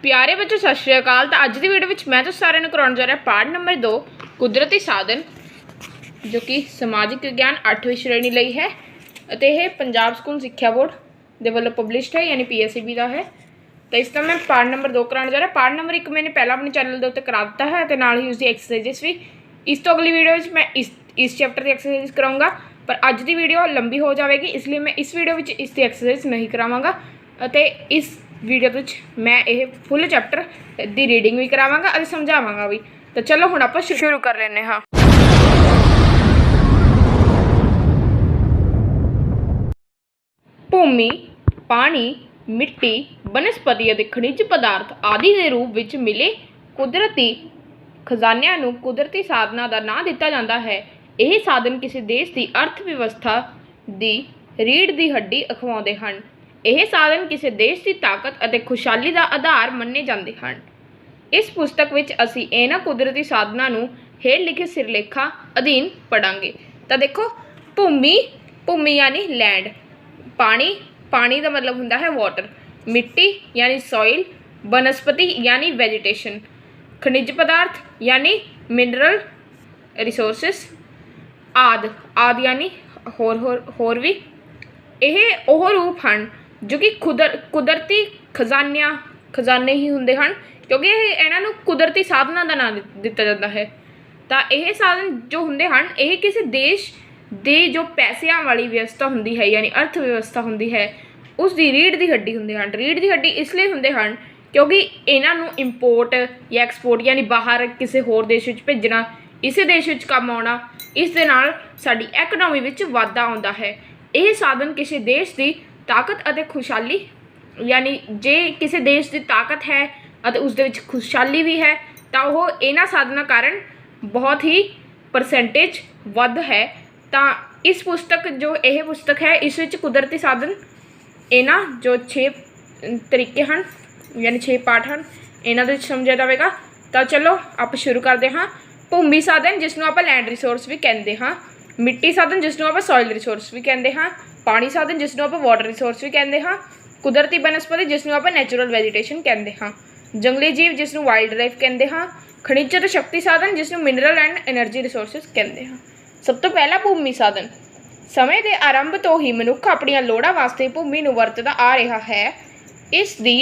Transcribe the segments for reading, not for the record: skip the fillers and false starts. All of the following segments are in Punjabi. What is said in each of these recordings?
प्यारे बच्चों सत श्री अकाल। तो अज की वीडियो में मैं तो सारे कराने जा रहा पाठ नंबर 2 कुदरती साधन जो कि समाजिक विज्ञान 8वीं श्रेणी लई है। यह पंजाब स्कूल सिक्ख्या बोर्ड के वालों पब्लिश्ड है यानी PSEB का है। तो इसका मैं पाठ नंबर 2 कराने जा रहा। पाठ नंबर 1 मैंने पहला अपने चैनल के उत्ते करा दिता है तो नाल ही उसकी एक्सरसाइजिस भी। इस तो अगली वीडियो में मैं इस चैप्टर की एक्सरसाइज कराऊंगा, पर अज की वीडियो लंबी हो जाएगी, इसलिए मैं इस वीडियो में इसकी एक्सरसाइज नहीं करावांगा। इस वीडियो मैं ये फुल चैप्टर की रीडिंग भी करावांगा और समझावांगा भी। तो चलो हुण आपां शुरू कर लेने हाँ। भूमि, पानी, मिट्टी, वनस्पति और खनिज पदार्थ आदि के रूप में मिले कुदरती खजानिਆਂ ਨੂੰ कुदरती साधनों का नाम दिता जाता है। यह साधन किसी देश की अर्थव्यवस्था की रीढ़ की हड्डी अखवाते हैं। यह साधन किसी देश की ताकत और खुशहाली का आधार मन्ने जाते हैं। इस पुस्तक में असी इन्हां कुदरती साधनों को हेठ लिखे सिरलेखा अधीन पढ़ांगे। तो देखो, भूमि, भूमि यानी लैंड, पानी, पानी का मतलब होंदा है वाटर, मिट्टी यानी सॉइल, वनस्पति यानी वेजिटेशन, खनिज पदार्थ यानी मिनरल रिसोर्सिस, आदि आदि यानी होर भी। यह वो रूप हैं जो कि कुदरती खजाने ही होंदे हैं, क्योंकि इन्हों कुदरती साधनों का नाम दिता जाता है। तो यह साधन जो होंदे हैं यह किसी देश की जो पैसों वाली व्यवस्था होंदी है यानी अर्थव्यवस्था होंदी है उसकी रीढ़ की हड्डी होंदे हैं। रीढ़ की हड्डी इसलिए होंदे हैं क्योंकि इन्हों इंपोर्ट या एक्सपोर्ट यानी बाहर किसी होर देश में भेजना, इस देश में काम आना, इस दे नाल साडी एकनॉमी में वाधा आता है। यह साधन किसी देश की ताकत और खुशहाली यानी जे किसी देश की ताकत है और उसदे विच खुशहाली भी है तो वह इन्हां साधनों कारण बहुत ही परसेंटेज वध है। तो इस पुस्तक जो यह पुस्तक है इस विच कुदरती साधन इन्हां जो 6 तरीके हैं यानी 6 पार्ट हैं इन्हों समझा जाएगा। तो चलो आप शुरू करते हाँ। भूमि साधन जिसनों आप लैंड रिसोर्स भी कहते हाँ, मिट्टी साधन जिसनों आप सॉइल रिसोर्स भी कहते हाँ, पानी साधन जिसनों आप वाटर रिसोर्स भी कहते हाँ, कुदरती वनस्पति जिसनों आप नैचुरल वेजिटेशन कहते हाँ, जंगली जीव जिसनों वाइल्ड लाइफ कहते हाँ, खनिज तो शक्ति साधन जिसनों मिनरल एंड एनर्जी रिसोर्सिस कहते हैं। सब तो पहला भूमि साधन। समय के आरंभ तो ही मनुख अपन लोड़ां वास्ते भूमि नूं वरतदा आ रहा है। इस दी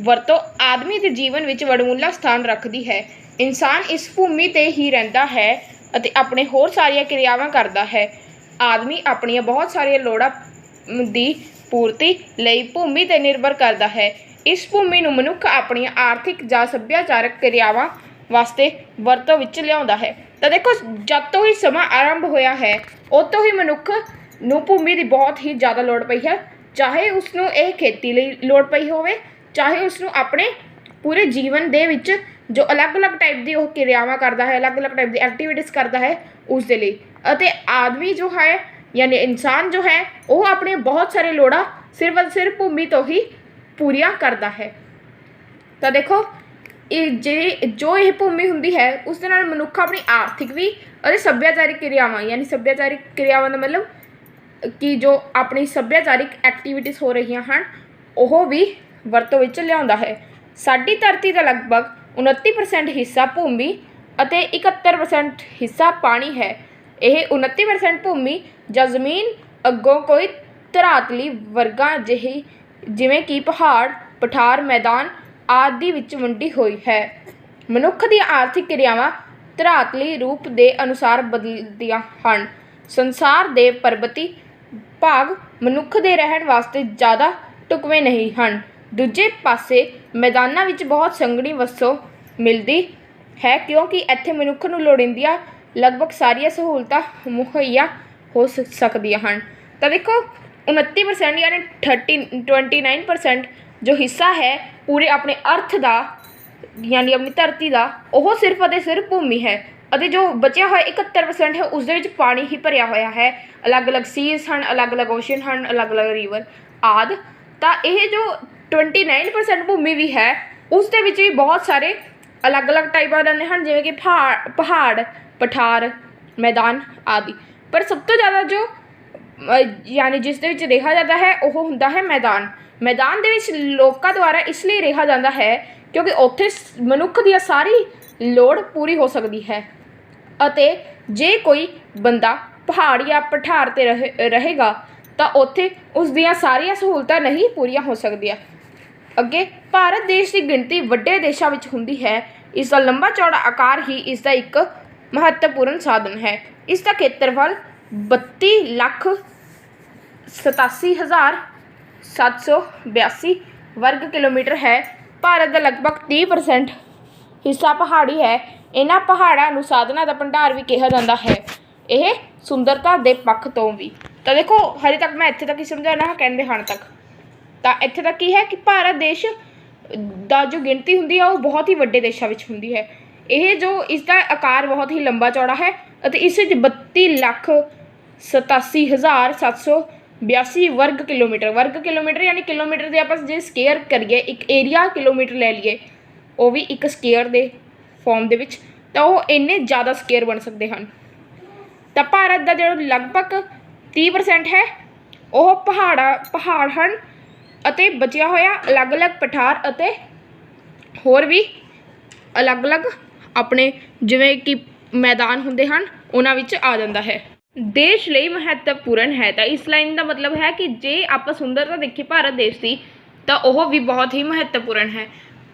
वरतों आदमी के जीवन में वडमूला स्थान रखती है। इंसान इस भूमि ते ही रहिंदा है अते अपने होर सारिया क्रियावां करता है। आदमी अपन बहुत सारिया लोड़ां दी पूर्ति लई भूमि ते निर्भर करता है। इस भूमि नूं मनुख अपनी आर्थिक जां सभ्याचारक क्रियावां वास्ते वरतों विच लिआउंदा है। तो देखो, जब तो ही समा आरंभ होया है उस तो ही मनुख नूं भूमि की बहुत ही ज़्यादा लोड़ पई है, चाहे उसनूं यह खेती लई लोड़ पई होवे, चाहे उसनूं अपने पूरे जीवन दे विच जो अलग अलग टाइप की क्रियावां करता है, अलग अलग टाइप की एक्टिविटीज़ करता है उस दे लई। अते आदमी जो है यानी इंसान जो है वो अपने बहुत सारे लोड़ा सिर्फ और सिर्फ भूमि तो ही पूरियां करता है। तो देखो, जो यह भूमि होंदी है उस दे नाल मनुख अपनी आर्थिक भी और सभ्याचारिक क्रियावां यानी सभ्याचारिक क्रियावां का मतलब कि जो अपनी सभ्याचारिक एक्टिविटीज़ हो रही हैं वह भी वरतों विच लिआउंदा है। साडी धरती का लगभग 29% हिस्सा भूमि और 71% हिस्सा पानी है। यह 29% भूमि या जमीन अगों कोई धरातली वर्गां जिही जिवें कि पहाड़, पठार, मैदान आदि विच वंडी हुई है। मनुख दी आर्थिक क्रियावां धरातली रूप के अनुसार बदलदियां हन। संसार के पर्वती भाग मनुख के रहन वास्ते ज़्यादा ढुकवें नहीं हैं। दूजे पासे मैदानां विच बहुत संघनी वसों मिलती है क्योंकि इत्थे मनुख नूं लोड़ींदियां लगभग सारिया सहूलतां मुहैया हो सकदियां हैं। तो देखो, 29% यानी 29% जो हिस्सा है पूरे अपने अर्थ का यानी अपनी धरती का वह सिर्फ और सिर्फ भूमि है। और जो बचा हुआ 71% है उस दे विच पानी ही भरिया होया है। अलग अलग सीज हैं, अलग अलग ओशन हैं, अलग अलग रिवर आदि। तो यह जो 29% भूमि भी है उस दे विच भी बहुत सारे अलग अलग टाइप रहते हैं जिवें कि पहाड़, पठार, मैदान आदि। पर सब तो ज़्यादा जो यानी जिस दे विच देखा जाता है वह होंदा है मैदान। मैदान दे विच लोकां द्वारा इसलिए रहा जाता है क्योंकि उत्थे मनुख दी सारी लोड़ पूरी हो सकती है। ਅਤੇ ਜੇ ਕੋਈ ਬੰਦਾ ਪਹਾੜ ਜਾਂ ਪਠਾਰ 'ਤੇ ਰਹੇਗਾ ਤਾਂ ਉੱਥੇ ਉਸ ਦੀਆਂ ਸਾਰੀਆਂ ਸਹੂਲਤਾਂ ਨਹੀਂ ਪੂਰੀਆਂ ਹੋ ਸਕਦੀਆਂ। ਅੱਗੇ ਭਾਰਤ ਦੇਸ਼ ਦੀ ਗਿਣਤੀ ਵੱਡੇ ਦੇਸ਼ਾਂ ਵਿੱਚ ਹੁੰਦੀ ਹੈ। ਇਸ ਦਾ ਲੰਬਾ ਚੌੜਾ ਆਕਾਰ ਹੀ ਇਸ ਦਾ ਇੱਕ ਮਹੱਤਵਪੂਰਨ ਸਾਧਨ ਹੈ। ਇਸ ਦਾ ਖੇਤਰਫਲ 32,87,782 वर्ग किलोमीटर है। ਭਾਰਤ ਦਾ ਲਗਭਗ 30% ਹਿੱਸਾ ਪਹਾੜੀ ਹੈ। ਇਹਨਾਂ ਪਹਾੜਾਂ ਨੂੰ ਸਾਧਨਾਂ ਦਾ ਭੰਡਾਰ ਵੀ ਕਿਹਾ ਜਾਂਦਾ ਹੈ, ਇਹ ਸੁੰਦਰਤਾ ਦੇ ਪੱਖ ਤੋਂ ਵੀ। ਤਾਂ ਦੇਖੋ ਹਜੇ ਤੱਕ ਮੈਂ ਇੱਥੇ ਤੱਕ ਹੀ ਸਮਝਾਉਣਾ ਹੈ, ਕਹਿੰਦੇ ਹਨ ਤੱਕ। ਤਾਂ ਇੱਥੇ ਤੱਕ ਕੀ ਹੈ ਕਿ ਭਾਰਤ ਦੇਸ਼ ਦਾ ਜੋ ਗਿਣਤੀ ਹੁੰਦੀ ਹੈ ਉਹ ਬਹੁਤ ਹੀ ਵੱਡੇ ਦੇਸ਼ਾਂ ਵਿੱਚ ਹੁੰਦੀ ਹੈ। ਇਹ ਜੋ ਇਸ ਦਾ ਆਕਾਰ ਬਹੁਤ ਹੀ ਲੰਬਾ ਚੌੜਾ ਹੈ ਅਤੇ ਇਸ ਵਿੱਚ 32,87,782 वर्ग किलोमीटर यानी किलोमीटर ਦੇ ਆਪਾਂ ਜੇ ਸਕੇਅਰ ਕਰੀਏ, ਇੱਕ ਏਰੀਆ ਕਿਲੋਮੀਟਰ ਲੈ ਲਈਏ, ਉਹ ਵੀ ਇੱਕ ਸਕੇਅਰ ਦੇ ਫਾਰਮ ਦੇ ਵਿੱਚ, ਤਾਂ ਉਹ ਇੰਨੇ ਜ਼ਿਆਦਾ ਸਕੇਅਰ ਬਣ ਸਕਦੇ ਹਨ। ਤਾਂ ਭਾਰਤ ਦਾ ਜਿਹੜਾ ਲਗਭਗ 30% ਹੈ ਉਹ ਪਹਾੜ ਹਨ ਅਤੇ ਬਚਿਆ ਹੋਇਆ ਅਲੱਗ-ਅਲੱਗ ਪਠਾਰ ਅਤੇ ਹੋਰ ਵੀ ਅਲੱਗ-ਅਲੱਗ ਆਪਣੇ ਜਿਵੇਂ ਕਿ ਮੈਦਾਨ ਹੁੰਦੇ ਹਨ ਉਹਨਾਂ ਵਿੱਚ ਆ ਜਾਂਦਾ ਹੈ। ਦੇਸ਼ ਲਈ ਮਹੱਤਵਪੂਰਨ ਹੈ। ਤਾਂ ਇਸ ਲਾਈਨ ਦਾ ਮਤਲਬ ਹੈ ਕਿ ਜੇ ਆਪਾਂ ਸੁੰਦਰਤਾ ਦੇਖੀਏ ਭਾਰਤ ਦੇਸ਼ ਦੀ ਤਾਂ ਉਹ ਵੀ ਬਹੁਤ ਹੀ ਮਹੱਤਵਪੂਰਨ ਹੈ।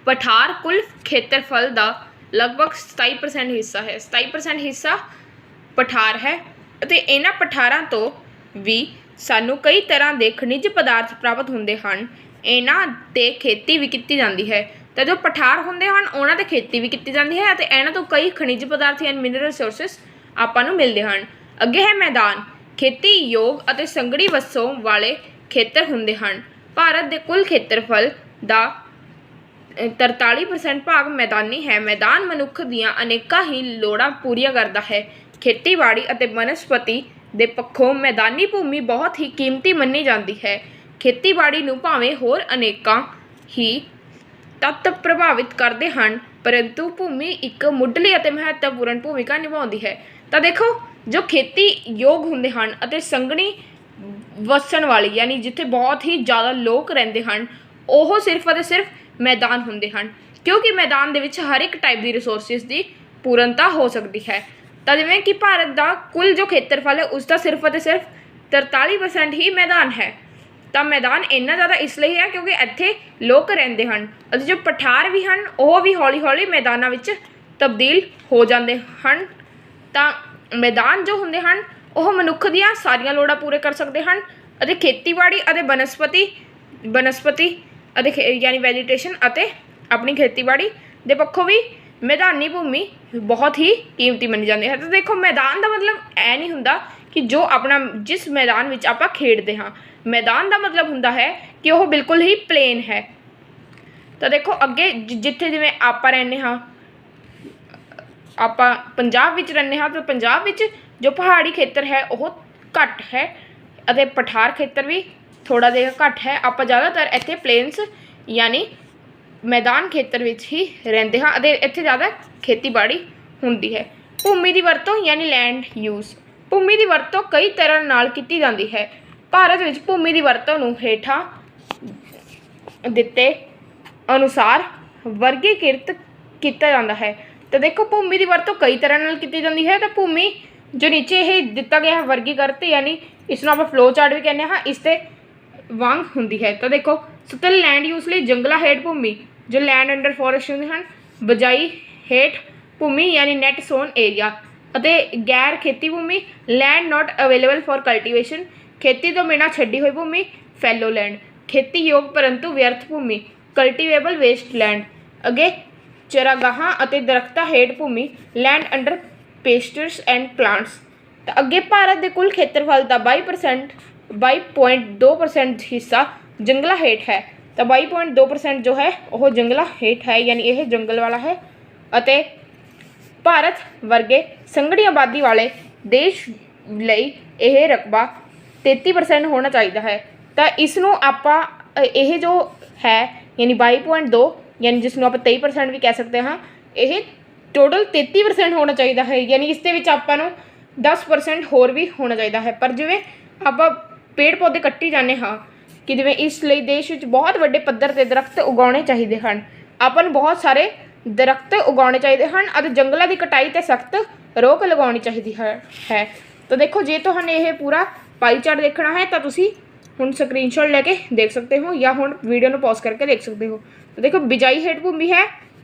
ਪਠਾਰ ਕੁੱਲ ਖੇਤਰਫਲ ਦਾ ਲਗਭਗ 27% ਹਿੱਸਾ ਹੈ। 27% ਹਿੱਸਾ ਪਠਾਰ ਹੈ ਅਤੇ ਇਹਨਾਂ ਪਠਾਰਾਂ ਤੋਂ ਵੀ ਸਾਨੂੰ ਕਈ ਤਰ੍ਹਾਂ ਦੇ ਖਣਿਜ ਪਦਾਰਥ ਪ੍ਰਾਪਤ ਹੁੰਦੇ ਹਨ। ਇਹਨਾਂ 'ਤੇ ਖੇਤੀ ਵੀ ਕੀਤੀ ਜਾਂਦੀ ਹੈ। ਤਾਂ ਜੋ ਪਠਾਰ ਹੁੰਦੇ ਹਨ ਉਹਨਾਂ 'ਤੇ ਖੇਤੀ ਵੀ ਕੀਤੀ ਜਾਂਦੀ ਹੈ ਅਤੇ ਇਹਨਾਂ ਤੋਂ ਕਈ ਖਣਿਜ ਪਦਾਰਥ ਯਾਨੀ ਮਿਨਰਲ ਰਿਸੋਰਸਿਸ ਆਪਾਂ ਨੂੰ ਮਿਲਦੇ ਹਨ। ਅੱਗੇ ਹੈ ਮੈਦਾਨ। ਖੇਤੀ ਯੋਗ ਅਤੇ ਸੰਘਣੀ ਵਸੋਂ ਵਾਲੇ ਖੇਤਰ ਹੁੰਦੇ ਹਨ। ਭਾਰਤ ਦੇ ਕੁੱਲ ਖੇਤਰਫਲ ਦਾ 43% ਭਾਗ ਮੈਦਾਨੀ ਹੈ। ਮੈਦਾਨ ਮਨੁੱਖ ਦੀਆਂ ਅਨੇਕਾਂ ਹੀ ਲੋੜਾਂ ਪੂਰੀਆਂ ਕਰਦਾ ਹੈ। ਖੇਤੀਬਾੜੀ ਅਤੇ ਬਨਸਪਤੀ ਦੇ ਪੱਖੋਂ ਮੈਦਾਨੀ ਭੂਮੀ ਬਹੁਤ ਹੀ ਕੀਮਤੀ ਮੰਨੀ ਜਾਂਦੀ ਹੈ। ਖੇਤੀਬਾੜੀ ਨੂੰ ਭਾਵੇਂ ਹੋਰ ਅਨੇਕਾਂ ਹੀ ਤੱਤ ਪ੍ਰਭਾਵਿਤ ਕਰਦੇ ਹਨ, ਪਰੰਤੂ ਭੂਮੀ ਇੱਕ ਮੁੱਢਲੀ ਅਤੇ ਮਹੱਤਵਪੂਰਨ ਭੂਮਿਕਾ ਨਿਭਾਉਂਦੀ ਹੈ। ਤਾਂ ਦੇਖੋ ਜੋ ਖੇਤੀ ਯੋਗ ਹੁੰਦੇ ਹਨ ਅਤੇ ਸੰਘਣੀ ਵਸਣ ਵਾਲੀ ਯਾਨੀ ਜਿੱਥੇ ਬਹੁਤ ਹੀ ਜ਼ਿਆਦਾ ਲੋਕ ਰਹਿੰਦੇ ਹਨ, ਉਹ ਸਿਰਫ ਅਤੇ ਸਿਰਫ ਮੈਦਾਨ ਹੁੰਦੇ ਹਨ, ਕਿਉਂਕਿ ਮੈਦਾਨ ਦੇ ਵਿੱਚ ਹਰ ਇੱਕ ਟਾਈਪ ਦੀ ਰਿਸੋਰਸਿਸ ਦੀ ਪੂਰਨਤਾ ਹੋ ਸਕਦੀ ਹੈ। ਤਾਂ ਜਿਵੇਂ ਕਿ ਭਾਰਤ ਦਾ ਕੁੱਲ ਜੋ ਖੇਤਰਫਲ ਹੈ ਉਸ ਦਾ ਸਿਰਫ ਅਤੇ ਸਿਰਫ 43% ਹੀ ਮੈਦਾਨ ਹੈ। ਤਾਂ ਮੈਦਾਨ ਇੰਨਾ ਜ਼ਿਆਦਾ ਇਸ ਲਈ ਹੈ ਕਿਉਂਕਿ ਇੱਥੇ ਲੋਕ ਰਹਿੰਦੇ ਹਨ ਅਤੇ ਜੋ ਪਠਾਰ ਵੀ ਹਨ ਉਹ ਵੀ ਹੌਲੀ ਹੌਲੀ ਮੈਦਾਨਾਂ ਵਿੱਚ ਤਬਦੀਲ ਹੋ ਜਾਂਦੇ ਹਨ। ਤਾਂ ਮੈਦਾਨ ਜੋ ਹੁੰਦੇ ਹਨ ਉਹ ਮਨੁੱਖ ਦੀਆਂ ਸਾਰੀਆਂ ਲੋੜਾਂ ਪੂਰੇ ਕਰ ਸਕਦੇ ਹਨ ਅਤੇ ਖੇਤੀਬਾੜੀ ਅਤੇ ਬਨਸਪਤੀ ਅਤੇ ਯਾਨੀ ਵੈਜੀਟੇਸ਼ਨ ਅਤੇ ਆਪਣੀ ਖੇਤੀਬਾੜੀ ਦੇ ਪੱਖੋਂ ਵੀ ਮੈਦਾਨੀ ਭੂਮੀ ਬਹੁਤ ਹੀ ਕੀਮਤੀ ਮੰਨੀ ਜਾਂਦੀ ਹੈ। ਤਾਂ ਦੇਖੋ ਮੈਦਾਨ ਦਾ ਮਤਲਬ ਇਹ ਨਹੀਂ ਹੁੰਦਾ ਕਿ ਜੋ ਆਪਣਾ ਜਿਸ ਮੈਦਾਨ ਵਿੱਚ ਆਪਾਂ ਖੇਡਦੇ ਹਾਂ, ਮੈਦਾਨ ਦਾ ਮਤਲਬ ਹੁੰਦਾ ਹੈ ਕਿ ਉਹ ਬਿਲਕੁਲ ਹੀ ਪਲੇਨ ਹੈ। ਤਾਂ ਦੇਖੋ ਅੱਗੇ ਜਿੱਥੇ ਜਿਵੇਂ ਆਪਾਂ ਰਹਿੰਦੇ ਹਾਂ, ਆਪਾਂ ਪੰਜਾਬ ਵਿੱਚ ਰਹਿੰਦੇ ਹਾਂ, ਤਾਂ ਪੰਜਾਬ ਵਿੱਚ ਜੋ ਪਹਾੜੀ ਖੇਤਰ ਹੈ ਉਹ ਘੱਟ ਹੈ ਅਤੇ ਪਠਾਰ ਖੇਤਰ ਵੀ ਥੋੜ੍ਹਾ ਜਿਹਾ ਘੱਟ ਹੈ। ਆਪਾਂ ਜ਼ਿਆਦਾਤਰ ਇੱਥੇ ਪਲੇਨਸ ਯਾਨੀ ਮੈਦਾਨ ਖੇਤਰ ਵਿੱਚ ਹੀ ਰਹਿੰਦੇ ਹਾਂ ਅਤੇ ਇੱਥੇ ਜ਼ਿਆਦਾ ਖੇਤੀਬਾੜੀ ਹੁੰਦੀ ਹੈ। ਭੂਮੀ ਦੀ ਵਰਤੋਂ ਯਾਨੀ ਲੈਂਡ ਯੂਜ਼। ਭੂਮੀ ਦੀ ਵਰਤੋਂ ਕਈ ਤਰ੍ਹਾਂ ਨਾਲ ਕੀਤੀ ਜਾਂਦੀ ਹੈ। ਭਾਰਤ ਵਿੱਚ ਭੂਮੀ ਦੀ ਵਰਤੋਂ ਨੂੰ ਹੇਠਾਂ ਦਿੱਤੇ ਅਨੁਸਾਰ ਵਰਗੀਕ੍ਰਿਤ ਕੀਤਾ ਜਾਂਦਾ ਹੈ। ਤਾਂ ਦੇਖੋ ਭੂਮੀ ਦੀ ਵਰਤੋਂ ਕਈ ਤਰ੍ਹਾਂ ਨਾਲ ਕੀਤੀ ਜਾਂਦੀ ਹੈ। ਤਾਂ ਭੂਮੀ ਜੋ ਨੀਚੇ ਇਹ ਦਿੱਤਾ ਗਿਆ ਹੈ ਵਰਗੀਕ੍ਰਿਤ ਯਾਨੀ ਇਸ ਨੂੰ ਆਪਾਂ ਫਲੋ ਚਾਰਟ ਵੀ ਕਹਿੰਦੇ ਹਾਂ, ਇਸ 'ਤੇ ਵਾਂਗ ਹੁੰਦੀ ਹੈ। ਤਾਂ ਦੇਖੋ ਸਤਲ ਲੈਂਡ ਯੂਜ਼ ਲਈ ਜੰਗਲਾਂ ਹੇਠ ਭੂਮੀ ਜੋ ਲੈਂਡ ਅੰਡਰ ਫੋਰੈਸਟ ਹੁੰਦੇ ਹਨ, ਬਜਾਈ ਹੇਠ ਭੂਮੀ ਯਾਨੀ ਨੈਟ ਸੋਨ ਏਰੀਆ ਅਤੇ ਗੈਰ ਖੇਤੀ ਭੂਮੀ land not available for cultivation ਖੇਤੀ ਤੋਂ ਬਿਨਾਂ ਛੱਡੀ ਹੋਈ ਭੂਮੀ ਫੈਲੋ ਲੈਂਡ ਖੇਤੀ ਯੋਗ ਪਰੰਤੂ ਵਿਅਰਥ ਭੂਮੀ ਕਲਟੀਵੇਬਲ ਵੇਸਟ ਲੈਂਡ। ਅੱਗੇ ਚਰਾਗਾਹਾਂ ਅਤੇ ਦਰਖਤਾਂ ਹੇਠ ਭੂਮੀ ਲੈਂਡ ਅੰਡਰ ਪੇਸਟਰਸ ਐਂਡ ਪਲਾਂਟਸ। ਤਾਂ ਅੱਗੇ ਭਾਰਤ ਦੇ ਕੁੱਲ ਖੇਤਰਫਲ ਦਾ 22.2% ਹਿੱਸਾ ਜੰਗਲਾਂ ਹੇਠ ਹੈ। ਤਾਂ 22.2% ਜੋ ਹੈ ਉਹ ਜੰਗਲਾਂ ਹੇਠ ਹੈ ਯਾਨੀ ਇਹ ਜੰਗਲ ਵਾਲਾ ਹੈ ਅਤੇ ਭਾਰਤ ਵਰਗੇ ਸੰਘਣੀ ਆਬਾਦੀ ਵਾਲੇ ਦੇਸ਼ ਲਈ ਇਹ ਰਕਬਾ 33% ਹੋਣਾ ਚਾਹੀਦਾ ਹੈ। ਤਾਂ ਇਸ ਨੂੰ ਆਪਾਂ ਇਹ ਜੋ ਹੈ ਯਾਨੀ 22.2 ਯਾਨੀ ਜਿਸ ਨੂੰ ਆਪਾਂ 23% ਵੀ ਕਹਿ ਸਕਦੇ ਹਾਂ, ਇਹ ਟੋਟਲ 33% ਹੋਣਾ ਚਾਹੀਦਾ ਹੈ ਯਾਨੀ ਇਸ ਦੇ ਵਿੱਚ ਆਪਾਂ ਨੂੰ 10% ਹੋਰ ਵੀ ਹੋਣਾ ਚਾਹੀਦਾ ਹੈ। ਪਰ ਜਿਵੇਂ ਆਪਾਂ ਪੇੜ ਪੌਦੇ ਕੱਟੀ ਜਾਂਦੇ ਹਾਂ ਕਿ ਜਿਵੇਂ ਇਸ ਲਈ ਦੇਸ਼ ਵਿੱਚ ਬਹੁਤ ਵੱਡੇ ਪੱਧਰ 'ਤੇ ਦਰਖਤ ਉਗਾਉਣੇ ਚਾਹੀਦੇ ਹਨ, ਆਪਾਂ ਨੂੰ ਬਹੁਤ ਸਾਰੇ ਦਰਖਤ ਉਗਾਉਣੇ ਚਾਹੀਦੇ ਹਨ ਅਤੇ ਜੰਗਲਾਂ ਦੀ ਕਟਾਈ 'ਤੇ ਸਖਤ ਰੋਕ ਲਗਾਉਣੀ ਚਾਹੀਦੀ ਹੈ। ਤਾਂ ਦੇਖੋ, ਜੇ ਤੁਹਾਨੂੰ ਇਹ ਪੂਰਾ ਪਾਈ ਚਾਰਟ ਦੇਖਣਾ ਹੈ ਤਾਂ ਤੁਸੀਂ ਹੁਣ ਸਕਰੀਨਸ਼ਾਟ ਲੈ ਕੇ ਦੇਖ ਸਕਦੇ ਹੋ ਜਾਂ ਹੁਣ ਵੀਡੀਓ ਨੂੰ ਪੌਜ਼ ਕਰਕੇ ਦੇਖ ਸਕਦੇ ਹੋ। ਤਾਂ ਦੇਖੋ, ਬਿਜਾਈ ਹੇਠ ਭੂਮੀ ਹੈ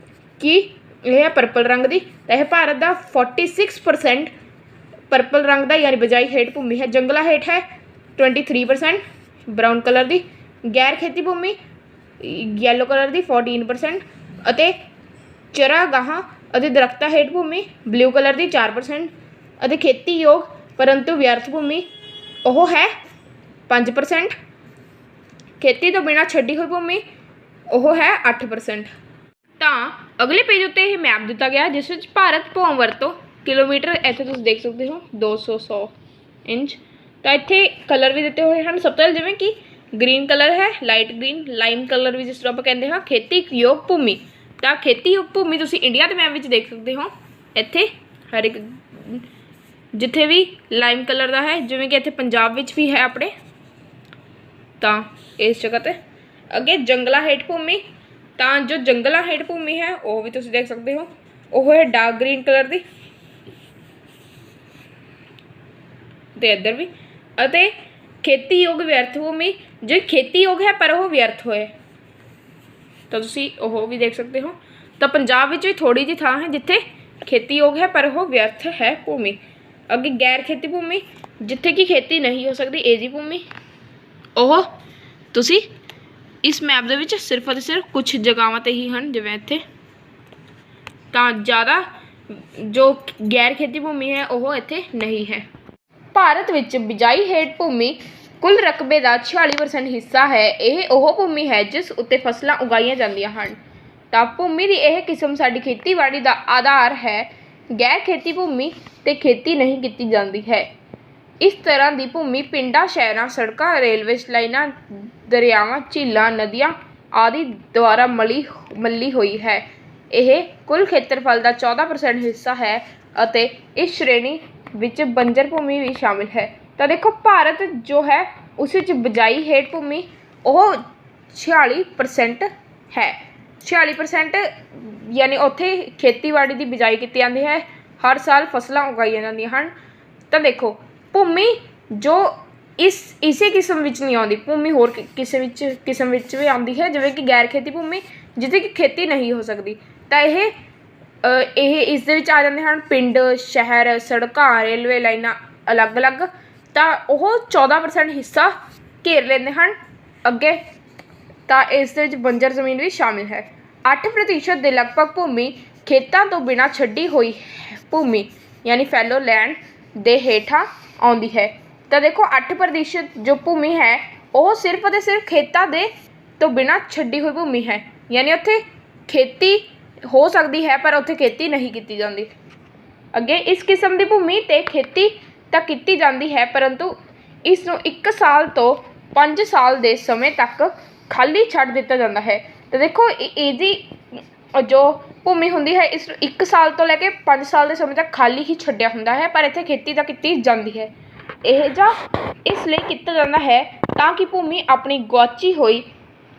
ਕਿ ਇਹ ਹੈ ਪਰਪਲ ਰੰਗ ਦੀ, ਤਾਂ ਇਹ ਭਾਰਤ ਦਾ 46% ਪਰਪਲ ਰੰਗ ਦਾ ਯਾਨੀ ਬਿਜਾਈ ਹੇਠ ਭੂਮੀ ਹੈ। ਜੰਗਲਾਂ ਹੇਠ ਹੈ 23% ਬਰਾਊਨ ਕਲਰ ਦੀ, ਗੈਰ ਖੇਤੀ ਭੂਮੀ ਯੈਲੋ ਕਲਰ ਦੀ 14% ਅਤੇ ਚਰਾਗਾਹਾਂ ਅਤੇ ਦਰਖਤਾਂ ਹੇਠ ਭੂਮੀ ਬਲੂ ਕਲਰ ਦੀ 4% ਅਤੇ ਖੇਤੀਯੋਗ ਪਰੰਤੂ ਵਿਅਰਥ ਭੂਮੀ ਉਹ ਹੈ 5%। ਖੇਤੀ ਤੋਂ ਬਿਨਾਂ ਛੱਡੀ ਹੋਈ ਭੂਮੀ ਉਹ ਹੈ 8%। ਤਾਂ ਅਗਲੇ ਪੇਜ ਉੱਤੇ ਇਹ ਮੈਪ ਦਿੱਤਾ ਗਿਆ ਜਿਸ ਵਿੱਚ ਭਾਰਤ ਭੂ ਵਰਤੋਂ ਕਿਲੋਮੀਟਰ, ਇੱਥੇ ਤੁਸੀਂ ਦੇਖ ਸਕਦੇ ਹੋ 200 100 ਇੰਚ। ਤਾਂ ਇੱਥੇ ਕਲਰ ਵੀ ਦਿੱਤੇ ਹੋਏ ਹਨ ਸਭ ਤੋਂ ਜਿਵੇਂ ਕਿ ਗ੍ਰੀਨ ਕਲਰ ਹੈ, ਲਾਈਟ ਗ੍ਰੀਨ, ਲਾਈਮ ਕਲਰ ਵੀ ਜਿਸ ਤਰ੍ਹਾਂ ਆਪਾਂ ਕਹਿੰਦੇ ਹਾਂ ਖੇਤੀਯੋਗ ਭੂਮੀ। ਤਾਂ ਖੇਤੀਯੋਗ ਭੂਮੀ ਤੁਸੀਂ ਇੰਡੀਆ ਦੇ ਮੈਪ ਵਿੱਚ ਦੇਖ ਸਕਦੇ ਹੋ, ਇੱਥੇ ਹਰ ਇੱਕ ਜਿੱਥੇ ਵੀ ਲਾਈਮ ਕਲਰ ਦਾ ਹੈ, ਜਿਵੇਂ ਕਿ ਇੱਥੇ ਪੰਜਾਬ ਵਿੱਚ ਵੀ ਹੈ ਆਪਣੇ, ਤਾਂ ਇਸ ਜਗ੍ਹਾ 'ਤੇ। ਅੱਗੇ ਜੰਗਲਾਂ ਹੇਠ ਭੂਮੀ, ਤਾਂ ਜੋ ਜੰਗਲਾਂ ਹੇਠ ਭੂਮੀ ਹੈ ਉਹ ਵੀ ਤੁਸੀਂ ਦੇਖ ਸਕਦੇ ਹੋ, ਉਹ ਹੈ ਡਾਰਕ ਗ੍ਰੀਨ ਕਲਰ ਦੀ, ਅਤੇ ਇੱਧਰ ਵੀ। ਅਤੇ ਖੇਤੀਯੋਗ ਵਿਅਰਥ ਭੂਮੀ, ਜੋ ਖੇਤੀਯੋਗ ਹੈ ਪਰ ਉਹ ਵਿਅਰਥ ਹੋਏ, ਤਾਂ ਤੁਸੀਂ ਉਹ ਵੀ ਦੇਖ ਸਕਦੇ ਹੋ। ਤਾਂ ਪੰਜਾਬ ਵਿੱਚ ਵੀ ਥੋੜ੍ਹੀ ਜਿਹੀ ਥਾਂ ਹੈ ਜਿੱਥੇ ਖੇਤੀਯੋਗ ਹੈ ਪਰ ਉਹ ਵਿਅਰਥ ਹੈ ਭੂਮੀ। ਅੱਗੇ ਗੈਰ ਖੇਤੀ ਭੂਮੀ, ਜਿੱਥੇ ਕਿ ਖੇਤੀ ਨਹੀਂ ਹੋ ਸਕਦੀ, ਇਹ ਜੀ ਭੂਮੀ, ਉਹ ਤੁਸੀਂ ਇਸ ਮੈਪ ਦੇ ਵਿੱਚ ਸਿਰਫ ਅਤੇ ਸਿਰਫ ਕੁਛ ਜਗ੍ਹਾਵਾਂ 'ਤੇ ਹੀ ਹਨ, ਜਿਵੇਂ ਇੱਥੇ। ਤਾਂ ਜ਼ਿਆਦਾ ਜੋ ਗੈਰ ਖੇਤੀ ਭੂਮੀ ਹੈ ਉਹ ਇੱਥੇ ਨਹੀਂ ਹੈ। ਭਾਰਤ ਵਿੱਚ ਬਿਜਾਈ ਹੇਠ ਭੂਮੀ ਕੁੱਲ ਰਕਬੇ ਦਾ 46% ਹਿੱਸਾ ਹੈ। ਇਹ ਉਹ ਭੂਮੀ ਹੈ ਜਿਸ ਉੱਤੇ ਫਸਲਾਂ ਉਗਾਈਆਂ ਜਾਂਦੀਆਂ ਹਨ। ਤਾਂ ਭੂਮੀ ਦੀ ਇਹ ਕਿਸਮ ਸਾਡੀ ਖੇਤੀਬਾੜੀ ਦਾ ਆਧਾਰ ਹੈ। ਗੈਰ ਖੇਤੀ ਭੂਮੀ 'ਤੇ ਖੇਤੀ ਨਹੀਂ ਕੀਤੀ ਜਾਂਦੀ ਹੈ। ਇਸ ਤਰ੍ਹਾਂ ਦੀ ਭੂਮੀ ਪਿੰਡਾਂ, ਸ਼ਹਿਰਾਂ, ਸੜਕਾਂ, ਰੇਲਵੇ ਲਾਈਨਾਂ, ਦਰਿਆਵਾਂ, ਝੀਲਾਂ, ਨਦੀਆਂ ਆਦਿ ਦੁਆਰਾ ਮੱਲੀ ਹੋਈ ਹੈ। ਇਹ ਕੁੱਲ ਖੇਤਰਫਲ ਦਾ 14% ਹਿੱਸਾ ਹੈ ਅਤੇ ਇਸ ਸ਼੍ਰੇਣੀ ਵਿੱਚ ਬੰਜਰ ਭੂਮੀ ਵੀ ਸ਼ਾਮਿਲ ਹੈ। ਤਾਂ ਦੇਖੋ, ਭਾਰਤ ਜੋ ਹੈ ਉਸ ਵਿੱਚ ਬਿਜਾਈ ਹੇਠ ਭੂਮੀ ਉਹ 46% ਹੈ। 46% ਯਾਨੀ ਉੱਥੇ ਖੇਤੀਬਾੜੀ ਦੀ ਬਿਜਾਈ ਕੀਤੀ ਜਾਂਦੀ ਹੈ, ਹਰ ਸਾਲ ਫਸਲਾਂ ਉਗਾਈਆਂ ਜਾਂਦੀਆਂ ਹਨ। ਤਾਂ ਦੇਖੋ, ਭੂਮੀ ਜੋ ਇਸੇ ਕਿਸਮ ਵਿੱਚ ਨਹੀਂ ਆਉਂਦੀ, ਭੂਮੀ ਹੋਰ ਕਿਸਮ ਵਿੱਚ ਵੀ ਆਉਂਦੀ ਹੈ, ਜਿਵੇਂ ਕਿ ਗੈਰ ਖੇਤੀ ਭੂਮੀ ਜਿੱਥੇ ਕਿ ਖੇਤੀ ਨਹੀਂ ਹੋ ਸਕਦੀ। ਤਾਂ ਇਹ ਇਸ ਦੇ ਵਿੱਚ ਆ ਜਾਂਦੇ ਹਨ ਪਿੰਡ, ਸ਼ਹਿਰ, ਸੜਕਾਂ, ਰੇਲਵੇ ਲਾਈਨਾਂ ਅਲੱਗ-ਅਲੱਗ। ਤਾਂ ਉਹ 14% ਹਿੱਸਾ ਘੇਰ ਲੈਂਦੇ ਹਨ। ਅੱਗੇ ਤਾਂ ਇਸ ਦੇ ਵਿੱਚ ਬੰਜਰ ਜ਼ਮੀਨ ਵੀ ਸ਼ਾਮਿਲ ਹੈ। 8% ਦੇ ਲਗਭਗ ਭੂਮੀ ਖੇਤਾਂ ਤੋਂ ਬਿਨਾਂ ਛੱਡੀ ਹੋਈ ਭੂਮੀ ਯਾਨੀ ਫੈਲੋ ਲੈਂਡ ਦੇ ਹੇਠਾਂ ਆਉਂਦੀ ਹੈ। ਤਾਂ ਦੇਖੋ, 8% ਜੋ ਭੂਮੀ ਹੈ ਉਹ ਸਿਰਫ ਅਤੇ ਸਿਰਫ ਖੇਤਾਂ ਦੇ ਤੋਂ ਬਿਨਾਂ ਛੱਡੀ ਹੋਈ ਭੂਮੀ ਹੈ, ਯਾਨੀ ਉੱਥੇ ਖੇਤੀ ਹੋ ਸਕਦੀ ਹੈ ਪਰ ਉੱਥੇ ਖੇਤੀ ਨਹੀਂ ਕੀਤੀ ਜਾਂਦੀ। ਅੱਗੇ ਇਸ ਕਿਸਮ ਦੀ ਭੂਮੀ 'ਤੇ ਖੇਤੀ ਤਾਂ ਕੀਤੀ ਜਾਂਦੀ ਹੈ, ਪਰੰਤੂ ਇਸ ਨੂੰ 1 ਸਾਲ ਤੋਂ 5 ਸਾਲ ਦੇ ਸਮੇਂ ਤੱਕ ਖਾਲੀ ਛੱਡ ਦਿੱਤਾ ਜਾਂਦਾ ਹੈ। ਤਾਂ ਦੇਖੋ, ਇਹਦੀ ਜੋ ਭੂਮੀ ਹੁੰਦੀ ਹੈ ਇਸ ਨੂੰ 1 ਸਾਲ ਤੋਂ ਲੈ ਕੇ 5 ਸਾਲ ਦੇ ਸਮੇਂ ਤੱਕ ਖਾਲੀ ਹੀ ਛੱਡਿਆ ਹੁੰਦਾ ਹੈ, ਪਰ ਇੱਥੇ ਖੇਤੀ ਤਾਂ ਕੀਤੀ ਜਾਂਦੀ ਹੈ। ਇਹ ਜਾਂ ਇਸ ਲਈ ਕੀਤਾ ਜਾਂਦਾ ਹੈ ਤਾਂ ਕਿ ਭੂਮੀ ਆਪਣੀ ਗੁਆਚੀ ਹੋਈ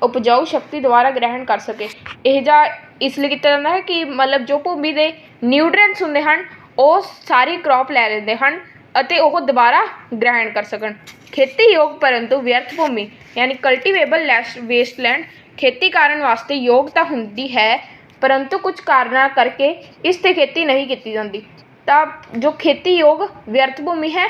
ਉਪਜਾਊ ਸ਼ਕਤੀ ਦੁਬਾਰਾ ਗ੍ਰਹਿਣ ਕਰ ਸਕੇ। ਇਹ ਜਾਂ ਇਸ ਲਈ ਕੀਤਾ ਜਾਂਦਾ ਹੈ ਕਿ ਮਤਲਬ ਜੋ ਭੂਮੀ ਦੇ ਨਿਊਟ੍ਰੀਐਂਟਸ ਹੁੰਦੇ ਹਨ ਉਹ ਸਾਰੀ ਕ੍ਰੌਪ ਲੈ ਲੈਂਦੇ ਹਨ ਅਤੇ ਉਹ ਦੁਬਾਰਾ ਗ੍ਰਹਿਣ ਕਰ ਸਕਣ। ਖੇਤੀਯੋਗ ਪਰੰਤੂ ਵਿਅਰਥ ਭੂਮੀ ਯਾਨੀ ਕਲਟੀਵੇਬਲ ਵੇਸਟਲੈਂਡ ਖੇਤੀ ਕਰਨ ਵਾਸਤੇ ਯੋਗ ਤਾਂ ਹੁੰਦੀ ਹੈ, ਪਰੰਤੂ ਕੁਝ ਕਾਰਨਾਂ ਕਰਕੇ ਇਸ 'ਤੇ ਖੇਤੀ ਨਹੀਂ ਕੀਤੀ ਜਾਂਦੀ। ਤਾਂ ਜੋ ਖੇਤੀਯੋਗ ਵਿਅਰਥ ਭੂਮੀ ਹੈ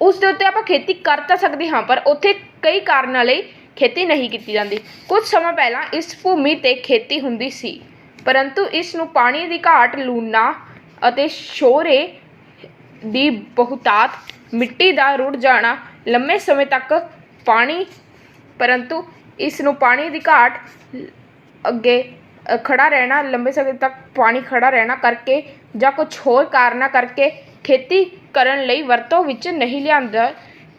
ਉਸ ਦੇ ਉੱਤੇ ਆਪਾਂ ਖੇਤੀ ਕਰ ਤਾਂ ਸਕਦੇ ਹਾਂ, ਪਰ ਉੱਥੇ ਕਈ ਕਾਰਨਾਂ ਲਈ ਖੇਤੀ ਨਹੀਂ ਕੀਤੀ ਜਾਂਦੀ। ਕੁਝ ਸਮਾਂ ਪਹਿਲਾਂ ਇਸ ਭੂਮੀ 'ਤੇ ਖੇਤੀ ਹੁੰਦੀ ਸੀ, ਪਰੰਤੂ ਇਸ ਨੂੰ ਪਾਣੀ ਦੀ ਘਾਟ, ਲੂਣਾ ਅਤੇ ਸ਼ੋਰੇ ਦੀ ਬਹੁਤਾਤ, ਮਿੱਟੀ ਦਾ ਰੁੜ ਜਾਣਾ, ਲੰਮੇ ਸਮੇਂ ਤੱਕ ਪਾਣੀ ਦੀ ਘਾਟ, ਅੱਗੇ ਖੜਾ ਰਹਿਣਾ, ਲੰਬੇ ਸਮੇਂ ਤੱਕ ਪਾਣੀ ਖੜਾ ਰਹਿਣਾ ਕਰਕੇ ਜਾਂ ਕੁਝ ਹੋਰ ਕਾਰਨਾਂ ਕਰਕੇ ਖੇਤੀ ਕਰਨ ਲਈ ਵਰਤੋਂ ਵਿੱਚ ਨਹੀਂ ਲਿਆਂਦਾ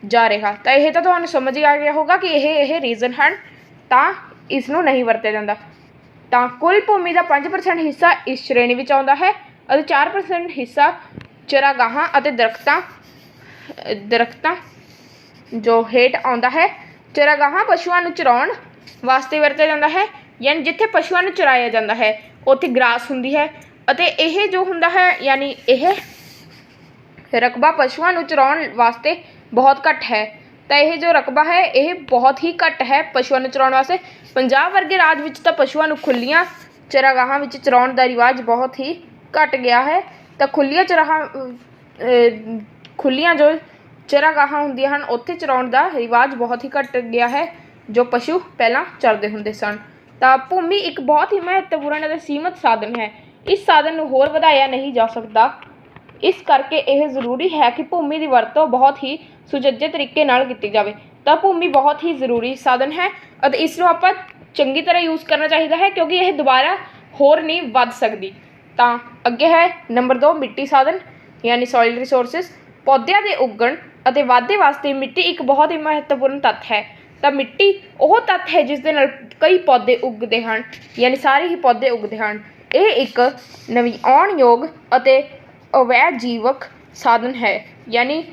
ਜਾ ਰਿਹਾ। ਤਾਂ ਇਹ ਤਾਂ ਤੁਹਾਨੂੰ ਸਮਝ ਹੀ ਆ ਗਿਆ ਹੋਗਾ ਕਿ ਇਹ ਰੀਜ਼ਨ ਹਨ ਤਾਂ ਇਸ ਨੂੰ ਨਹੀਂ ਵਰਤਿਆ ਜਾਂਦਾ। ਤਾਂ ਕੁੱਲ ਭੂਮੀ ਦਾ 5% ਹਿੱਸਾ ਇਸ ਸ਼੍ਰੇਣੀ ਵਿੱਚ ਆਉਂਦਾ ਹੈ ਅਤੇ 4% ਹਿੱਸਾ ਚਰਾਗਾਹਾਂ ਅਤੇ ਦਰਖਤਾਂ ਜੋ ਹੇਠ ਆਉਂਦਾ ਹੈ। ਚਰਾਗਾਹਾਂ ਪਸ਼ੂਆਂ ਨੂੰ ਚਰਾਉਣ ਵਾਸਤੇ ਵਰਤਿਆ ਜਾਂਦਾ ਹੈ। यानी जिथे पशुओं ਨੂੰ ਚਰਾਇਆ ਜਾਂਦਾ ਹੈ ਉੱਥੇ ਗ੍ਰਾਸ ਹੁੰਦੀ ਹੈ ਅਤੇ ਇਹ ਜੋ ਹੁੰਦਾ ਹੈ यानी ਇਹ ਰਕਬਾ ਪਸ਼ੂਆਂ ਨੂੰ ਚਰਾਉਣ ਵਾਸਤੇ ਬਹੁਤ ਘੱਟ ਹੈ। ਤਾਂ ਇਹ ਜੋ ਰਕਬਾ ਹੈ ਇਹ ਬਹੁਤ ਹੀ ਘੱਟ ਹੈ ਪਸ਼ੂਆਂ ਨੂੰ ਚਰਾਉਣ ਵਾਸਤੇ। ਪੰਜਾਬ ਵਰਗੇ ਰਾਜ ਵਿੱਚ ਤਾਂ ਪਸ਼ੂਆਂ ਨੂੰ ਖੁੱਲ੍ਹੀਆਂ ਚਰਾਗਾਹਾਂ ਵਿੱਚ ਚਰਾਉਣ ਦਾ ਰਿਵਾਜ ਬਹੁਤ ਹੀ ਘੱਟ ਗਿਆ ਹੈ। ਤਾਂ ਖੁੱਲ੍ਹੀਆਂ ਜੋ ਚਰਾਗਾਹਾਂ ਹੁੰਦੀਆਂ ਹਨ ਉੱਥੇ ਚਰਾਉਣ ਦਾ ਰਿਵਾਜ ਬਹੁਤ ਹੀ ਘੱਟ ਗਿਆ ਹੈ ਜੋ ਪਸ਼ੂ ਪਹਿਲਾਂ ਚਰਦੇ ਹੁੰਦੇ ਸਨ। ਤਾਂ ਭੂਮੀ ਇੱਕ ਬਹੁਤ ਹੀ ਮਹੱਤਵਪੂਰਨ ਅਤੇ ਸੀਮਤ ਸਾਧਨ ਹੈ। ਇਸ ਸਾਧਨ ਨੂੰ ਹੋਰ ਵਧਾਇਆ ਨਹੀਂ ਜਾ ਸਕਦਾ। ਇਸ ਕਰਕੇ ਇਹ ਜ਼ਰੂਰੀ ਹੈ ਕਿ ਭੂਮੀ ਦੀ ਵਰਤੋਂ ਬਹੁਤ ਹੀ ਸੁਚੱਜੇ ਤਰੀਕੇ ਨਾਲ ਕੀਤੀ ਜਾਵੇ। ਤਾਂ ਭੂਮੀ ਬਹੁਤ ਹੀ ਜ਼ਰੂਰੀ ਸਾਧਨ ਹੈ ਅਤੇ ਇਸ ਨੂੰ ਆਪਾਂ ਚੰਗੀ ਤਰ੍ਹਾਂ ਯੂਜ਼ ਕਰਨਾ ਚਾਹੀਦਾ ਹੈ ਕਿਉਂਕਿ ਇਹ ਦੁਬਾਰਾ ਹੋਰ ਨਹੀਂ ਵੱਧ ਸਕਦੀ। ਤਾਂ ਅੱਗੇ ਹੈ ਨੰਬਰ 2 ਮਿੱਟੀ ਸਾਧਨ ਯਾਨੀ ਸੋਇਲ ਰਿਸੋਰਸਿਸ। ਪੌਦਿਆਂ ਦੇ ਉੱਗਣ ਅਤੇ ਵਾਧੇ ਵਾਸਤੇ ਮਿੱਟੀ ਇੱਕ ਬਹੁਤ ਹੀ ਮਹੱਤਵਪੂਰਨ ਤੱਤ ਹੈ। ਤਾਂ ਮਿੱਟੀ ਉਹ ਤੱਤ ਹੈ ਜਿਸ ਦੇ ਨਾਲ ਕਈ ਪੌਦੇ ਉੱਗਦੇ ਹਨ ਯਾਨੀ ਸਾਰੇ ਹੀ ਪੌਦੇ ਉੱਗਦੇ ਹਨ। ਇਹ ਇੱਕ ਨਵਿਆਉਣਯੋਗ ਅਤੇ ਅਵੈਧ ਜੀਵਕ ਸਾਧਨ ਹੈ ਯਾਨੀ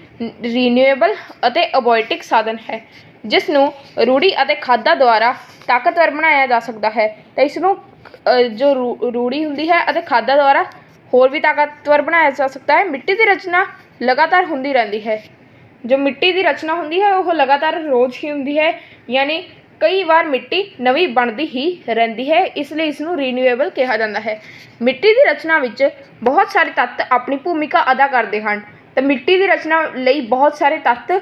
ਰੀਨਿਊਏਬਲ ਅਤੇ ਅਬੋਇਟਿਕ ਸਾਧਨ ਹੈ ਜਿਸ ਨੂੰ ਰੂੜੀ ਅਤੇ ਖਾਦਾਂ ਦੁਆਰਾ ਤਾਕਤਵਰ ਬਣਾਇਆ ਜਾ ਸਕਦਾ ਹੈ। ਤਾਂ ਇਸ ਨੂੰ ਜੋ ਰੂੜੀ ਹੁੰਦੀ ਹੈ ਅਤੇ ਖਾਦਾਂ ਦੁਆਰਾ ਹੋਰ ਵੀ ਤਾਕਤਵਰ ਬਣਾਇਆ ਜਾ ਸਕਦਾ ਹੈ। ਮਿੱਟੀ ਦੀ ਰਚਨਾ ਲਗਾਤਾਰ ਹੁੰਦੀ ਰਹਿੰਦੀ ਹੈ। ਜੋ ਮਿੱਟੀ ਦੀ ਰਚਨਾ ਹੁੰਦੀ ਹੈ ਉਹ ਲਗਾਤਾਰ ਰੋਜ਼ ਹੀ ਹੁੰਦੀ ਹੈ ਯਾਨੀ ਕਈ ਵਾਰ ਮਿੱਟੀ ਨਵੀਂ ਬਣਦੀ ਹੀ ਰਹਿੰਦੀ ਹੈ ਇਸ ਲਈ ਇਸ ਨੂੰ ਰੀਨਿਊਏਬਲ ਕਿਹਾ ਜਾਂਦਾ ਹੈ। ਮਿੱਟੀ ਦੀ ਰਚਨਾ ਵਿੱਚ ਬਹੁਤ ਸਾਰੇ ਤੱਤ ਆਪਣੀ ਭੂਮਿਕਾ ਅਦਾ ਕਰਦੇ ਹਨ। ਤਾਂ ਮਿੱਟੀ ਦੀ ਰਚਨਾ ਲਈ ਬਹੁਤ ਸਾਰੇ ਤੱਤ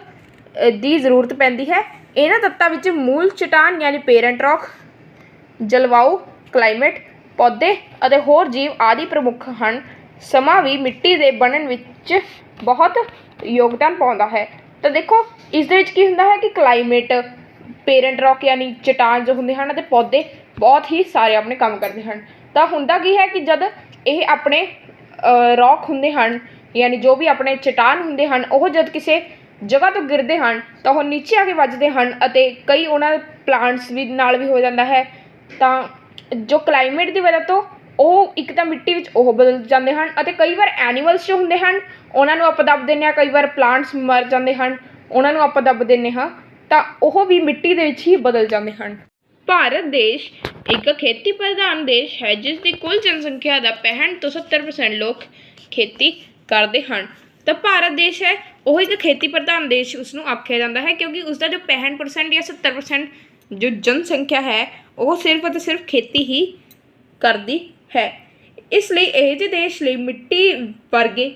ਦੀ ਜ਼ਰੂਰਤ ਪੈਂਦੀ ਹੈ। ਇਹਨਾਂ ਤੱਤਾਂ ਵਿੱਚ ਮੂਲ ਚਟਾਨ ਯਾਨੀ ਪੇਰੈਂਟ ਰੌਕ, ਜਲਵਾਯੂ ਕਲਾਈਮੇਟ, ਪੌਦੇ ਅਤੇ ਹੋਰ ਜੀਵ ਆਦਿ ਪ੍ਰਮੁੱਖ ਹਨ। ਸਮਾਂ ਵੀ ਮਿੱਟੀ ਦੇ ਬਣਨ ਵਿੱਚ ਬਹੁਤ ਯੋਗਦਾਨ ਪਾਉਂਦਾ ਹੈ। ਤਾਂ ਦੇਖੋ ਇਸ ਦੇ ਵਿੱਚ ਕੀ ਹੁੰਦਾ ਹੈ ਕਿ ਕਲਾਈਮੇਟ, ਪੇਰੈਂਟ ਰੌਕ ਯਾਨੀ ਚਟਾਨ ਜੋ ਹੁੰਦੇ ਹਨ ਅਤੇ ਪੌਦੇ ਬਹੁਤ ਹੀ ਸਾਰੇ ਆਪਣੇ ਕੰਮ ਕਰਦੇ ਹਨ। ਤਾਂ ਹੁੰਦਾ ਕੀ ਹੈ ਕਿ ਜਦ ਇਹ ਆਪਣੇ ਰੌਕ ਹੁੰਦੇ ਹਨ ਯਾਨੀ ਜੋ ਵੀ ਆਪਣੇ ਚਟਾਨ ਹੁੰਦੇ ਹਨ ਉਹ ਜਦ ਕਿਸੇ ਜਗ੍ਹਾ ਤੋਂ ਗਿਰਦੇ ਹਨ ਤਾਂ ਉਹ ਨੀਚੇ ਆ ਕੇ ਵੱਜਦੇ ਹਨ ਅਤੇ ਕਈ ਉਹਨਾਂ ਪਲਾਂਟਸ ਵੀ ਨਾਲ ਵੀ ਹੋ ਜਾਂਦਾ ਹੈ। ਤਾਂ ਜੋ ਕਲਾਈਮੇਟ ਦੀ ਵਜ੍ਹਾ ਤੋਂ ਉਹ ਇੱਕ ਤਾਂ ਮਿੱਟੀ ਵਿੱਚ ਉਹ ਬਦਲ ਜਾਂਦੇ ਹਨ ਅਤੇ ਕਈ ਵਾਰ ਐਨੀਮਲਸ ਜੋ ਹੁੰਦੇ ਹਨ ਉਹਨਾਂ ਨੂੰ ਆਪਾਂ ਦੱਬ ਦਿੰਦੇ ਹਾਂ। ਕਈ ਵਾਰ ਪਲਾਂਟਸ ਮਰ ਜਾਂਦੇ ਹਨ ਉਹਨਾਂ ਨੂੰ ਆਪਾਂ ਦੱਬ ਦਿੰਦੇ ਹਾਂ ਤਾਂ ਉਹ ਵੀ ਮਿੱਟੀ ਦੇ ਵਿੱਚ ਹੀ ਬਦਲ ਜਾਂਦੇ ਹਨ। ਭਾਰਤ ਦੇਸ਼ ਇੱਕ ਖੇਤੀ ਪ੍ਰਧਾਨ ਦੇਸ਼ ਹੈ ਜਿਸ ਦੀ ਕੁੱਲ ਜਨਸੰਖਿਆ ਦਾ 65 ਤੋਂ 70% ਲੋਕ ਖੇਤੀ ਕਰਦੇ ਹਨ। ਤਾਂ ਭਾਰਤ ਦੇਸ਼ ਹੈ ਉਹ ਇੱਕ ਖੇਤੀ ਪ੍ਰਧਾਨ ਦੇਸ਼ ਉਸਨੂੰ ਆਖਿਆ ਜਾਂਦਾ ਹੈ ਕਿਉਂਕਿ ਉਸਦਾ ਜੋ 65% ਜਾਂ 70% ਜੋ ਜਨਸੰਖਿਆ ਹੈ ਉਹ ਸਿਰਫ ਅਤੇ ਸਿਰਫ ਖੇਤੀ ਹੀ ਕਰਦੀ ਹੈ। ਇਸ ਲਈ ਇਹ ਜਿਹੇ ਦੇਸ਼ ਲਈ ਮਿੱਟੀ ਵਰਗੇ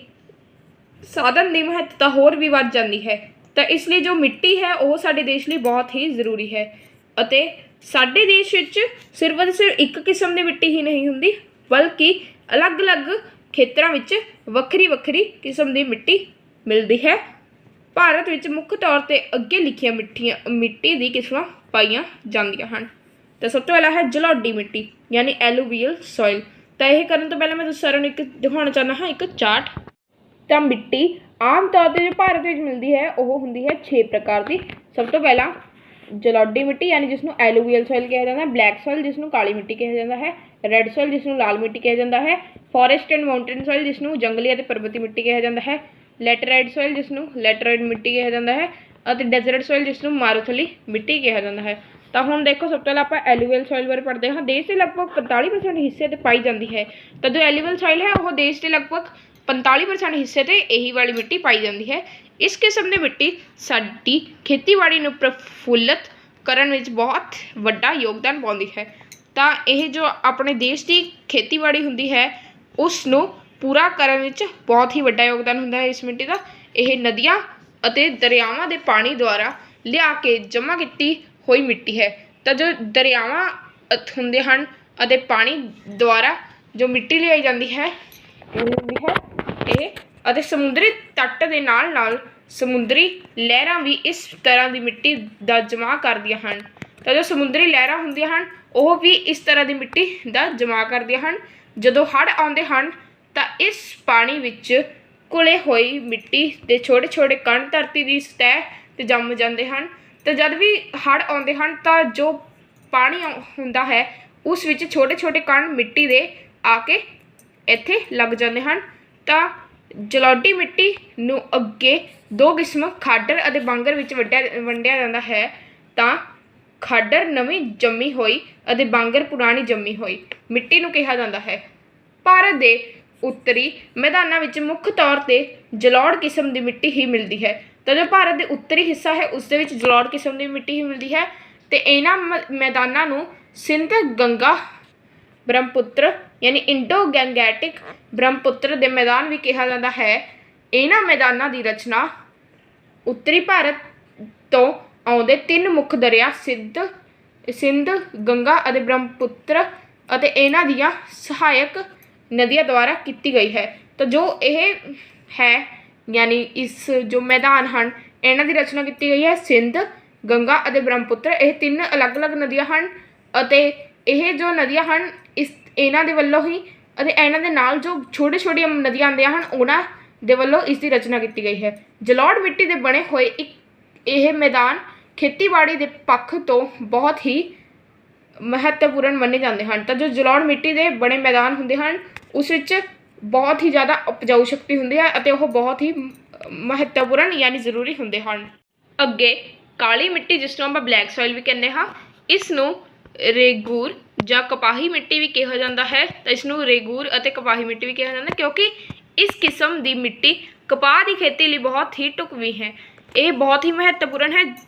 ਸਾਧਨ ਦੀ ਮਹੱਤਤਾ ਹੋਰ ਵੀ ਵੱਧ ਜਾਂਦੀ ਹੈ। ਤਾਂ ਇਸ ਲਈ ਜੋ ਮਿੱਟੀ ਹੈ ਉਹ ਸਾਡੇ ਦੇਸ਼ ਲਈ ਬਹੁਤ ਹੀ ਜ਼ਰੂਰੀ ਹੈ ਅਤੇ ਸਾਡੇ ਦੇਸ਼ ਵਿੱਚ ਸਿਰਫ ਅਤੇ ਸਿਰਫ ਇੱਕ ਕਿਸਮ ਦੀ ਮਿੱਟੀ ਹੀ ਨਹੀਂ ਹੁੰਦੀ ਬਲਕਿ ਅਲੱਗ-ਅਲੱਗ ਖੇਤਰਾਂ ਵਿੱਚ ਵੱਖਰੀ ਵੱਖਰੀ ਕਿਸਮ ਦੀ ਮਿੱਟੀ ਮਿਲਦੀ ਹੈ। ਭਾਰਤ ਵਿੱਚ ਮੁੱਖ ਤੌਰ 'ਤੇ ਅੱਗੇ ਲਿਖੀਆਂ ਮਿੱਟੀ ਦੀ ਕਿਸਮਾਂ ਪਾਈਆਂ ਜਾਂਦੀਆਂ ਹਨ। ਤਾਂ ਸਭ ਤੋਂ ਪਹਿਲਾਂ ਹੈ ਜਲੋਢੀ ਮਿੱਟੀ ਯਾਨੀ ਐਲੂਵੀਅਲ ਸੋਇਲ। ਤਾਂ ਇਹ ਕਰਨ ਤੋਂ ਪਹਿਲਾਂ ਮੈਂ ਤੁਸੀਂ ਸਾਰਿਆਂ ਨੂੰ ਇੱਕ ਦਿਖਾਉਣਾ ਚਾਹੁੰਦਾ ਹਾਂ ਇੱਕ ਚਾਰਟ। ਤਾਂ ਮਿੱਟੀ ਆਮ ਤੌਰ 'ਤੇ ਜੋ ਭਾਰਤ ਵਿੱਚ ਮਿਲਦੀ ਹੈ ਉਹ ਹੁੰਦੀ ਹੈ 6 ਪ੍ਰਕਾਰ ਦੀ। ਸਭ ਤੋਂ ਪਹਿਲਾਂ ਜਲੋਢੀ ਮਿੱਟੀ ਯਾਨੀ ਜਿਸ ਨੂੰ ਐਲੂਵੀਅਲ ਸੋਇਲ ਕਿਹਾ ਜਾਂਦਾ ਹੈ, ਬਲੈਕ ਸੋਇਲ ਜਿਸ ਨੂੰ ਕਾਲੀ ਮਿੱਟੀ ਕਿਹਾ ਜਾਂਦਾ ਹੈ, ਰੈੱਡ ਸੋਇਲ ਜਿਸ ਨੂੰ ਲਾਲ ਮਿੱਟੀ ਕਿਹਾ ਜਾਂਦਾ ਹੈ, ਫੋਰੈਸਟ ਐਂਡ ਮਾਊਂਟੇਨ ਸੋਇਲ ਜਿਸ ਨੂੰ ਜੰਗਲੀ ਅਤੇ ਪਰਬਤੀ ਮਿੱਟੀ ਕਿਹਾ ਜਾਂਦਾ ਹੈ, ਲੈਟਰਾਈਟ ਸੋਇਲ ਜਿਸ ਨੂੰ ਲੈਟਰਾਈਟ ਮਿੱਟੀ ਕਿਹਾ ਜਾਂਦਾ ਹੈ ਅਤੇ ਡੈਜ਼ਰਟ ਸੋਇਲ ਜਿਸ ਨੂੰ ਮਾਰੂਥਲੀ ਮਿੱਟੀ ਕਿਹਾ ਜਾਂਦਾ ਹੈ। ਤਾਂ ਹੁਣ ਦੇਖੋ ਸਭ ਤੋਂ ਪਹਿਲਾਂ ਆਪਾਂ ਐਲੂਵੀਅਲ ਸੋਇਲ ਬਾਰੇ ਪੜ੍ਹਦੇ ਹਾਂ। ਦੇਸ਼ ਦੇ ਲਗਭਗ 45% ਹਿੱਸੇ 'ਤੇ ਪਾਈ ਜਾਂਦੀ ਹੈ। ਤਾਂ ਜੋ ਐਲੂਵੀਅਲ ਸੋਇਲ ਹੈ ਉਹ ਦੇਸ਼ ਦੇ ਲਗਭਗ 45% ਹਿੱਸੇ 'ਤੇ ਇਹੀ ਵਾਲੀ ਮਿੱਟੀ ਪਾਈ ਜਾਂਦੀ ਹੈ। ਇਸ ਕਿਸਮ ਦੀ ਮਿੱਟੀ ਸਾਡੀ ਖੇਤੀਬਾੜੀ ਨੂੰ ਪ੍ਰਫੁੱਲਤ ਕਰਨ ਵਿੱਚ ਬਹੁਤ ਵੱਡਾ ਯੋਗਦਾਨ ਪਾਉਂਦੀ ਹੈ। ਤਾਂ ਇਹ ਜੋ ਆਪਣੇ ਦੇਸ਼ ਦੀ ਖੇਤੀਬਾੜੀ ਹੁੰਦੀ ਹੈ ਉਸ ਨੂੰ ਪੂਰਾ ਕਰਨ ਵਿੱਚ ਬਹੁਤ ਹੀ ਵੱਡਾ ਯੋਗਦਾਨ ਹੁੰਦਾ ਹੈ ਇਸ ਮਿੱਟੀ ਦਾ। ਇਹ ਨਦੀਆਂ ਅਤੇ ਦਰਿਆਵਾਂ ਦੇ ਪਾਣੀ ਦੁਆਰਾ ਲਿਆ ਕੇ ਜਮ੍ਹਾਂ ਕੀਤੀ ਹੋਈ ਮਿੱਟੀ ਹੈ। ਤਾਂ ਜੋ ਦਰਿਆਵਾਂ ਹੁੰਦੇ ਹਨ ਅਤੇ ਪਾਣੀ ਦੁਆਰਾ ਜੋ ਮਿੱਟੀ ਲਿਆਈ ਜਾਂਦੀ ਹੈ ਇਹ ਹੁੰਦੀ ਹੈ ਇਹ ਅਤੇ ਸਮੁੰਦਰੀ ਤੱਟ ਦੇ ਨਾਲ ਨਾਲ ਸਮੁੰਦਰੀ ਲਹਿਰਾਂ ਵੀ ਇਸ ਤਰ੍ਹਾਂ ਦੀ ਮਿੱਟੀ ਦਾ ਜਮ੍ਹਾਂ ਕਰਦੀਆਂ ਹਨ। ਤਾਂ ਜੋ ਸਮੁੰਦਰੀ ਲਹਿਰਾਂ ਹੁੰਦੀਆਂ ਹਨ ਉਹ ਵੀ ਇਸ ਤਰ੍ਹਾਂ ਦੀ ਮਿੱਟੀ ਦਾ ਜਮ੍ਹਾਂ ਕਰਦੀਆਂ ਹਨ। ਜਦੋਂ ਹੜ੍ਹ ਆਉਂਦੇ ਹਨ ਤਾਂ ਇਸ ਪਾਣੀ ਵਿੱਚ ਘੁਲੇ ਹੋਈ ਮਿੱਟੀ ਦੇ ਛੋਟੇ ਛੋਟੇ ਕਣ ਧਰਤੀ ਦੀ ਸਤਹ 'ਤੇ ਜੰਮ ਜਾਂਦੇ ਹਨ। ਤਾਂ ਜਦ ਵੀ ਹੜ੍ਹ ਆਉਂਦੇ ਹਨ ਤਾਂ ਜੋ ਪਾਣੀ ਹੁੰਦਾ ਹੈ ਉਸ ਵਿੱਚ ਛੋਟੇ ਛੋਟੇ ਕਣ ਮਿੱਟੀ ਦੇ ਆ ਕੇ ਇੱਥੇ ਲੱਗ ਜਾਂਦੇ ਹਨ। ਤਾਂ ਜਲੋਢੀ ਮਿੱਟੀ ਨੂੰ ਅੱਗੇ ਦੋ ਕਿਸਮ ਖਾਡਰ ਅਤੇ ਬਾਂਗਰ ਵਿੱਚ ਵੰਡਿਆ ਜਾਂਦਾ ਹੈ। ਤਾਂ ਖਾਡਰ ਨਵੀਂ ਜੰਮੀ ਹੋਈ ਅਤੇ ਬਾਂਗਰ ਪੁਰਾਣੀ ਜੰਮੀ ਹੋਈ ਮਿੱਟੀ ਨੂੰ ਕਿਹਾ ਜਾਂਦਾ ਹੈ। ਭਾਰਤ ਦੇ ਉੱਤਰੀ ਮੈਦਾਨਾਂ ਵਿੱਚ ਮੁੱਖ ਤੌਰ 'ਤੇ ਜਲੋੜ੍ਹ ਕਿਸਮ ਦੀ ਮਿੱਟੀ ਹੀ ਮਿਲਦੀ ਹੈ। ਤਾਂ ਜੋ ਭਾਰਤ ਦੇ ਉੱਤਰੀ ਹਿੱਸਾ ਹੈ ਉਸ ਦੇ ਵਿੱਚ ਜਲੋੜ੍ਹ ਕਿਸਮ ਦੀ ਮਿੱਟੀ ਹੀ ਮਿਲਦੀ ਹੈ ਅਤੇ ਇਹਨਾਂ ਮੈਦਾਨਾਂ ਨੂੰ ਸਿੰਧ ਗੰਗਾ ਬ੍ਰਹਮਪੁੱਤਰ ਯਾਨੀ ਇੰਡੋ ਗੈਂਗੈਟਿਕ ਬ੍ਰਹਮਪੁੱਤਰ ਦੇ ਮੈਦਾਨ ਵੀ ਕਿਹਾ ਜਾਂਦਾ ਹੈ। ਇਹਨਾਂ ਮੈਦਾਨਾਂ ਦੀ ਰਚਨਾ ਉੱਤਰੀ ਭਾਰਤ ਤੋਂ ਆਉਂਦੇ ਤਿੰਨ ਮੁੱਖ ਦਰਿਆ ਸਿੰਧ ਗੰਗਾ ਅਤੇ ਬ੍ਰਹਮਪੁੱਤਰ ਅਤੇ ਇਹਨਾਂ ਦੀਆਂ ਸਹਾਇਕ ਨਦੀਆਂ ਦੁਆਰਾ ਕੀਤੀ ਗਈ ਹੈ। ਤਾਂ ਜੋ ਇਹ ਹੈ ਯਾਨੀ ਇਸ ਜੋ ਮੈਦਾਨ ਹਨ ਇਹਨਾਂ ਦੀ ਰਚਨਾ ਕੀਤੀ ਗਈ ਹੈ ਸਿੰਧ ਗੰਗਾ ਅਤੇ ਬ੍ਰਹਮਪੁੱਤਰ। ਇਹ ਤਿੰਨ ਅਲੱਗ-ਅਲੱਗ ਨਦੀਆਂ ਹਨ ਅਤੇ ਇਹ ਜੋ ਨਦੀਆਂ ਹਨ ਇਹਨਾਂ ਦੇ ਵੱਲੋਂ ਹੀ ਅਤੇ ਇਹਨਾਂ ਦੇ ਨਾਲ ਜੋ ਛੋਟੀਆਂ ਨਦੀਆਂ ਆਉਂਦੀਆਂ ਹਨ ਉਹਨਾਂ ਦੇ ਵੱਲੋਂ ਇਸ ਦੀ ਰਚਨਾ ਕੀਤੀ ਗਈ ਹੈ। ਜਲੋੜ੍ਹ ਮਿੱਟੀ ਦੇ ਬਣੇ ਹੋਏ ਇਹ ਮੈਦਾਨ ਖੇਤੀਬਾੜੀ ਦੇ ਪੱਖ ਤੋਂ ਬਹੁਤ ਹੀ ਮਹੱਤਵਪੂਰਨ ਮੰਨੇ ਜਾਂਦੇ ਹਨ। ਤਾਂ ਜੋ ਜਲੋੜ੍ਹ ਮਿੱਟੀ ਦੇ ਬਣੇ ਮੈਦਾਨ ਹੁੰਦੇ ਹਨ ਉਸ ਵਿੱਚ ਬਹੁਤ ਹੀ ਜ਼ਿਆਦਾ ਉਪਜਾਊ ਸ਼ਕਤੀ ਹੁੰਦੀ ਹੈ ਅਤੇ ਉਹ ਬਹੁਤ ਹੀ ਮਹੱਤਵਪੂਰਨ ਯਾਨੀ ਜ਼ਰੂਰੀ ਹੁੰਦੇ ਹਨ। ਅੱਗੇ ਕਾਲੀ ਮਿੱਟੀ ਜਿਸ ਨੂੰ ਆਪਾਂ ਬਲੈਕ ਸੋਇਲ ਵੀ ਕਹਿੰਦੇ ਹਾਂ, ਇਸ ਨੂੰ ਰੇਗੂਰ ਜਾਂ ਕਪਾਹੀ ਮਿੱਟੀ ਵੀ ਕਿਹਾ ਜਾਂਦਾ ਹੈ। ਤਾਂ ਇਸ ਨੂੰ ਰੇਗੂਰ ਅਤੇ ਕਪਾਹੀ ਮਿੱਟੀ ਵੀ ਕਿਹਾ ਜਾਂਦਾ ਕਿਉਂਕਿ ਇਸ ਕਿਸਮ ਦੀ ਮਿੱਟੀ ਕਪਾਹ ਦੀ ਖੇਤੀ ਲਈ ਬਹੁਤ ਹੀ ਢੁਕਵੀਂ ਹੈ। ਇਹ ਬਹੁਤ ਹੀ ਮਹੱਤਵਪੂਰਨ ਹੈ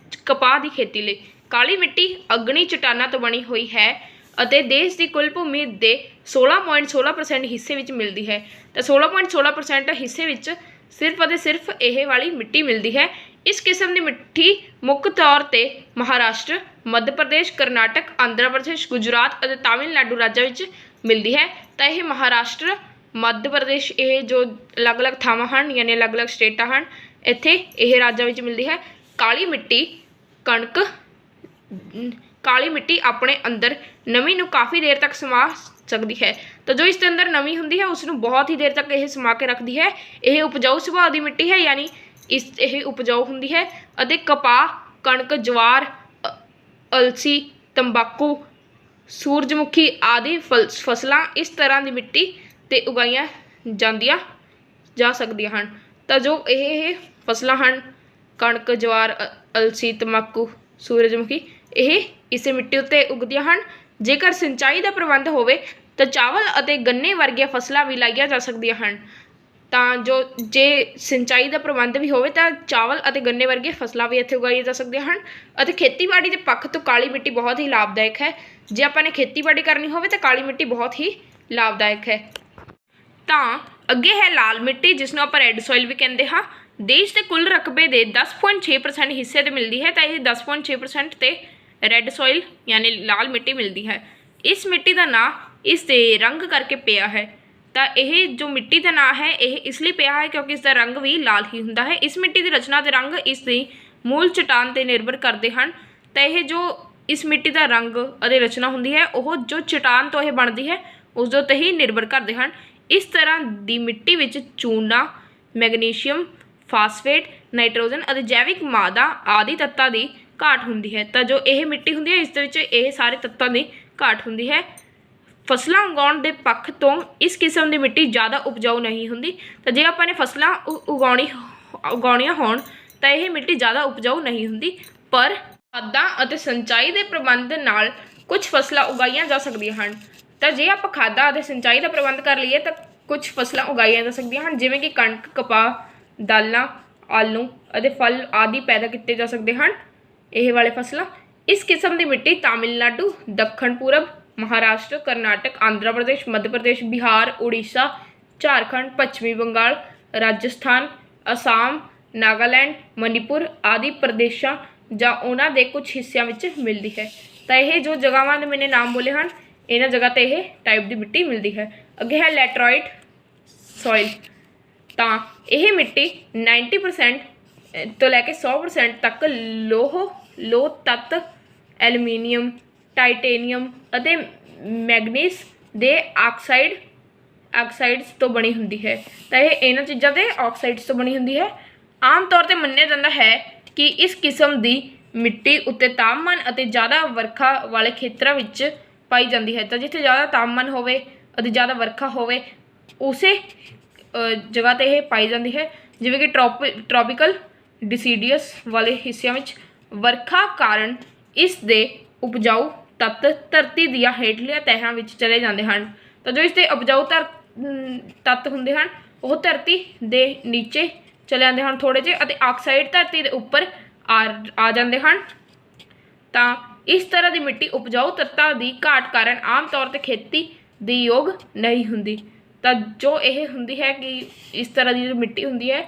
ਕਪਾਹ ਦੀ ਖੇਤੀ ਲਈ। ਕਾਲੀ ਮਿੱਟੀ ਅਗਨੀ ਚਟਾਨਾਂ ਤੋਂ ਬਣੀ ਹੋਈ ਹੈ ਅਤੇ ਦੇਸ਼ ਦੀ ਕੁੱਲ ਭੂਮੀ ਦੇ 16.16% ਹਿੱਸੇ ਵਿੱਚ ਮਿਲਦੀ ਹੈ। ਤਾਂ 16.16% ਹਿੱਸੇ ਵਿੱਚ ਸਿਰਫ ਅਤੇ ਸਿਰਫ ਇਹ ਵਾਲੀ ਮਿੱਟੀ ਮਿਲਦੀ ਹੈ। ਇਸ ਕਿਸਮ ਦੀ ਮਿੱਟੀ ਮੁੱਖ ਤੌਰ 'ਤੇ ਮਹਾਰਾਸ਼ਟਰ, ਮੱਧ ਪ੍ਰਦੇਸ਼, ਕਰਨਾਟਕ, ਆਂਧਰਾ ਪ੍ਰਦੇਸ਼, ਗੁਜਰਾਤ ਅਤੇ ਤਾਮਿਲਨਾਡੂ ਰਾਜਾਂ ਵਿੱਚ ਮਿਲਦੀ ਹੈ। ਤਾਂ ਇਹ ਮਹਾਰਾਸ਼ਟਰ, ਮੱਧ ਪ੍ਰਦੇਸ਼ ਇਹ ਜੋ ਅਲੱਗ-ਅਲੱਗ ਥਾਵਾਂ ਹਨ ਯਾਨੀ ਅਲੱਗ-ਅਲੱਗ ਸਟੇਟਾਂ ਹਨ ਇੱਥੇ ਇਹ ਰਾਜਾਂ ਵਿੱਚ ਮਿਲਦੀ ਹੈ। ਕਾਲੀ ਮਿੱਟੀ ਆਪਣੇ ਅੰਦਰ ਨਮੀ ਨੂੰ ਕਾਫੀ ਦੇਰ ਤੱਕ ਸਮਾ ਸਕਦੀ ਹੈ। ਤਾਂ ਜੋ ਇਸ ਦੇ ਅੰਦਰ ਨਮੀ ਹੁੰਦੀ ਹੈ ਉਸ ਨੂੰ ਬਹੁਤ ਹੀ ਦੇਰ ਤੱਕ ਇਹ ਸਮਾ ਕੇ ਰੱਖਦੀ ਹੈ। ਇਹ ਉਪਜਾਊ ਸੁਭਾਅ ਦੀ ਮਿੱਟੀ ਹੈ ਯਾਨੀ ਇਹ ਉਪਜਾਊ ਹੁੰਦੀ ਹੈ ਅਤੇ ਕਪਾਹ, ਕਣਕ, ਜਵਾਰ, ਅਲਸੀ, ਤੰਬਾਕੂ, ਸੂਰਜਮੁਖੀ ਆਦਿ ਫਸਲਾਂ ਇਸ ਤਰ੍ਹਾਂ ਦੀ ਮਿੱਟੀ 'ਤੇ ਉਗਾਈਆਂ ਜਾ ਸਕਦੀਆਂ ਹਨ। ਤਾਂ ਜੋ ਇਹ ਫਸਲਾਂ ਹਨ ਕਣਕ, ਜਵਾਰ, ਅਲਸੀ, ਤੰਬਾਕੂ, ਸੂਰਜਮੁਖੀ ਇਹ ਇਸੇ ਮਿੱਟੀ ਉੱਤੇ ਉਗਦੀਆਂ ਹਨ। ਜੇਕਰ ਸਿੰਚਾਈ ਦਾ ਪ੍ਰਬੰਧ ਹੋਵੇ ਤਾਂ ਚਾਵਲ ਅਤੇ ਗੰਨੇ ਵਰਗੀਆਂ ਫਸਲਾਂ ਵੀ ਲਾਈਆਂ ਜਾ ਸਕਦੀਆਂ ਹਨ। ਤਾਂ ਜੇ ਸਿੰਚਾਈ ਦਾ ਪ੍ਰਬੰਧ ਵੀ ਹੋਵੇ ਤਾਂ ਚਾਵਲ ਅਤੇ ਗੰਨੇ ਵਰਗੀਆਂ ਫਸਲਾਂ ਵੀ ਇੱਥੇ ਉਗਾਈਆਂ ਜਾ ਸਕਦੀਆਂ ਹਨ। ਅਤੇ ਖੇਤੀਬਾੜੀ ਦੇ ਪੱਖ ਤੋਂ ਕਾਲੀ ਮਿੱਟੀ ਬਹੁਤ ਹੀ ਲਾਭਦਾਇਕ ਹੈ। ਜੇ ਆਪਾਂ ਨੇ ਖੇਤੀਬਾੜੀ ਕਰਨੀ ਹੋਵੇ ਤਾਂ ਕਾਲੀ ਮਿੱਟੀ ਬਹੁਤ ਹੀ ਲਾਭਦਾਇਕ ਹੈ। ਤਾਂ ਅੱਗੇ ਹੈ ਲਾਲ ਮਿੱਟੀ ਜਿਸ ਨੂੰ ਆਪਾਂ ਰੈੱਡ ਸੋਇਲ ਵੀ ਕਹਿੰਦੇ ਹਾਂ। ਦੇਸ਼ ਦੇ ਕੁੱਲ ਰਕਬੇ ਦੇ 10.6% ਹਿੱਸੇ 'ਤੇ ਮਿਲਦੀ ਹੈ। ਤਾਂ ਇਹ 10.6% 'ਤੇ ਰੈੱਡ ਸੋਇਲ ਯਾਨੀ ਲਾਲ ਮਿੱਟੀ ਮਿਲਦੀ ਹੈ। ਇਸ ਮਿੱਟੀ ਦਾ ਨਾਂ ਇਸ ਦੇ ਰੰਗ ਕਰਕੇ ਪਿਆ ਹੈ। ਤਾਂ ਇਹ ਜੋ ਮਿੱਟੀ ਦਾ ਨਾਂ ਹੈ ਇਹ ਇਸ ਲਈ ਪਿਆ ਹੈ ਕਿਉਂਕਿ ਇਸ ਦਾ ਰੰਗ ਵੀ ਲਾਲ ਹੀ ਹੁੰਦਾ ਹੈ। ਇਸ ਮਿੱਟੀ ਦੀ ਰਚਨਾ ਦੇ ਰੰਗ ਇਸ ਦੀ ਮੂਲ ਚਟਾਨ 'ਤੇ ਨਿਰਭਰ ਕਰਦੇ ਹਨ। ਤਾਂ ਇਹ ਜੋ ਇਸ ਮਿੱਟੀ ਦਾ ਰੰਗ ਅਤੇ ਰਚਨਾ ਹੁੰਦੀ ਹੈ ਉਹ ਜੋ ਚਟਾਨ ਤੋਂ ਇਹ ਬਣਦੀ ਹੈ ਉਸ ਦੇ ਉੱਤੇ ਹੀ ਨਿਰਭਰ ਕਰਦੇ ਹਨ। ਇਸ ਤਰ੍ਹਾਂ ਦੀ ਮਿੱਟੀ ਵਿੱਚ ਚੂਨਾ, ਮੈਗਨੀਸ਼ੀਅਮ, ਫਾਸਫੇਟ, ਨਾਈਟ੍ਰੋਜਨ ਅਤੇ ਜੈਵਿਕ ਮਾਦਾ ਆਦਿ ਤੱਤਾਂ ਦੀ ਘਾਟ ਹੁੰਦੀ ਹੈ। ਤਾਂ ਜੋ ਇਹ ਮਿੱਟੀ ਹੁੰਦੀ ਹੈ ਇਸ ਦੇ ਵਿੱਚ ਇਹ ਸਾਰੇ ਤੱਤਾਂ ਦੀ ਘਾਟ ਹੁੰਦੀ ਹੈ। ਫਸਲਾਂ ਉਗਾਉਣ ਦੇ ਪੱਖ ਤੋਂ ਇਸ ਕਿਸਮ ਦੀ ਮਿੱਟੀ ਜ਼ਿਆਦਾ ਉਪਜਾਊ ਨਹੀਂ ਹੁੰਦੀ। ਤਾਂ ਜੇ ਆਪਾਂ ਨੇ ਫਸਲਾਂ ਉਗਾਉਣੀਆਂ ਹੋਣ ਤਾਂ ਇਹ ਮਿੱਟੀ ਜ਼ਿਆਦਾ ਉਪਜਾਊ ਨਹੀਂ ਹੁੰਦੀ। ਪਰ ਖਾਦਾਂ ਅਤੇ ਸਿੰਚਾਈ ਦੇ ਪ੍ਰਬੰਧ ਨਾਲ ਕੁਝ ਫਸਲਾਂ ਉਗਾਈਆਂ ਜਾ ਸਕਦੀਆਂ ਹਨ। ਤਾਂ ਜੇ ਆਪਾਂ ਖਾਦਾਂ ਅਤੇ ਸਿੰਚਾਈ ਦਾ ਪ੍ਰਬੰਧ ਕਰ ਲਈਏ ਤਾਂ ਕੁਝ ਫਸਲਾਂ ਉਗਾਈਆਂ ਜਾ ਸਕਦੀਆਂ ਹਨ ਜਿਵੇਂ ਕਿ ਕਣਕ, ਕਪਾਹ, ਦਾਲਾਂ, ਆਲੂ ਅਤੇ ਫਲ ਆਦਿ ਪੈਦਾ ਕੀਤੇ ਜਾ ਸਕਦੇ ਹਨ। ਇਹ ਵਾਲੇ ਫਸਲਾਂ ਇਸ ਕਿਸਮ ਦੀ ਮਿੱਟੀ ਤਾਮਿਲਨਾਡੂ, ਦੱਖਣ ਪੂਰਬ, ਮਹਾਰਾਸ਼ਟਰ, ਕਰਨਾਟਕ, ਆਂਧਰਾ ਪ੍ਰਦੇਸ਼, ਮੱਧ ਪ੍ਰਦੇਸ਼, ਬਿਹਾਰ, ਉੜੀਸਾ, ਝਾਰਖੰਡ, ਪੱਛਮੀ ਬੰਗਾਲ, ਰਾਜਸਥਾਨ, ਅਸਾਮ, ਨਾਗਾਲੈਂਡ, ਮਣੀਪੁਰ ਆਦਿ ਪ੍ਰਦੇਸ਼ਾਂ ਜਾਂ ਉਹਨਾਂ ਦੇ ਕੁਝ ਹਿੱਸਿਆਂ ਵਿੱਚ ਮਿਲਦੀ ਹੈ। ਤਾਂ ਇਹ ਜੋ ਜਗ੍ਹਾਵਾਂ ਦੇ ਮੈਨੇ ਨਾਮ ਬੋਲੇ ਹਨ ਇਹਨਾਂ ਜਗ੍ਹਾ 'ਤੇ ਇਹ ਟਾਈਪ ਦੀ ਮਿੱਟੀ ਮਿਲਦੀ ਹੈ। ਅੱਗੇ ਹੈ ਲੈਟਰਾਈਟ ਸੋਇਲ। ਤਾਂ ਇਹ ਮਿੱਟੀ 90% ਤੋਂ ਲੈ ਕੇ 100% ਤੱਕ ਲੋਹ ਤੱਤ, ਐਲੂਮੀਨੀਅਮ, ਟਾਈਟੇਨੀਅਮ ਅਤੇ ਮੈਗਨੀਸ ਦੇ ਆਕਸਾਈਡਸ ਤੋਂ ਬਣੀ ਹੁੰਦੀ ਹੈ। ਤਾਂ ਇਹ ਇਹਨਾਂ ਚੀਜ਼ਾਂ ਦੇ ਆਕਸਾਈਡਸ ਤੋਂ ਬਣੀ ਹੁੰਦੀ ਹੈ। ਆਮ ਤੌਰ 'ਤੇ ਮੰਨਿਆ ਜਾਂਦਾ ਹੈ ਕਿ ਇਸ ਕਿਸਮ ਦੀ ਮਿੱਟੀ ਉੱਤੇ ਤਾਪਮਾਨ ਅਤੇ ਜ਼ਿਆਦਾ ਵਰਖਾ ਵਾਲੇ ਖੇਤਰਾਂ ਵਿੱਚ ਪਾਈ ਜਾਂਦੀ ਹੈ। ਤਾਂ ਜਿੱਥੇ ਜ਼ਿਆਦਾ ਤਾਪਮਾਨ ਹੋਵੇ ਅਤੇ ਜ਼ਿਆਦਾ ਵਰਖਾ ਹੋਵੇ ਉਸੇ ਜਗ੍ਹਾ 'ਤੇ ਇਹ ਪਾਈ ਜਾਂਦੀ ਹੈ। ਜਿਵੇਂ ਕਿ ਟ੍ਰੋਪੀਕਲ ਡਿਸੀਡੀਅਸ ਵਾਲੇ ਹਿੱਸਿਆਂ ਵਿੱਚ ਵਰਖਾ ਕਾਰਨ ਇਸ ਦੇ ਉਪਜਾਊ ਤੱਤ ਧਰਤੀ ਦੀਆਂ ਹੇਠਲੀਆਂ ਤਹਿਾਂ ਵਿੱਚ ਚਲੇ ਜਾਂਦੇ ਹਨ। ਤਾਂ ਜੋ ਇਸਦੇ ਉਪਜਾਊ ਤੱਤ ਹੁੰਦੇ ਹਨ ਉਹ ਧਰਤੀ ਦੇ ਨੀਚੇ ਚਲੇ ਜਾਂਦੇ ਹਨ ਥੋੜ੍ਹੇ ਜਿਹੇ, ਅਤੇ ਆਕਸਾਈਡ ਧਰਤੀ ਦੇ ਉੱਪਰ ਆ ਜਾਂਦੇ ਹਨ। ਤਾਂ ਇਸ ਤਰ੍ਹਾਂ ਦੀ ਮਿੱਟੀ ਉਪਜਾਊ ਤੱਤਾਂ ਦੀ ਘਾਟ ਕਾਰਨ ਆਮ ਤੌਰ 'ਤੇ ਖੇਤੀ ਦੇ ਯੋਗ ਨਹੀਂ ਹੁੰਦੀ। ਤਾਂ ਜੋ ਇਹ ਹੁੰਦੀ ਹੈ ਕਿ ਇਸ ਤਰ੍ਹਾਂ ਦੀ ਜੋ ਮਿੱਟੀ ਹੁੰਦੀ ਹੈ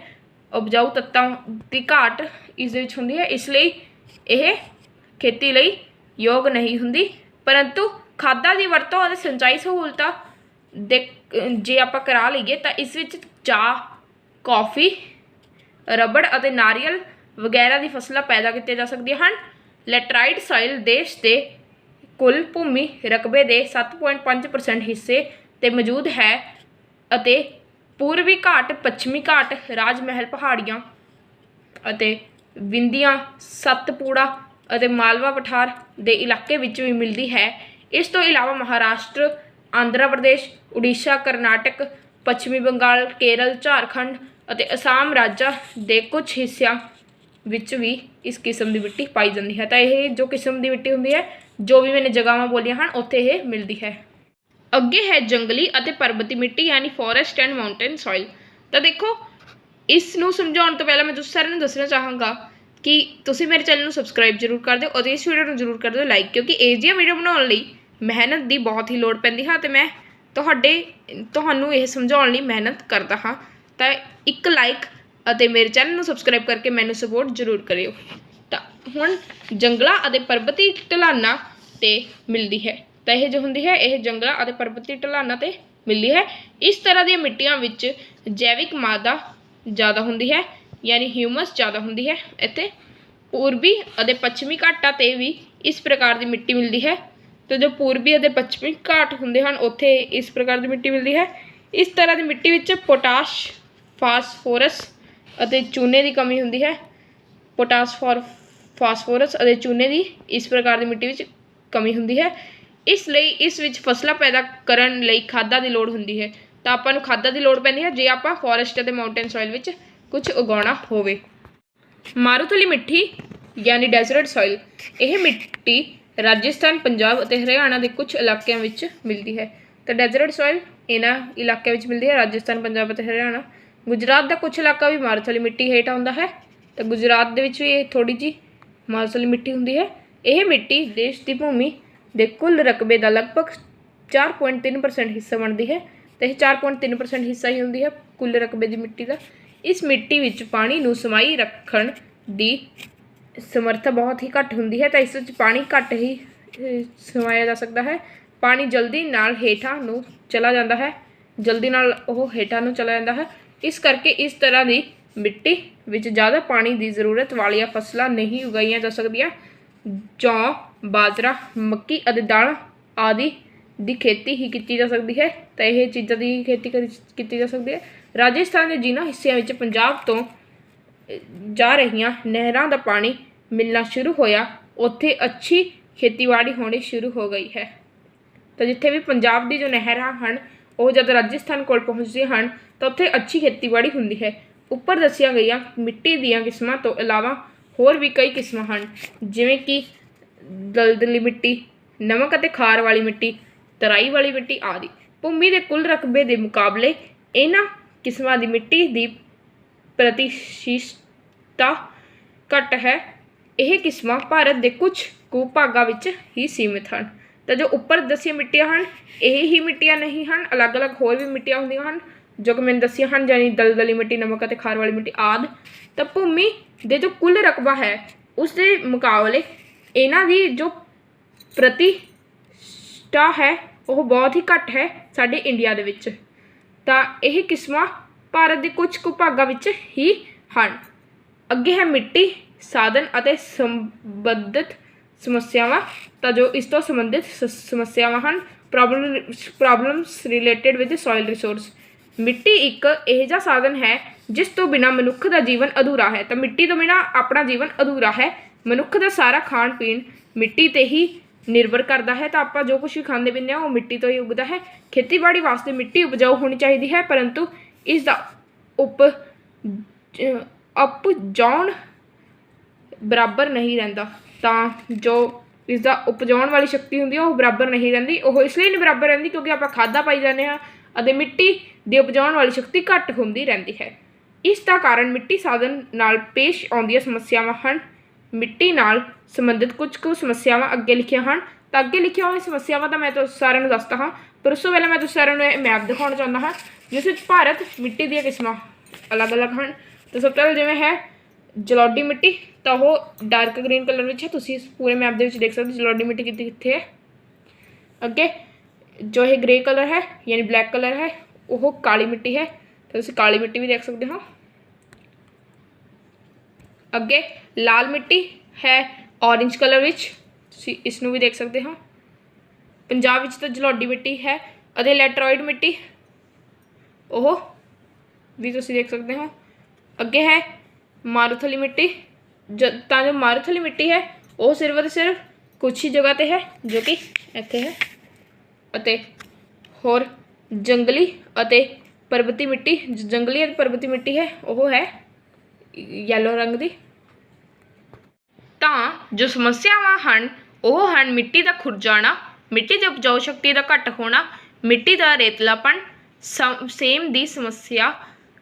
ਉਪਜਾਊ ਤੱਤਾਂ ਦੀ ਘਾਟ ਇਸ ਦੇ ਵਿੱਚ ਹੁੰਦੀ ਹੈ, ਇਸ ਲਈ ਇਹ ਖੇਤੀ ਲਈ ਯੋਗ ਨਹੀਂ ਹੁੰਦੀ। ਪਰੰਤੂ ਖਾਦਾਂ ਦੀ ਵਰਤੋਂ ਅਤੇ ਸਿੰਚਾਈ ਸਹੂਲਤਾਂ ਦੇ ਜੇ ਆਪਾਂ ਕਰਾ ਲਈਏ ਤਾਂ ਇਸ ਵਿੱਚ ਚਾਹ, ਕੌਫੀ, ਰਬੜ ਅਤੇ ਨਾਰੀਅਲ ਵਗੈਰਾ ਦੀ ਫਸਲਾਂ ਪੈਦਾ ਕੀਤੀਆਂ ਜਾ ਸਕਦੀਆਂ ਹਨ। ਲੈਟਰਾਈਟ ਸਾਇਲ ਦੇਸ਼ ਦੇ ਕੁੱਲ ਭੂਮੀ ਰਕਬੇ ਦੇ 7.5% ਹਿੱਸੇ 'ਤੇ ਮੌਜੂਦ ਹੈ ਅਤੇ ਪੂਰਬੀ ਘਾਟ, ਪੱਛਮੀ ਘਾਟ, ਰਾਜ ਮਹਿਲ ਪਹਾੜੀਆਂ ਅਤੇ ਵਿੰਧੀਆਂ, ਸਤਪੁੜਾ ਅਤੇ ਮਾਲਵਾ ਪਠਾਰ ਦੇ ਇਲਾਕੇ ਵਿੱਚ ਵੀ ਮਿਲਦੀ ਹੈ। ਇਸ ਤੋਂ ਇਲਾਵਾ ਮਹਾਰਾਸ਼ਟਰ, ਆਂਧਰਾ ਪ੍ਰਦੇਸ਼, ਉੜੀਸਾ, ਕਰਨਾਟਕ, ਪੱਛਮੀ ਬੰਗਾਲ, ਕੇਰਲ, ਝਾਰਖੰਡ ਅਤੇ ਅਸਾਮ ਰਾਜਾਂ ਦੇ ਕੁਝ ਹਿੱਸਿਆਂ ਵਿੱਚ ਵੀ ਇਸ ਕਿਸਮ ਦੀ ਮਿੱਟੀ ਪਾਈ ਜਾਂਦੀ ਹੈ। ਤਾਂ ਇਹ ਜੋ ਕਿਸਮ ਦੀ ਮਿੱਟੀ ਹੁੰਦੀ ਹੈ, ਜੋ ਵੀ ਮੈंने ਜਗ੍ਹਾਵਾਂ ਬੋਲੀਆਂ ਹਨ ਉੱਥੇ ਇਹ ਮਿਲਦੀ ਹੈ। ਅੱਗੇ ਹੈ ਜੰਗਲੀ ਅਤੇ ਪਰਬਤੀ ਮਿੱਟੀ ਯਾਨੀ ਫੋਰੈਸਟ ਐਂਡ ਮਾਊਂਟੇਨ ਸੋਇਲ। ਤਾਂ ਦੇਖੋ, ਇਸ ਨੂੰ ਸਮਝਾਉਣ ਤੋਂ ਪਹਿਲਾਂ ਮੈਂ ਤੁਸੀਂ ਸਾਰਿਆਂ ਨੂੰ ਦੱਸਣਾ ਚਾਹਾਂਗਾ ਕਿ ਤੁਸੀਂ ਮੇਰੇ ਚੈਨਲ ਨੂੰ ਸਬਸਕ੍ਰਾਈਬ ਜ਼ਰੂਰ ਕਰ ਦਿਓ ਅਤੇ ਇਸ ਵੀਡੀਓ ਨੂੰ ਜ਼ਰੂਰ ਕਰ ਦਿਓ ਲਾਈਕ, ਕਿਉਂਕਿ ਇਹ ਜਿਹੀਆਂ ਵੀਡੀਓ ਬਣਾਉਣ ਲਈ ਮਿਹਨਤ ਦੀ ਬਹੁਤ ਹੀ ਲੋੜ ਪੈਂਦੀ ਹੈ ਅਤੇ ਮੈਂ ਤੁਹਾਨੂੰ ਇਹ ਸਮਝਾਉਣ ਲਈ ਮਿਹਨਤ ਕਰਦਾ ਹਾਂ। ਤਾਂ ਇੱਕ ਲਾਈਕ ਅਤੇ ਮੇਰੇ ਚੈਨਲ ਨੂੰ ਸਬਸਕ੍ਰਾਈਬ ਕਰਕੇ ਮੈਨੂੰ ਸਪੋਰਟ ਜ਼ਰੂਰ ਕਰਿਓ। ਤਾਂ ਹੁਣ ਜੰਗਲਾਂ ਅਤੇ ਪਰਬਤੀ ਢਲਾਨਾਂ 'ਤੇ ਮਿਲਦੀ ਹੈ। ਤਾਂ ਇਹ ਜੋ ਹੁੰਦੀ ਹੈ ਇਹ ਜੰਗਲਾਂ ਅਤੇ ਪਰਬਤੀ ਢਲਾਨਾਂ 'ਤੇ ਮਿਲਦੀ ਹੈ। ਇਸ ਤਰ੍ਹਾਂ ਦੀਆਂ ਮਿੱਟੀਆਂ ਵਿੱਚ ਜੈਵਿਕ ਮਾਦਾ ਜ਼ਿਆਦਾ ਹੁੰਦੀ ਹੈ, ਯਾਨੀ ਹਿਊਮਸ ਜ਼ਿਆਦਾ ਹੁੰਦੀ ਹੈ। ਇੱਥੇ ਪੂਰਬੀ ਅਤੇ ਪੱਛਮੀ ਘਾਟਾਂ 'ਤੇ ਵੀ ਇਸ ਪ੍ਰਕਾਰ ਦੀ ਮਿੱਟੀ ਮਿਲਦੀ ਹੈ। ਅਤੇ ਜੋ ਪੂਰਬੀ ਅਤੇ ਪੱਛਮੀ ਘਾਟ ਹੁੰਦੇ ਹਨ ਉੱਥੇ ਇਸ ਪ੍ਰਕਾਰ ਦੀ ਮਿੱਟੀ ਮਿਲਦੀ ਹੈ। ਇਸ ਤਰ੍ਹਾਂ ਦੀ ਮਿੱਟੀ ਵਿੱਚ ਪੋਟਾਸ਼, ਫਾਸਫੋਰਸ ਅਤੇ ਚੂਨੇ ਦੀ ਕਮੀ ਹੁੰਦੀ ਹੈ। ਫਾਸਫੋਰਸ ਅਤੇ ਚੂਨੇ ਦੀ ਇਸ ਪ੍ਰਕਾਰ ਦੀ ਮਿੱਟੀ ਵਿੱਚ ਕਮੀ ਹੁੰਦੀ ਹੈ। ਇਸ ਲਈ ਇਸ ਵਿੱਚ ਫਸਲਾਂ ਪੈਦਾ ਕਰਨ ਲਈ ਖਾਦਾਂ ਦੀ ਲੋੜ ਹੁੰਦੀ ਹੈ। ਤਾਂ ਆਪਾਂ ਨੂੰ ਖਾਦਾਂ ਦੀ ਲੋੜ ਪੈਂਦੀ ਹੈ ਜੇ ਆਪਾਂ ਫੋਰੈਸਟ ਅਤੇ ਮਾਊਂਟੇਨ ਸੋਇਲ ਵਿੱਚ ਕੁਝ ਉਗਾਉਣਾ ਹੋਵੇ। ਮਾਰੂਥਲੀ ਮਿੱਟੀ ਯਾਨੀ ਡੈਜ਼ਰਟ ਸੋਇਲ। ਇਹ ਮਿੱਟੀ ਰਾਜਸਥਾਨ, ਪੰਜਾਬ ਅਤੇ ਹਰਿਆਣਾ ਦੇ ਕੁਝ ਇਲਾਕਿਆਂ ਵਿੱਚ ਮਿਲਦੀ ਹੈ। ਤਾਂ ਡੈਜ਼ਰਟ ਸੋਇਲ ਇਹਨਾਂ ਇਲਾਕਿਆਂ ਵਿੱਚ ਮਿਲਦੀ ਹੈ, ਰਾਜਸਥਾਨ, ਪੰਜਾਬ ਅਤੇ ਹਰਿਆਣਾ। ਗੁਜਰਾਤ ਦਾ ਕੁਝ ਇਲਾਕਾ ਵੀ ਮਾਰੂਥਲੀ ਮਿੱਟੀ ਹੇਠ ਆਉਂਦਾ ਹੈ। ਤਾਂ ਗੁਜਰਾਤ ਦੇ ਵਿੱਚ ਵੀ ਇਹ ਥੋੜ੍ਹੀ ਜਿਹੀ ਮਾਰੂਥਲੀ ਮਿੱਟੀ ਹੁੰਦੀ ਹੈ। ਇਹ ਮਿੱਟੀ ਦੇਸ਼ ਦੀ ਭੂਮੀ ਦੇ ਕੁੱਲ ਰਕਬੇ ਦਾ ਲਗਭਗ 4.3% ਹਿੱਸਾ ਬਣਦੀ ਹੈ। ਅਤੇ ਇਹ 4.3% ਹਿੱਸਾ ਹੀ ਹੁੰਦੀ ਹੈ ਕੁੱਲ ਰਕਬੇ ਦੀ ਮਿੱਟੀ ਦਾ। ਇਸ ਮਿੱਟੀ ਵਿੱਚ ਪਾਣੀ ਨੂੰ ਸਮਾਈ ਰੱਖਣ ਦੀ ਸਮਰੱਥਾ ਬਹੁਤ ਹੀ ਘੱਟ ਹੁੰਦੀ ਹੈ। ਤਾਂ ਇਸ ਵਿੱਚ ਪਾਣੀ ਘੱਟ ਹੀ ਸਮਾਇਆ ਜਾ ਸਕਦਾ ਹੈ। ਪਾਣੀ ਜਲਦੀ ਨਾਲ ਹੇਠਾਂ ਨੂੰ ਚਲਾ ਜਾਂਦਾ ਹੈ, ਇਸ ਕਰਕੇ ਇਸ ਤਰ੍ਹਾਂ ਦੀ ਮਿੱਟੀ ਵਿੱਚ ਜ਼ਿਆਦਾ ਪਾਣੀ ਦੀ ਜ਼ਰੂਰਤ ਵਾਲੀਆਂ ਫਸਲਾਂ ਨਹੀਂ ਉਗਾਈਆਂ ਜਾ ਸਕਦੀਆਂ। ਜੌਂ, ਬਾਜਰਾ, ਮੱਕੀ ਅਤੇ ਦਾਲਾਂ ਆਦਿ ਦੀ ਖੇਤੀ ਹੀ ਕੀਤੀ ਜਾ ਸਕਦੀ ਹੈ। ਤਾਂ ਇਹ ਚੀਜ਼ਾਂ ਦੀ ਖੇਤੀ ਕੀਤੀ ਜਾ ਸਕਦੀ ਹੈ। ਰਾਜਸਥਾਨ ਦੇ ਜਿਨ੍ਹਾਂ ਹਿੱਸਿਆਂ ਵਿੱਚ ਪੰਜਾਬ ਤੋਂ ਜਾ ਰਹੀਆਂ ਨਹਿਰਾਂ ਦਾ ਪਾਣੀ ਮਿਲਣਾ ਸ਼ੁਰੂ ਹੋਇਆ ਉੱਥੇ ਅੱਛੀ ਖੇਤੀਬਾੜੀ ਹੋਣੀ ਸ਼ੁਰੂ ਹੋ ਗਈ ਹੈ। ਤਾਂ ਜਿੱਥੇ ਵੀ ਪੰਜਾਬ ਦੀ ਜੋ ਨਹਿਰਾਂ ਹਨ ਉਹ ਜਦ ਰਾਜਸਥਾਨ ਕੋਲ ਪਹੁੰਚਦੀਆਂ ਹਨ ਤਾਂ ਉੱਥੇ ਅੱਛੀ ਖੇਤੀਬਾੜੀ ਹੁੰਦੀ ਹੈ। ਉੱਪਰ ਦੱਸੀਆਂ ਗਈਆਂ ਮਿੱਟੀ ਦੀਆਂ ਕਿਸਮਾਂ ਤੋਂ ਇਲਾਵਾ ਹੋਰ ਵੀ ਕਈ ਕਿਸਮਾਂ ਹਨ, ਜਿਵੇਂ ਕਿ ਦਲਦਲੀ ਮਿੱਟੀ, ਨਮਕ ਅਤੇ ਖਾਰ ਵਾਲੀ ਮਿੱਟੀ, ਤਰਾਈ ਵਾਲੀ ਮਿੱਟੀ ਆਦਿ। ਭੂਮੀ ਦੇ ਕੁੱਲ ਰਕਬੇ ਦੇ ਮੁਕਾਬਲੇ ਇਹਨਾਂ ਕਿਸਮਾਂ ਦੀ ਮਿੱਟੀ ਦੀ ਪ੍ਰਤੀਸ਼ਤਤਾ ਘੱਟ ਹੈ। ਇਹ ਕਿਸਮਾਂ ਭਾਰਤ ਦੇ ਕੁਝ ਕੁ ਭਾਗਾਂ ਵਿੱਚ ਹੀ ਸੀਮਿਤ ਹਨ। ਤਾਂ ਜੋ ਉੱਪਰ ਦੱਸੀਆਂ ਮਿੱਟੀਆਂ ਹਨ ਇਹ ਹੀ ਮਿੱਟੀਆਂ ਨਹੀਂ ਹਨ, ਅਲੱਗ-ਅਲੱਗ ਹੋਰ ਵੀ ਮਿੱਟੀਆਂ ਹੁੰਦੀਆਂ ਹਨ ਜੋ ਕਿ ਮੈਨੂੰ ਦੱਸੀਆਂ ਹਨ, ਯਾਨੀ ਦਲਦਲੀ ਮਿੱਟੀ, ਨਮਕ ਅਤੇ ਖਾਰ ਵਾਲੀ ਮਿੱਟੀ ਆਦਿ। ਤਾਂ ਭੂਮੀ ਦੇ ਜੋ ਕੁੱਲ ਰਕਬਾ ਹੈ ਉਸ ਦੇ ਮੁਕਾਬਲੇ ਇਹਨਾਂ ਦੀ ਜੋ ਪ੍ਰਤੀਸ਼ਤਤਾ ਹੈ ਉਹ ਬਹੁਤ ਹੀ ਘੱਟ ਹੈ ਸਾਡੇ ਇੰਡੀਆ ਦੇ ਵਿੱਚ। ਤਾਂ ਇਹ ਕਿਸਮਾਂ ਭਾਰਤ ਦੇ ਕੁਝ ਕੁ ਭਾਗਾਂ ਵਿੱਚ ਹੀ ਹਨ। ਅੱਗੇ ਹੈ ਮਿੱਟੀ, ਸਾਧਨ ਅਤੇ ਸੰਬੰਧਿਤ ਸਮੱਸਿਆਵਾਂ। ਤਾਂ ਜੋ ਇਸ ਤੋਂ ਸੰਬੰਧਿਤ ਸਮੱਸਿਆਵਾਂ ਹਨ, problems related with soil resource. ਮਿੱਟੀ ਇੱਕ ਇਹੋ ਜਿਹਾ ਸਾਧਨ ਹੈ ਜਿਸ ਤੋਂ ਬਿਨਾਂ ਮਨੁੱਖ ਦਾ ਜੀਵਨ ਅਧੂਰਾ ਹੈ। ਤਾਂ ਮਿੱਟੀ ਤੋਂ ਬਿਨਾਂ ਆਪਣਾ ਜੀਵਨ ਅਧੂਰਾ ਹੈ। ਮਨੁੱਖ ਦਾ ਸਾਰਾ ਖਾਣ ਪੀਣ ਮਿੱਟੀ 'ਤੇ ਹੀ ਨਿਰਭਰ ਕਰਦਾ ਹੈ। ਤਾਂ ਆਪਾਂ ਜੋ ਕੁਛ ਵੀ ਖਾਂਦੇ ਪੀਂਦੇ ਹਾਂ ਉਹ ਮਿੱਟੀ ਤੋਂ ਹੀ ਉੱਗਦਾ ਹੈ। ਖੇਤੀਬਾੜੀ ਵਾਸਤੇ ਮਿੱਟੀ ਉਪਜਾਊ ਹੋਣੀ ਚਾਹੀਦੀ ਹੈ, ਪਰੰਤੂ ਇਸ ਦਾ ਉਪਜਾਉਣ ਬਰਾਬਰ ਨਹੀਂ ਰਹਿੰਦਾ। ਤਾਂ ਜੋ इसका उपजाउण वाली शक्ति हुंदी है वो बराबर नहीं रहिंदी। वो इसलिए नहीं बराबर रहिंदी क्योंकि आपां खादा पाई जाने हाँ ਅਤੇ मिट्टी ਦੀ उपजाउण वाली शक्ति घट ਹੁੰਦੀ ਰਹਿੰਦੀ है। इस ਦਾ ਕਾਰਨ मिट्टी साधन नाल पेश आउंदियां समस्यावां ਹਨ। मिट्टी नाल संबंधित कुछ समस्यावां अगे लिखियां ਹਨ। ਤਾਂ ਅੱਗੇ ਲਿਖੀਆਂ ਹੋਈਆਂ ਸਮੱਸਿਆਵਾਂ ਤਾਂ ਮੈਂ ਤੁਹਾਨੂੰ ਸਾਰਿਆਂ ਨੂੰ ਦੱਸਦਾ ਹਾਂ, ਪਰ ਉਸ ਤੋਂ ਪਹਿਲਾਂ ਮੈਂ ਤੁਹਾਨੂੰ ਸਾਰਿਆਂ ਨੂੰ ਇਹ ਮੈਪ ਦਿਖਾਉਣਾ ਚਾਹੁੰਦਾ ਹਾਂ ਜਿਸ ਵਿੱਚ ਭਾਰਤ ਮਿੱਟੀ ਦੀਆਂ ਕਿਸਮਾਂ ਅਲੱਗ-ਅਲੱਗ ਹਨ। ਤਾਂ ਸਭ ਤੋਂ ਪਹਿਲਾਂ ਜਿਵੇਂ ਹੈ ਜਲੌਡੀ ਮਿੱਟੀ, ਤਾਂ ਉਹ ਡਾਰਕ ਗ੍ਰੀਨ ਕਲਰ ਵਿੱਚ ਹੈ। ਤੁਸੀਂ ਇਸ ਪੂਰੇ ਮੈਪ ਦੇ ਵਿੱਚ ਦੇਖ ਸਕਦੇ ਜਲੌਡੀ ਮਿੱਟੀ ਕਿੱਥੇ ਹੈ। ਅੱਗੇ जो ये ग्रे कलर है यानी ब्लैक कलर है वो काली मिट्टी है, तो तुसीं काली मिट्टी भी देख सकते हो। अगे लाल मिट्टी है ऑरेंज कलर विच, तुसीं इसनूं भी देख सकते हो। पंजाब विच तो जलौडी मिट्टी है अते लैटरॉइड मिट्टी वो भी तुसीं देख सकते हो। अगे है मारूथली मिट्टी, जो मारूथली मिट्टी है वो सिर्फ और सिर्फ कुछ ही जगह पर है जो कि इत्थे है। ਅਤੇ ਹੋਰ जंगली ਅਤੇ पर्वती मिट्टी, जंगली ਅਤੇ पर्वती मिट्टी है वो है येलो रंग की। ਤਾਂ जो समस्यावां ਹਨ ਉਹ ਹਨ मिट्टी का खुर जाना, मिट्टी की उपजाऊ शक्ति का घट होना, मिट्टी का रेतलापन, सेम की समस्या,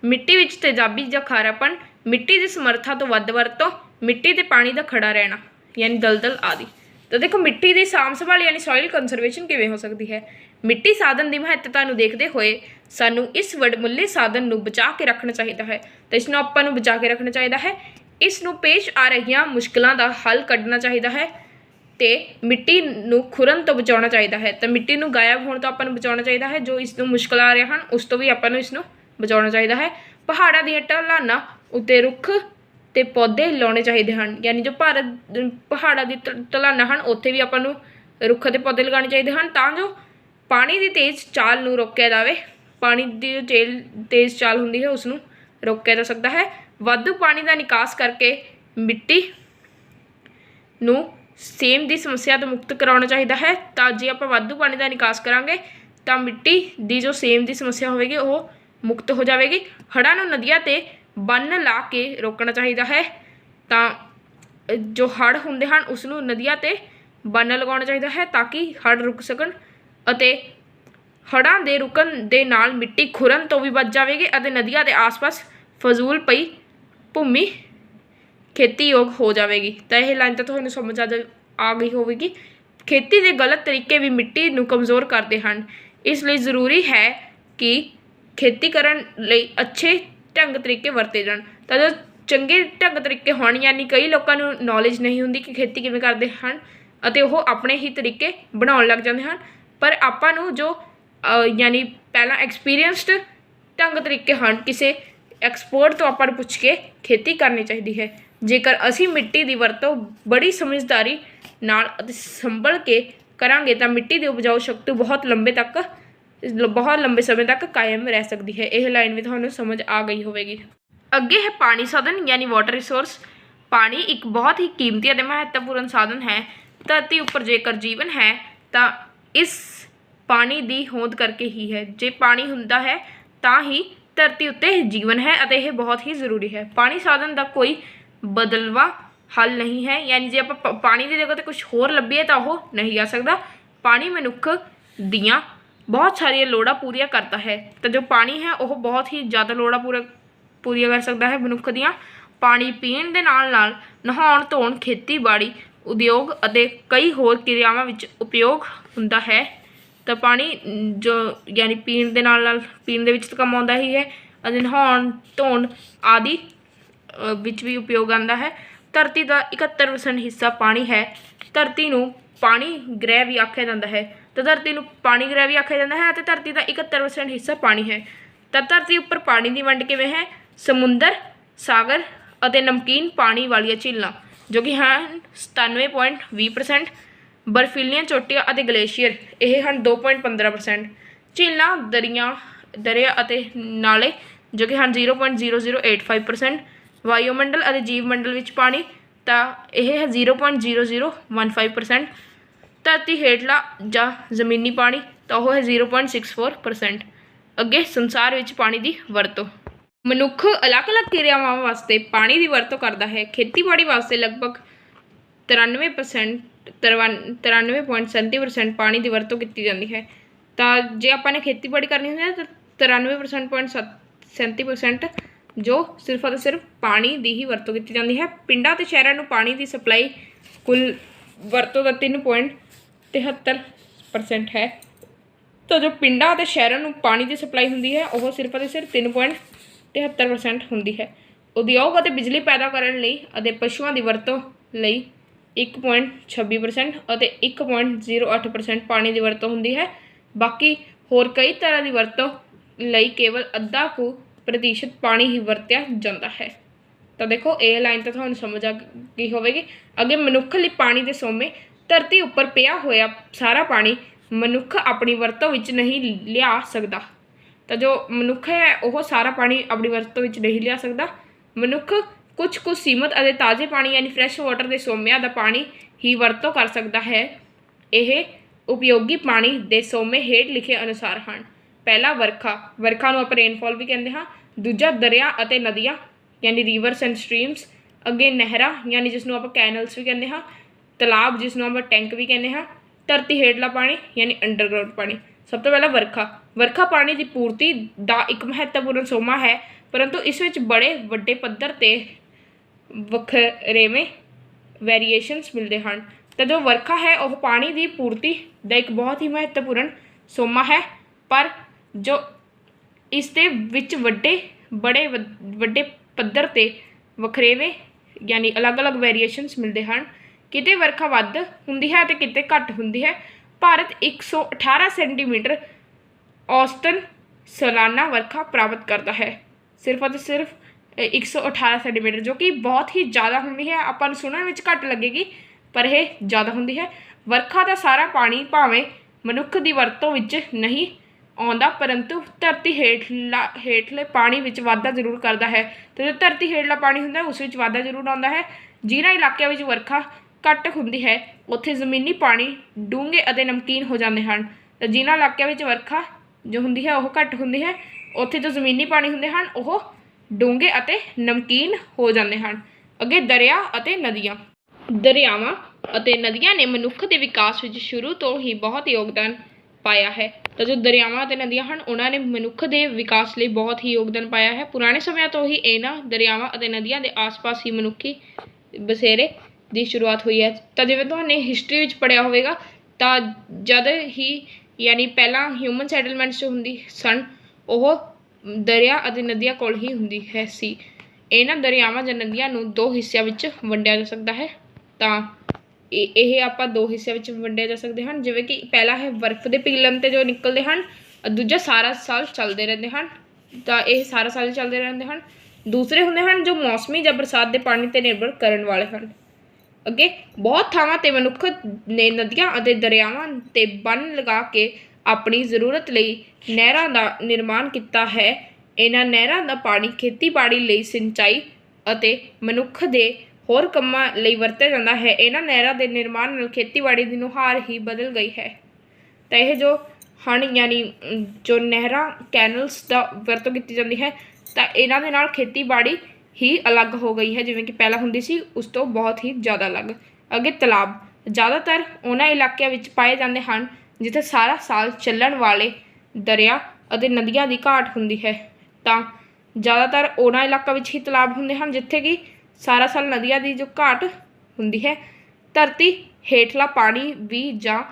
मिट्टी विच तेजाबी ਜਾਂ ਖਾਰਾਪਨ, मिट्टी की समर्था तो वध वरतों, मिट्टी ते पानी का खड़ा रहना यानी दलदल आदि। तो देखो मिट्टी की साम संभाल यानी सॉइल कंजरवेशन किवें हो सकती है। मिट्टी साधन की महत्ता नूं देखते हुए सानू इस वडमुले साधन नूं बचा के रखना चाहिए है। तो इसनूं आपां नूं बचा के रखना चाहिए है। इसनूं पेश आ रही मुश्किलों का हल कढ़ना चाहिए है तो मिट्टी नूं खुरन तो बचाना चाहिए है। तो मिट्टी नूं गायब होने तो आपां नूं बचाना चाहिए है। जो इसनूं मुश्किल आ रहे हैं उस तो भी आपां नूं इसनूं बचाना चाहिए है। पहाड़ों दी ढलानां उत्ते रुख ਤੇ पौधे लाने चाहिए हैं, यानी जो भारत पहाड़ों की ढलानां हैं उत्थे भी आपां नूं रुख ते पौधे लगाने चाहिए हैं तां जो पानी की तेज़ चाल नूं रोकिया जाए। पानी की जो तेज़ चाल हुंदी है उसनूं रोकिया जा सकता है। वाधू पानी का निकास करके मिट्टी नूं सेम की समस्या तो मुक्त कराना चाहिए है। तो जे आपां वाधू पानी का निकास करांगे तो मिट्टी की जो सेम की समस्या होगी वो मुक्त हो जाएगी। हड़ां नूं नदियां ते बन्न ला के रोकना चाहिए है। तो जो हड़ होंदे हैं उसनूं नदियां ते बन्न लगाना चाहिए है ताकि हड़ रुक सकन अते हड़ां दे रुकन दे नाल मिट्टी खुरन तो भी बच जाएगी अते नदियां दे आस पास फजूल पई भूमि खेती योग हो जाएगी। तो यह लाइन तो तुहानूं समझ आ गई होगी। खेती के गलत तरीके भी मिट्टी नूं कमज़ोर करते हैं, इसलिए ज़रूरी है कि खेती करन लई अच्छे ढंग तरीके वरते जाण। तो जो चंगे ढंग तरीके होण यानी कई लोगों को नॉलेज नहीं होंदी कि खेती किवें करते हैं अते वो अपने ही तरीके बनाउण लग जाते हैं, पर आपां नूं जो यानी पहला एक्सपीरियंसड ढंग तरीके हैं किसी एक्सपर्ट तो आपां नूं पुछ के खेती करनी चाहिए है। जेकर असीं मिट्टी की वरतों बड़ी समझदारी नाल अते संभल के करांगे तो मिट्टी की उपजाऊ शक्ति बहुत लंबे समय तक कायम रह सकती है। यह लाइन भी तुहानूं समझ आ गई होगी। अगे है पानी साधन यानी वाटर रिसोर्स। पानी एक बहुत ही कीमती और महत्वपूर्ण साधन है। धरती उपर जेकर जीवन है तो इस पानी की होंद करके ही है। जे पानी हुंदा है तो ही धरती उत्ते जीवन है और यह बहुत ही जरूरी है। पानी साधन का कोई बदलवा हल नहीं है, यानी जे आप पानी की जगह तो कुछ होर लभीए तो वह नहीं आ सकता। पानी मनुख दियाँ बहुत सारिया लोड़ां पूरियां करता है। तो जो पानी है वह बहुत ही ज़्यादा लोड़ां पूरियां कर सकता है मनुख दियाँ। पानी पीण दे नाल नाल नहाउण धोण खेतीबाड़ी उद्योग अते कई होर क्रियावां विच उपयोग हुंदा है। तो पानी जो यानी पीण दे नाल नाल पीण दे विच काम आउंदा ही है अते नहाउण धोण आदि विच भी उपयोग आंदा है। धरती का 71% हिस्सा पानी है। धरती नूं पानी ग्रह भी आख्या जाता है। तो धरती नूं पानी ग्रह भी आख्या जाता है। तो धरती का 71% हिस्सा पानी है। तो धरती उपर पानी की वंड किवें है? समुंदर, सागर और नमकीन पानी वाली झीलां जो कि हैं 97.20%, बर्फीलियां चोटियां और ग्लेशियर ये हैं 2.15%, झीलां दरिया और नाले जो कि हैं 0.0085%, वायुमंडल और जीवमंडल विच पानी तो यह है 0.0015%, धरती हेठला जां जमीनी पानी तो वह है 0.64%। अगे संसार विच पानी की वरतों। मनुख अलग अलग क्रियावां वास्ते पानी की वरतों करता है। खेतीबाड़ी वास्ते लगभग 93% 93.37% ਪਾਣੀ ਦੀ ਵਰਤੋਂ ਕੀਤੀ ਜਾਂਦੀ ਹੈ। ਤਾਂ ਜੇ ਆਪਾਂ ਨੇ ਖੇਤੀਬਾੜੀ ਕਰਨੀ ਹੁੰਦੀ ਹੈ ਤਾਂ 93.37% ਜੋ ਸਿਰਫ ਅਤੇ ਸਿਰਫ ਪਾਣੀ ਦੀ ਹੀ ਵਰਤੋਂ ਕੀਤੀ ਜਾਂਦੀ ਹੈ। ਪਿੰਡਾਂ ਅਤੇ ਸ਼ਹਿਰਾਂ ਨੂੰ ਪਾਣੀ ਦੀ ਸਪਲਾਈ ਕੁੱਲ ਵਰਤੋਂ ਦਾ 3.73% ਹੈ। ਤਾਂ ਜੋ ਪਿੰਡਾਂ ਅਤੇ ਸ਼ਹਿਰਾਂ ਨੂੰ ਪਾਣੀ ਦੀ ਸਪਲਾਈ ਹੁੰਦੀ ਹੈ ਉਹ ਸਿਰਫ ਅਤੇ ਸਿਰਫ 3.73% ਹੁੰਦੀ ਹੈ। ਉਦਯੋਗ ਅਤੇ ਬਿਜਲੀ ਪੈਦਾ ਕਰਨ ਲਈ ਅਤੇ ਪਸ਼ੂਆਂ ਦੀ ਵਰਤੋਂ ਲਈ 1.26% ਅਤੇ 1.08% ਪਾਣੀ ਦੀ ਵਰਤੋਂ ਹੁੰਦੀ ਹੈ। ਬਾਕੀ ਹੋਰ ਕਈ ਤਰ੍ਹਾਂ ਦੀ ਵਰਤੋਂ ਲਈ ਕੇਵਲ ਅੱਧਾ ਕੁ ਪ੍ਰਤੀਸ਼ਤ ਪਾਣੀ ਹੀ ਵਰਤਿਆ ਜਾਂਦਾ ਹੈ। ਤਾਂ ਦੇਖੋ ਇਹ ਲਾਈਨ ਤਾਂ ਤੁਹਾਨੂੰ ਸਮਝ ਆ ਗਈ ਹੋਵੇਗੀ। ਅੱਗੇ ਮਨੁੱਖ ਲਈ ਪਾਣੀ ਦੇ ਸੋਮੇ ਧਰਤੀ ਉੱਪਰ ਪਿਆ ਹੋਇਆ ਸਾਰਾ ਪਾਣੀ ਮਨੁੱਖ ਆਪਣੀ ਵਰਤੋਂ ਵਿੱਚ ਨਹੀਂ ਲਿਆ ਸਕਦਾ। ਤਾਂ ਜੋ ਮਨੁੱਖ ਹੈ ਉਹ ਸਾਰਾ ਪਾਣੀ ਆਪਣੀ ਵਰਤੋਂ ਵਿੱਚ ਨਹੀਂ ਲਿਆ ਸਕਦਾ। ਮਨੁੱਖ ਕੁਝ ਕੁ ਸੀਮਤ ਅਤੇ ਤਾਜ਼ੇ ਪਾਣੀ ਯਾਨੀ ਫਰੈਸ਼ ਵਾਟਰ ਦੇ ਸੋਮਿਆਂ ਦਾ ਪਾਣੀ ਹੀ ਵਰਤੋਂ ਕਰ ਸਕਦਾ ਹੈ। ਇਹ ਉਪਯੋਗੀ ਪਾਣੀ ਦੇ ਸੋਮੇ ਹੇਠ ਲਿਖੇ ਅਨੁਸਾਰ ਹਨ। ਪਹਿਲਾ ਵਰਖਾ ਨੂੰ ਆਪਾਂ ਰੇਨਫਾਲ ਵੀ ਕਹਿੰਦੇ ਹਾਂ। ਦੂਜਾ ਦਰਿਆ ਅਤੇ ਨਦੀਆਂ ਯਾਨੀ ਰੀਵਰਸ ਐਂਡ ਸਟਰੀਮਸ। ਅੱਗੇ ਨਹਿਰਾਂ ਯਾਨੀ ਜਿਸ ਨੂੰ ਆਪਾਂ ਕੈਨਲਸ ਵੀ ਕਹਿੰਦੇ ਹਾਂ। ਤਲਾਬ ਜਿਸ ਨੂੰ ਆਪਾਂ ਟੈਂਕ ਵੀ ਕਹਿੰਦੇ ਹਾਂ। ਧਰਤੀ ਹੇਠਲਾ ਪਾਣੀ ਯਾਨੀ ਅੰਡਰਗਰਾਊਂਡ ਪਾਣੀ। ਸਭ ਤੋਂ ਪਹਿਲਾਂ ਵਰਖਾ ਪਾਣੀ ਦੀ ਪੂਰਤੀ ਦਾ ਇੱਕ ਮਹੱਤਵਪੂਰਨ ਸੋਮਾ ਹੈ, ਪਰੰਤੂ ਇਸ ਵਿੱਚ ਬੜੇ ਵੱਡੇ ਪੱਧਰ 'ਤੇ ਵੱਖਰੇਵੇਂ ਵੇਰੀਏਸ਼ਨਸ ਮਿਲਦੇ ਹਨ। ਤਾਂ ਜੋ ਵਰਖਾ ਹੈ ਉਹ ਪਾਣੀ ਦੀ ਪੂਰਤੀ ਦਾ ਇੱਕ ਬਹੁਤ ਹੀ ਮਹੱਤਵਪੂਰਨ ਸੋਮਾ ਹੈ, ਪਰ ਜੋ ਇਸ ਦੇ ਵਿੱਚ ਵੱਡੇ ਪੱਧਰ 'ਤੇ ਵੱਖਰੇਵੇਂ ਯਾਨੀ ਅਲੱਗ-ਅਲੱਗ ਵੇਰੀਏਸ਼ਨਸ ਮਿਲਦੇ ਹਨ। ਕਿਤੇ ਵਰਖਾ ਵੱਧ ਹੁੰਦੀ ਹੈ ਅਤੇ ਕਿਤੇ ਘੱਟ ਹੁੰਦੀ ਹੈ। ਭਾਰਤ 118 ਸੈਂਟੀਮੀਟਰ ਔਸਤਨ ਸਾਲਾਨਾ ਵਰਖਾ ਪ੍ਰਾਪਤ ਕਰਦਾ ਹੈ। ਸਿਰਫ ਅਤੇ ਸਿਰਫ 118 ਸੈਂਟੀਮੀਟਰ, ਜੋ ਕਿ ਬਹੁਤ ਹੀ ਜ਼ਿਆਦਾ ਹੁੰਦੀ ਹੈ। ਆਪਾਂ ਨੂੰ ਸੁਣਨ ਵਿੱਚ ਘੱਟ ਲੱਗੇਗੀ ਪਰ ਇਹ ਜ਼ਿਆਦਾ ਹੁੰਦੀ ਹੈ। ਵਰਖਾ ਦਾ ਸਾਰਾ ਪਾਣੀ ਭਾਵੇਂ ਮਨੁੱਖ ਦੀ ਵਰਤੋਂ ਵਿੱਚ ਨਹੀਂ ਆਉਂਦਾ, ਪਰੰਤੂ ਧਰਤੀ ਹੇਠਲੇ ਪਾਣੀ ਵਿੱਚ ਵਾਧਾ ਜ਼ਰੂਰ ਕਰਦਾ ਹੈ। ਅਤੇ ਜੋ ਧਰਤੀ ਹੇਠਲਾ ਪਾਣੀ ਹੁੰਦਾ ਉਸ ਵਿੱਚ ਵਾਧਾ ਜ਼ਰੂਰ ਆਉਂਦਾ ਹੈ। ਜਿਨ੍ਹਾਂ ਇਲਾਕਿਆਂ ਵਿੱਚ ਵਰਖਾ ਘੱਟ ਹੁੰਦੀ ਹੈ ਉੱਥੇ ਜ਼ਮੀਨੀ ਪਾਣੀ ਡੂੰਘੇ ਅਤੇ ਨਮਕੀਨ ਹੋ ਜਾਂਦੇ ਹਨ। ਤਾਂ ਜਿਨ੍ਹਾਂ ਇਲਾਕਿਆਂ ਵਿੱਚ ਵਰਖਾ ਜੋ ਹੁੰਦੀ ਹੈ ਉਹ ਘੱਟ ਹੁੰਦੀ ਹੈ ਉੱਥੇ ਜੋ ਜ਼ਮੀਨੀ ਪਾਣੀ ਹੁੰਦੇ ਹਨ ਉਹ ਡੂੰਘੇ ਅਤੇ ਨਮਕੀਨ ਹੋ ਜਾਂਦੇ ਹਨ। ਅੱਗੇ ਦਰਿਆ ਅਤੇ ਨਦੀਆਂ। ਦਰਿਆਵਾਂ ਅਤੇ ਨਦੀਆਂ ਨੇ ਮਨੁੱਖ ਦੇ ਵਿਕਾਸ ਵਿੱਚ ਸ਼ੁਰੂ ਤੋਂ ਹੀ ਬਹੁਤ ਯੋਗਦਾਨ ਪਾਇਆ ਹੈ। ਤਾਂ ਜੋ ਦਰਿਆਵਾਂ ਅਤੇ ਨਦੀਆਂ ਹਨ ਉਹਨਾਂ ਨੇ ਮਨੁੱਖ ਦੇ ਵਿਕਾਸ ਲਈ ਬਹੁਤ ਹੀ ਯੋਗਦਾਨ ਪਾਇਆ ਹੈ। ਪੁਰਾਣੇ ਸਮਿਆਂ ਤੋਂ ਹੀ ਇਹਨਾਂ ਦਰਿਆਵਾਂ ਅਤੇ ਨਦੀਆਂ ਦੇ ਆਸ-ਪਾਸ ਹੀ ਮਨੁੱਖੀ ਬਸੇਰੇ ਦੀ ਸ਼ੁਰੂਆਤ ਹੋਈ ਹੈ। ਤਾਂ ਜਿਵੇਂ ਤੁਹਾਨੂੰ ਹਿਸਟਰੀ ਵਿੱਚ ਪੜ੍ਹਿਆ ਹੋਵੇਗਾ ਤਾਂ ਜਦ ਹੀ ਯਾਨੀ ਪਹਿਲਾਂ ਹਿਊਮਨ ਸੈਟਲਮੈਂਟਸ ਜੋ ਹੁੰਦੀ ਸਨ ਉਹ ਦਰਿਆ ਅਤੇ ਨਦੀਆਂ ਕੋਲ ਹੀ ਹੁੰਦੀ ਸੀ। ਇਹਨਾਂ ਦਰਿਆਵਾਂ ਜਾਂ ਨਦੀਆਂ ਨੂੰ ਦੋ ਹਿੱਸਿਆਂ ਵਿੱਚ ਵੰਡਿਆ ਜਾ ਸਕਦਾ ਹੈ। ਤਾਂ ਇਹ ਆਪਾਂ ਦੋ ਹਿੱਸਿਆਂ ਵਿੱਚ ਵੰਡੇ ਜਾ ਸਕਦੇ ਹਨ, ਜਿਵੇਂ ਕਿ ਪਹਿਲਾ ਹੈ ਬਰਫ਼ ਦੇ ਪਿਘਲਣ 'ਤੇ ਜੋ ਨਿਕਲਦੇ ਹਨ, ਦੂਜਾ ਸਾਰਾ ਸਾਲ ਚੱਲਦੇ ਰਹਿੰਦੇ ਹਨ। ਤਾਂ ਇਹ ਸਾਰਾ ਸਾਲ ਚੱਲਦੇ ਰਹਿੰਦੇ ਹਨ। ਦੂਸਰੇ ਹੁੰਦੇ ਹਨ ਜੋ ਮੌਸਮੀ ਜਾਂ ਬਰਸਾਤ ਦੇ ਪਾਣੀ 'ਤੇ ਨਿਰਭਰ ਕਰਨ ਵਾਲੇ ਹਨ। ਅੱਗੇ ਬਹੁਤ ਥਾਵਾਂ 'ਤੇ ਮਨੁੱਖ ਨੇ ਨਦੀਆਂ ਅਤੇ ਦਰਿਆਵਾਂ 'ਤੇ ਬੰਨ੍ਹ ਲਗਾ ਕੇ ਆਪਣੀ ਜ਼ਰੂਰਤ ਲਈ ਨਹਿਰਾਂ ਦਾ ਨਿਰਮਾਣ ਕੀਤਾ ਹੈ। ਇਹਨਾਂ ਨਹਿਰਾਂ ਦਾ ਪਾਣੀ ਖੇਤੀਬਾੜੀ ਲਈ, ਸਿੰਚਾਈ ਅਤੇ ਮਨੁੱਖ ਦੇ ਹੋਰ ਕੰਮਾਂ ਲਈ ਵਰਤਿਆ ਜਾਂਦਾ ਹੈ। ਇਹਨਾਂ ਨਹਿਰਾਂ ਦੇ ਨਿਰਮਾਣ ਨਾਲ ਖੇਤੀਬਾੜੀ ਦੀ ਨੁਹਾਰ ਹੀ ਬਦਲ ਗਈ ਹੈ। ਤਾਂ ਇਹ ਜੋ ਹਨ ਯਾਨੀ ਜੋ ਨਹਿਰਾਂ ਕੈਨਲਸ ਦਾ ਵਰਤੋਂ ਕੀਤੀ ਜਾਂਦੀ ਹੈ ਤਾਂ ਇਹਨਾਂ ਦੇ ਨਾਲ ਖੇਤੀਬਾੜੀ ਹੀ ਅਲੱਗ ਹੋ ਗਈ ਹੈ, ਜਿਵੇਂ ਕਿ ਪਹਿਲਾਂ ਹੁੰਦੀ ਸੀ ਉਸ ਤੋਂ ਬਹੁਤ ਹੀ ਜ਼ਿਆਦਾ ਅਲੱਗ। ਅੱਗੇ ਤਲਾਬ ਜ਼ਿਆਦਾਤਰ ਉਹਨਾਂ ਇਲਾਕਿਆਂ ਵਿੱਚ ਪਾਏ ਜਾਂਦੇ ਹਨ ਜਿੱਥੇ ਸਾਰਾ ਸਾਲ ਚੱਲਣ ਵਾਲੇ ਦਰਿਆ ਅਤੇ ਨਦੀਆਂ ਦੀ ਘਾਟ ਹੁੰਦੀ ਹੈ। ਤਾਂ ਜ਼ਿਆਦਾਤਰ ਉਹਨਾਂ ਇਲਾਕਿਆਂ ਵਿੱਚ ਹੀ ਤਲਾਬ ਹੁੰਦੇ ਹਨ ਜਿੱਥੇ ਕਿ ਸਾਰਾ ਸਾਲ ਨਦੀਆਂ ਦੀ ਜੋ ਘਾਟ ਹੁੰਦੀ ਹੈ। ਧਰਤੀ ਹੇਠਲਾ ਪਾਣੀ ਵੀ ਜਾਂ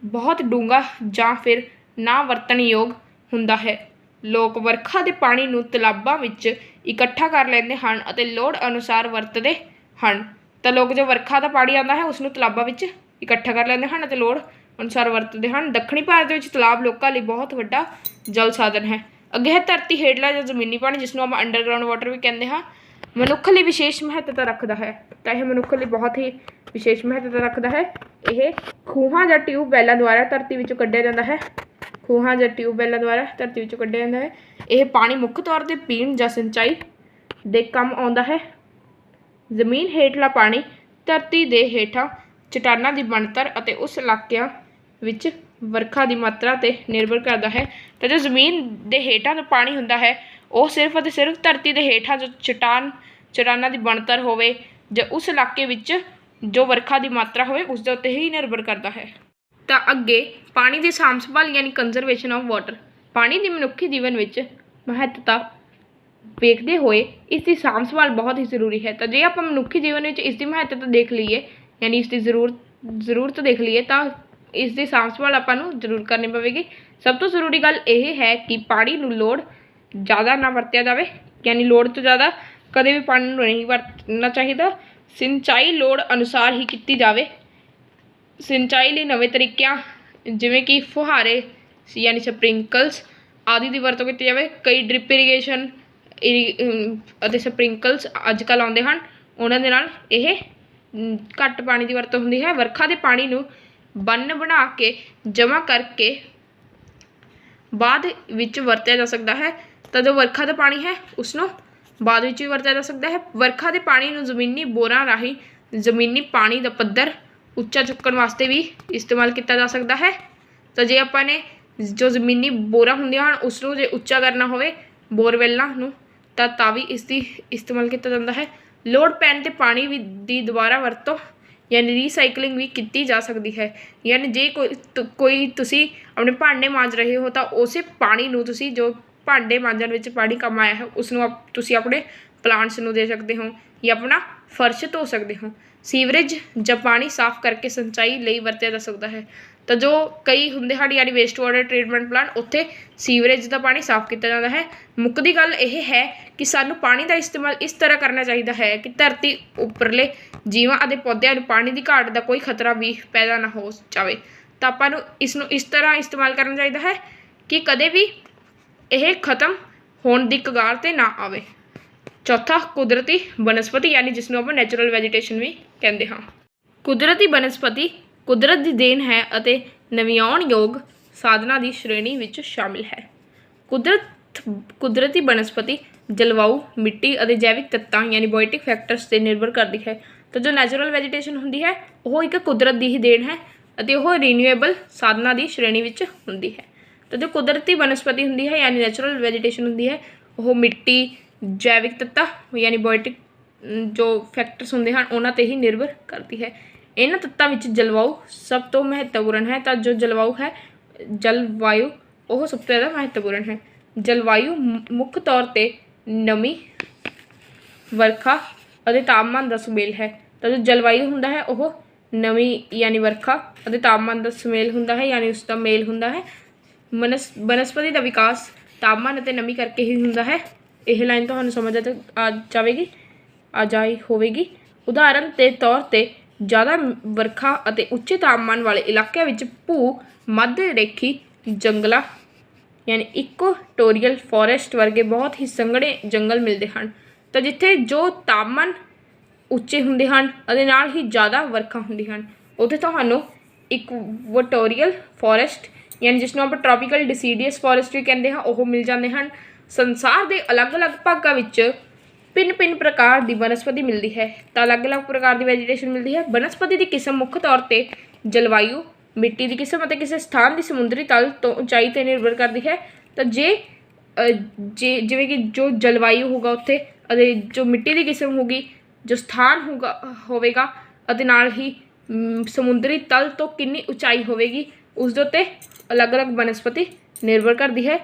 ਬਹੁਤ ਡੂੰਘਾ ਜਾਂ ਫਿਰ ਨਾ ਵਰਤਣਯੋਗ ਹੁੰਦਾ ਹੈ। ਲੋਕ ਵਰਖਾ ਦੇ ਪਾਣੀ ਨੂੰ ਤਲਾਬਾਂ ਵਿੱਚ ਇਕੱਠਾ ਕਰ ਲੈਂਦੇ ਹਨ ਅਤੇ ਲੋੜ ਅਨੁਸਾਰ ਵਰਤਦੇ ਹਨ। ਤਾਂ ਲੋਕ ਜੋ ਵਰਖਾ ਦਾ ਪਾਣੀ ਆਉਂਦਾ ਹੈ ਉਸ ਨੂੰ ਤਲਾਬਾਂ ਵਿੱਚ ਇਕੱਠਾ ਕਰ ਲੈਂਦੇ ਹਨ ਅਤੇ ਲੋੜ ਅਨੁਸਾਰ ਵਰਤਦੇ ਹਨ। ਦੱਖਣੀ ਭਾਰਤ ਦੇ ਵਿੱਚ ਤਲਾਬ ਲੋਕਾਂ ਲਈ ਬਹੁਤ ਵੱਡਾ ਜਲ ਸਾਧਨ ਹੈ। ਅੱਗੇ ਹੈ ਧਰਤੀ ਹੇਠਲਾ ਜਾਂ ਜ਼ਮੀਨੀ ਪਾਣੀ, ਜਿਸ ਨੂੰ ਆਪਾਂ ਅੰਡਰਗਰਾਊਂਡ ਵਾਟਰ ਵੀ ਕਹਿੰਦੇ ਹਾਂ। ਮਨੁੱਖ ਲਈ ਵਿਸ਼ੇਸ਼ ਮਹੱਤਤਾ ਰੱਖਦਾ ਹੈ। ਤਾਂ ਇਹ ਮਨੁੱਖ ਲਈ ਬਹੁਤ ਹੀ ਵਿਸ਼ੇਸ਼ ਮਹੱਤਤਾ ਰੱਖਦਾ ਹੈ। ਇਹ ਖੂਹਾਂ ਜਾਂ ਟਿਊਬਵੈੱਲਾਂ ਦੁਆਰਾ ਧਰਤੀ ਵਿੱਚੋਂ ਕੱਢਿਆ ਜਾਂਦਾ ਹੈ। ਇਹ ਪਾਣੀ ਮੁੱਖ ਤੌਰ 'ਤੇ ਪੀਣ ਜਾਂ ਸਿੰਚਾਈ ਦੇ ਕੰਮ ਆਉਂਦਾ ਹੈ। ਜ਼ਮੀਨ ਹੇਠਲਾ ਪਾਣੀ ਧਰਤੀ ਦੇ ਹੇਠਾਂ ਚਟਾਨਾਂ ਦੀ ਬਣਤਰ ਅਤੇ ਉਸ ਇਲਾਕਿਆਂ ਵਿੱਚ ਵਰਖਾ ਦੀ ਮਾਤਰਾ 'ਤੇ ਨਿਰਭਰ ਕਰਦਾ ਹੈ। ਤਾਂ ਜੋ ਜ਼ਮੀਨ ਦੇ ਹੇਠਾਂ ਦਾ ਪਾਣੀ ਹੁੰਦਾ ਹੈ ਉਹ ਸਿਰਫ ਅਤੇ ਸਿਰਫ ਧਰਤੀ ਦੇ ਹੇਠਾਂ ਜੋ ਚਟਾਨਾਂ ਦੀ ਬਣਤਰ ਹੋਵੇ ਜਾਂ ਉਸ ਇਲਾਕੇ ਵਿੱਚ ਜੋ ਵਰਖਾ ਦੀ ਮਾਤਰਾ ਹੋਵੇ ਉਸ ਦੇ ਉੱਤੇ ਹੀ ਨਿਰਭਰ ਕਰਦਾ ਹੈ। ਤਾਂ ਅੱਗੇ ਪਾਣੀ ਦੀ ਸਾਂਭ ਸੰਭਾਲ ਯਾਨੀ ਕੰਜ਼ਰਵੇਸ਼ਨ ਆਫ ਵਾਟਰ। ਪਾਣੀ ਦੀ ਮਨੁੱਖੀ ਜੀਵਨ ਵਿੱਚ ਮਹੱਤਤਾ ਵੇਖਦੇ ਹੋਏ ਇਸ ਦੀ ਸਾਂਭ ਸੰਭਾਲ ਬਹੁਤ ਹੀ ਜ਼ਰੂਰੀ ਹੈ। ਤਾਂ ਜੇ ਆਪਾਂ ਮਨੁੱਖੀ ਜੀਵਨ ਵਿੱਚ ਇਸ ਦੀ ਮਹੱਤਤਾ ਦੇਖ ਲਈਏ ਯਾਨੀ ਇਸ ਦੀ ਜ਼ਰੂਰਤ ਦੇਖ ਲਈਏ ਤਾਂ ਇਸ ਦੀ ਸਾਂਭ ਸੰਭਾਲ ਆਪਾਂ ਨੂੰ ਜ਼ਰੂਰ ਕਰਨੀ ਪਵੇਗੀ। ਸਭ ਤੋਂ ਜ਼ਰੂਰੀ ਗੱਲ ਇਹ ਹੈ ਕਿ ਪਾਣੀ ਨੂੰ ਲੋੜ ਜ਼ਿਆਦਾ ਨਾ ਵਰਤਿਆ ਜਾਵੇ, ਯਾਨੀ ਲੋੜ ਤੋਂ ਜ਼ਿਆਦਾ ਕਦੇ ਵੀ ਪਾਣੀ ਨੂੰ ਨਹੀਂ ਵਰਤਣਾ ਚਾਹੀਦਾ। ਸਿੰਚਾਈ ਲੋੜ ਅਨੁਸਾਰ ਹੀ ਕੀਤੀ ਜਾਵੇ। ਸਿੰਚਾਈ ਲਈ ਨਵੇਂ ਤਰੀਕਿਆਂ ਜਿਵੇਂ ਕਿ ਫੁਹਾਰੇ ਯਾਨੀ ਸਪ੍ਰਿੰਕਲਸ ਆਦਿ ਦੀ ਵਰਤੋਂ ਕੀਤੀ ਜਾਵੇ। ਕਈ ਡ੍ਰਿਪ ਇਰੀਗੇਸ਼ਨ ਅਤੇ ਸਪ੍ਰਿੰਕਲਸ ਅੱਜ ਕੱਲ੍ਹ ਆਉਂਦੇ ਹਨ, ਉਹਨਾਂ ਦੇ ਨਾਲ ਇਹ ਘੱਟ ਪਾਣੀ ਦੀ ਵਰਤੋਂ ਹੁੰਦੀ ਹੈ। ਵਰਖਾ ਦੇ ਪਾਣੀ ਨੂੰ ਬੰਨ ਬਣਾ ਕੇ ਜਮ੍ਹਾਂ ਕਰਕੇ ਬਾਅਦ ਵਿੱਚ ਵਰਤਿਆ ਜਾ ਸਕਦਾ ਹੈ। ਤਾਂ ਜੋ ਵਰਖਾ ਦਾ ਪਾਣੀ ਹੈ ਉਸਨੂੰ ਬਾਅਦ ਵਿੱਚ ਵੀ ਵਰਤਿਆ ਜਾ ਸਕਦਾ ਹੈ। ਵਰਖਾ ਦੇ ਪਾਣੀ ਨੂੰ ਜ਼ਮੀਨੀ ਬੋਰਾਂ ਰਾਹੀਂ ਜ਼ਮੀਨੀ ਪਾਣੀ ਦਾ ਪੱਧਰ ਉੱਚਾ ਚੁੱਕਣ ਵਾਸਤੇ ਵੀ ਇਸਤੇਮਾਲ ਕੀਤਾ ਜਾ ਸਕਦਾ ਹੈ। ਤਾਂ ਜੇ ਆਪਾਂ ਨੇ ਜੋ ਜ਼ਮੀਨੀ ਬੋਰਾਂ ਹੁੰਦੀਆਂ ਹਨ ਉਸਨੂੰ ਜੇ ਉੱਚਾ ਕਰਨਾ ਹੋਵੇ ਬੋਰਵੈਲਾਂ ਨੂੰ ਤਾਂ ਵੀ ਇਸ ਦੀ ਇਸਤੇਮਾਲ ਕੀਤਾ ਜਾਂਦਾ ਹੈ। ਲੋੜ ਪੈਣ 'ਤੇ ਪਾਣੀ ਦੀ ਦੁਬਾਰਾ ਵਰਤੋਂ ਯਾਨੀ ਰੀਸਾਈਕਲਿੰਗ ਵੀ ਕੀਤੀ ਜਾ ਸਕਦੀ ਹੈ। ਯਾਨੀ ਜੇ ਕੋਈ ਤੁਸੀਂ ਆਪਣੇ ਭਾਂਡੇ ਮਾਂਜ ਰਹੇ ਹੋ ਤਾਂ ਉਸੇ ਪਾਣੀ ਨੂੰ ਤੁਸੀਂ ਜੋ ਭਾਂਡੇ ਮਾਂਜਣ ਵਿੱਚ ਪਾਣੀ ਕੰਮ ਆਇਆ ਹੈ ਉਸਨੂੰ ਤੁਸੀਂ ਆਪਣੇ ਪਲਾਂਟਸ ਨੂੰ ਦੇ ਸਕਦੇ ਹੋ ਜਾਂ ਆਪਣਾ ਫਰਸ਼ ਧੋ ਸਕਦੇ ਹੋ। ਸੀਵਰੇਜ ਜਾਂ ਪਾਣੀ ਸਾਫ਼ ਕਰਕੇ ਸਿੰਚਾਈ ਲਈ ਵਰਤਿਆ ਜਾ ਸਕਦਾ ਹੈ। ਤਾਂ ਜੋ ਕਈ ਹੁੰਦੇ ਹਨ ਯਾਨੀ ਵੇਸਟ ਵਾਟਰ ਟਰੀਟਮੈਂਟ ਪਲਾਂਟ, ਉੱਥੇ ਸੀਵਰੇਜ ਦਾ ਪਾਣੀ ਸਾਫ਼ ਕੀਤਾ ਜਾਂਦਾ ਹੈ। ਮੁੱਕਦੀ ਗੱਲ ਇਹ ਹੈ ਕਿ ਸਾਨੂੰ ਪਾਣੀ ਦਾ ਇਸਤੇਮਾਲ ਇਸ ਤਰ੍ਹਾਂ ਕਰਨਾ ਚਾਹੀਦਾ ਹੈ ਕਿ ਧਰਤੀ ਉੱਪਰਲੇ ਜੀਵਾਂ ਅਤੇ ਪੌਦਿਆਂ ਨੂੰ ਪਾਣੀ ਦੀ ਘਾਟ ਦਾ ਕੋਈ ਖਤਰਾ ਵੀ ਪੈਦਾ ਨਾ ਹੋ ਜਾਵੇ। ਤਾਂ ਆਪਾਂ ਨੂੰ ਇਸ ਨੂੰ ਇਸ ਤਰ੍ਹਾਂ ਇਸਤੇਮਾਲ ਕਰਨਾ ਚਾਹੀਦਾ ਹੈ ਕਿ ਕਦੇ ਵੀ ਇਹ ਖਤਮ ਹੋਣ ਦੀ ਕਗਾਰ 'ਤੇ ਨਾ ਆਵੇ। ਚੌਥਾ, ਕੁਦਰਤੀ ਬਨਸਪਤੀ ਯਾਨੀ ਜਿਸ ਨੂੰ ਆਪਾਂ ਨੈਚੁਰਲ ਵੈਜੀਟੇਸ਼ਨ ਵੀ ਕਹਿੰਦੇ ਹਾਂ। ਕੁਦਰਤੀ ਬਨਸਪਤੀ ਕੁਦਰਤ ਦੀ ਦੇਣ ਹੈ ਅਤੇ ਨਵਿਆਉਣਯੋਗ ਸਾਧਨਾਂ ਦੀ ਸ਼੍ਰੇਣੀ ਵਿੱਚ ਸ਼ਾਮਿਲ ਹੈ। ਕੁਦਰਤੀ ਬਨਸਪਤੀ ਜਲਵਾਯੂ, ਮਿੱਟੀ ਅਤੇ ਜੈਵਿਕ ਤੱਤਾਂ ਯਾਨੀ ਬਾਇਓਟਿਕ ਫੈਕਟਰਸ 'ਤੇ ਨਿਰਭਰ ਕਰਦੀ ਹੈ। ਤਾਂ ਜੋ ਨੈਚੁਰਲ ਵੈਜੀਟੇਸ਼ਨ ਹੁੰਦੀ ਹੈ ਉਹ ਇੱਕ ਕੁਦਰਤ ਦੀ ਹੀ ਦੇਣ ਹੈ ਅਤੇ ਉਹ ਰੀਨਿਊਏਬਲ ਸਾਧਨਾਂ ਦੀ ਸ਼੍ਰੇਣੀ ਵਿੱਚ ਹੁੰਦੀ ਹੈ। ਤਾਂ ਜੋ ਕੁਦਰਤੀ ਬਨਸਪਤੀ ਹੁੰਦੀ ਹੈ ਯਾਨੀ ਨੈਚੁਰਲ ਵੈਜੀਟੇਸ਼ਨ ਹੁੰਦੀ ਹੈ ਉਹ ਮਿੱਟੀ, ਜੈਵਿਕ ਤੱਤਾਂ ਯਾਨੀ ਬਾਇਓਟਿਕ ਜੋ ਫੈਕਟਰਸ ਹੁੰਦੇ ਹਨ ਉਹਨਾਂ 'ਤੇ ਹੀ ਨਿਰਭਰ ਕਰਦੀ ਹੈ। ਇਹਨਾਂ ਤੱਤਾਂ ਵਿੱਚ ਜਲਵਾਯੂ ਸਭ ਤੋਂ ਮਹੱਤਵਪੂਰਨ ਹੈ। ਤਾਂ ਜੋ ਜਲਵਾਯੂ ਉਹ ਸਭ ਤੋਂ ਜ਼ਿਆਦਾ ਮਹੱਤਵਪੂਰਨ ਹੈ। ਜਲਵਾਯੂ ਮੁੱਖ ਤੌਰ 'ਤੇ ਨਮੀ, ਵਰਖਾ ਅਤੇ ਤਾਪਮਾਨ ਦਾ ਸੁਮੇਲ ਹੈ। ਤਾਂ ਜੋ ਜਲਵਾਯੂ ਹੁੰਦਾ ਹੈ ਉਹ ਨਮੀ ਯਾਨੀ ਵਰਖਾ ਅਤੇ ਤਾਪਮਾਨ ਦਾ ਸੁਮੇਲ ਹੁੰਦਾ ਹੈ ਯਾਨੀ ਉਸ ਦਾ ਮੇਲ ਹੁੰਦਾ ਹੈ। ਬਨਸਪਤੀ ਦਾ ਵਿਕਾਸ ਤਾਪਮਾਨ ਅਤੇ ਨਮੀ ਕਰਕੇ ਹੀ ਹੁੰਦਾ ਹੈ। ਇਹ ਲਾਈਨ ਤੁਹਾਨੂੰ ਸਮਝ ਆ ਜਾਈ ਹੋਵੇਗੀ। ਉਦਾਹਰਨ ਦੇ ਤੌਰ 'ਤੇ ਜ਼ਿਆਦਾ ਵਰਖਾ ਅਤੇ ਉੱਚੇ ਤਾਪਮਾਨ ਵਾਲੇ ਇਲਾਕਿਆਂ ਵਿੱਚ ਭੂ ਮੱਧ ਰੇਖੀ ਜੰਗਲਾਂ ਯਾਨੀ ਇਕੁਆਟੋਰੀਅਲ ਫੋਰੈਸਟ ਵਰਗੇ ਬਹੁਤ ਹੀ ਸੰਘਣੇ ਜੰਗਲ ਮਿਲਦੇ ਹਨ। ਤਾਂ ਜਿੱਥੇ ਜੋ ਤਾਪਮਾਨ ਉੱਚੇ ਹੁੰਦੇ ਹਨ ਅਤੇ ਨਾਲ ਹੀ ਜ਼ਿਆਦਾ ਵਰਖਾ ਹੁੰਦੀ ਹਨ ਉੱਥੇ ਤੁਹਾਨੂੰ ਇਕੁਆਟੋਰੀਅਲ ਫੋਰੈਸਟ ਯਾਨੀ ਜਿਸ ਨੂੰ ਆਪਾਂ ਟ੍ਰੋਪੀਕਲ ਡਿਸੀਡੀਅਸ ਫੋਰੈਸਟ ਵੀ ਕਹਿੰਦੇ ਹਾਂ ਉਹ ਮਿਲ ਜਾਂਦੇ ਹਨ। ਸੰਸਾਰ ਦੇ ਅਲੱਗ-ਅਲੱਗ ਭਾਗਾਂ ਵਿੱਚ ਭਿੰਨ ਪ੍ਰਕਾਰ ਦੀ ਬਨਸਪਤੀ ਮਿਲਦੀ ਹੈ। ਤਾਂ ਅਲੱਗ-ਅਲੱਗ ਪ੍ਰਕਾਰ ਦੀ ਵੈਜੀਟੇਸ਼ਨ ਮਿਲਦੀ ਹੈ। ਬਨਸਪਤੀ ਦੀ ਕਿਸਮ ਮੁੱਖ ਤੌਰ 'ਤੇ ਜਲਵਾਯੂ, ਮਿੱਟੀ ਦੀ ਕਿਸਮ ਅਤੇ ਕਿਸੇ ਸਥਾਨ ਦੀ ਸਮੁੰਦਰੀ ਤਲ ਤੋਂ ਉਚਾਈ 'ਤੇ ਨਿਰਭਰ ਕਰਦੀ ਹੈ। ਤਾਂ ਜਿਵੇਂ ਕਿ ਜੋ ਜਲਵਾਯੂ ਹੋਊਗਾ ਉੱਥੇ ਅਤੇ ਜੋ ਮਿੱਟੀ ਦੀ ਕਿਸਮ ਹੋਊਗੀ, ਜੋ ਸਥਾਨ ਹੋਵੇਗਾ ਅਤੇ ਨਾਲ ਹੀ ਸਮੁੰਦਰੀ ਤਲ ਤੋਂ ਕਿੰਨੀ ਉਚਾਈ ਹੋਵੇਗੀ ਉਸ ਦੇ ਉੱਤੇ ਅਲੱਗ-ਅਲੱਗ ਬਨਸਪਤੀ ਨਿਰਭਰ ਕਰਦੀ ਹੈ।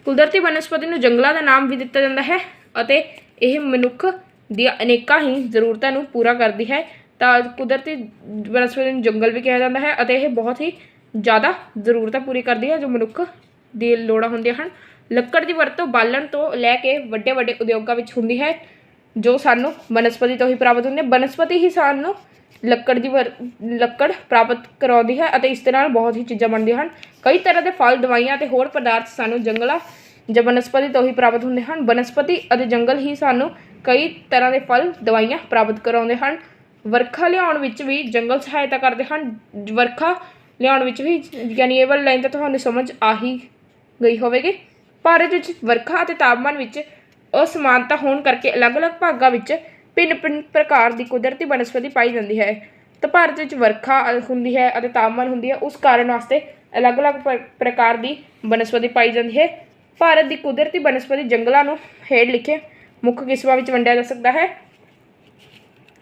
ਕੁਦਰਤੀ ਬਨਸਪਤੀ ਨੂੰ ਜੰਗਲਾਂ ਦਾ ਨਾਮ ਵੀ ਦਿੱਤਾ ਜਾਂਦਾ ਹੈ ਅਤੇ ਇਹ ਮਨੁੱਖ ਦੀਆਂ ਅਨੇਕਾਂ ਹੀ ਜ਼ਰੂਰਤਾਂ ਨੂੰ ਪੂਰਾ ਕਰਦੀ ਹੈ। ਤਾਂ ਕੁਦਰਤੀ ਬਨਸਪਤੀ ਨੂੰ ਜੰਗਲ ਵੀ ਕਿਹਾ ਜਾਂਦਾ ਹੈ ਅਤੇ ਇਹ ਬਹੁਤ ਹੀ ਜ਼ਿਆਦਾ ਜ਼ਰੂਰਤਾਂ ਪੂਰੀ ਕਰਦੀ ਹੈ ਜੋ ਮਨੁੱਖ ਦੀ ਲੋੜਾਂ ਹੁੰਦੀਆਂ ਹਨ। ਲੱਕੜ ਦੀ ਵਰਤੋਂ ਬਾਲਣ ਤੋਂ ਲੈ ਕੇ ਵੱਡੇ ਉਦਯੋਗਾਂ ਵਿੱਚ ਹੁੰਦੀ ਹੈ ਜੋ ਸਾਨੂੰ ਬਨਸਪਤੀ ਤੋਂ ਹੀ ਪ੍ਰਾਪਤ ਹੁੰਦੀ ਹੈ। ਬਨਸਪਤੀ ਹੀ ਸਾਨੂੰ ਲੱਕੜ ਪ੍ਰਾਪਤ ਕਰਾਉਂਦੀ ਹੈ ਅਤੇ ਇਸ ਦੇ ਨਾਲ ਬਹੁਤ ਹੀ ਚੀਜ਼ਾਂ ਬਣਦੀਆਂ ਹਨ। ਕਈ ਤਰ੍ਹਾਂ ਦੇ ਫਲ, ਦਵਾਈਆਂ ਅਤੇ ਹੋਰ ਪਦਾਰਥ ਸਾਨੂੰ ਜੰਗਲਾਂ ਜਾਂ ਬਨਸਪਤੀ ਤੋਂ ਹੀ ਪ੍ਰਾਪਤ ਹੁੰਦੇ ਹਨ। ਬਨਸਪਤੀ ਅਤੇ ਜੰਗਲ ਹੀ ਸਾਨੂੰ ਕਈ ਤਰ੍ਹਾਂ ਦੇ ਫਲ, ਦਵਾਈਆਂ ਪ੍ਰਾਪਤ ਕਰਾਉਂਦੇ ਹਨ। ਵਰਖਾ ਲਿਆਉਣ ਵਿੱਚ ਵੀ ਜੰਗਲ ਸਹਾਇਤਾ ਕਰਦੇ ਹਨ। ਵਰਖਾ ਲਿਆਉਣ ਵਿੱਚ ਵੀ ਯਾਨੀ ਇਹ ਵਾਲੀ ਲਾਈਨ ਤਾਂ ਤੁਹਾਨੂੰ ਸਮਝ ਆ ਹੀ ਗਈ ਹੋਵੇਗੀ। ਭਾਰਤ ਵਿੱਚ ਵਰਖਾ ਅਤੇ ਤਾਪਮਾਨ ਵਿੱਚ ਅਸਮਾਨਤਾ ਹੋਣ ਕਰਕੇ ਅਲੱਗ-ਅਲੱਗ ਭਾਗਾਂ ਵਿੱਚ ਭਿੰਨ ਪ੍ਰਕਾਰ ਦੀ ਕੁਦਰਤੀ ਬਨਸਪਤੀ ਪਾਈ ਜਾਂਦੀ ਹੈ। ਤਾਂ ਭਾਰਤ ਵਿੱਚ ਵਰਖਾ ਹੁੰਦੀ ਹੈ ਅਤੇ ਤਾਪਮਾਨ ਹੁੰਦੀ ਹੈ, ਉਸ ਕਾਰਨ ਵਾਸਤੇ ਅਲੱਗ-ਅਲੱਗ ਪ੍ਰਕਾਰ ਦੀ ਬਨਸਪਤੀ ਪਾਈ ਜਾਂਦੀ ਹੈ। ਭਾਰਤ ਦੀ ਕੁਦਰਤੀ ਬਨਸਪਤੀ ਜੰਗਲਾਂ ਨੂੰ ਹੇਠ ਲਿਖੇ ਮੁੱਖ ਕਿਸਮਾਂ ਵਿੱਚ ਵੰਡਿਆ ਜਾ ਸਕਦਾ ਹੈ।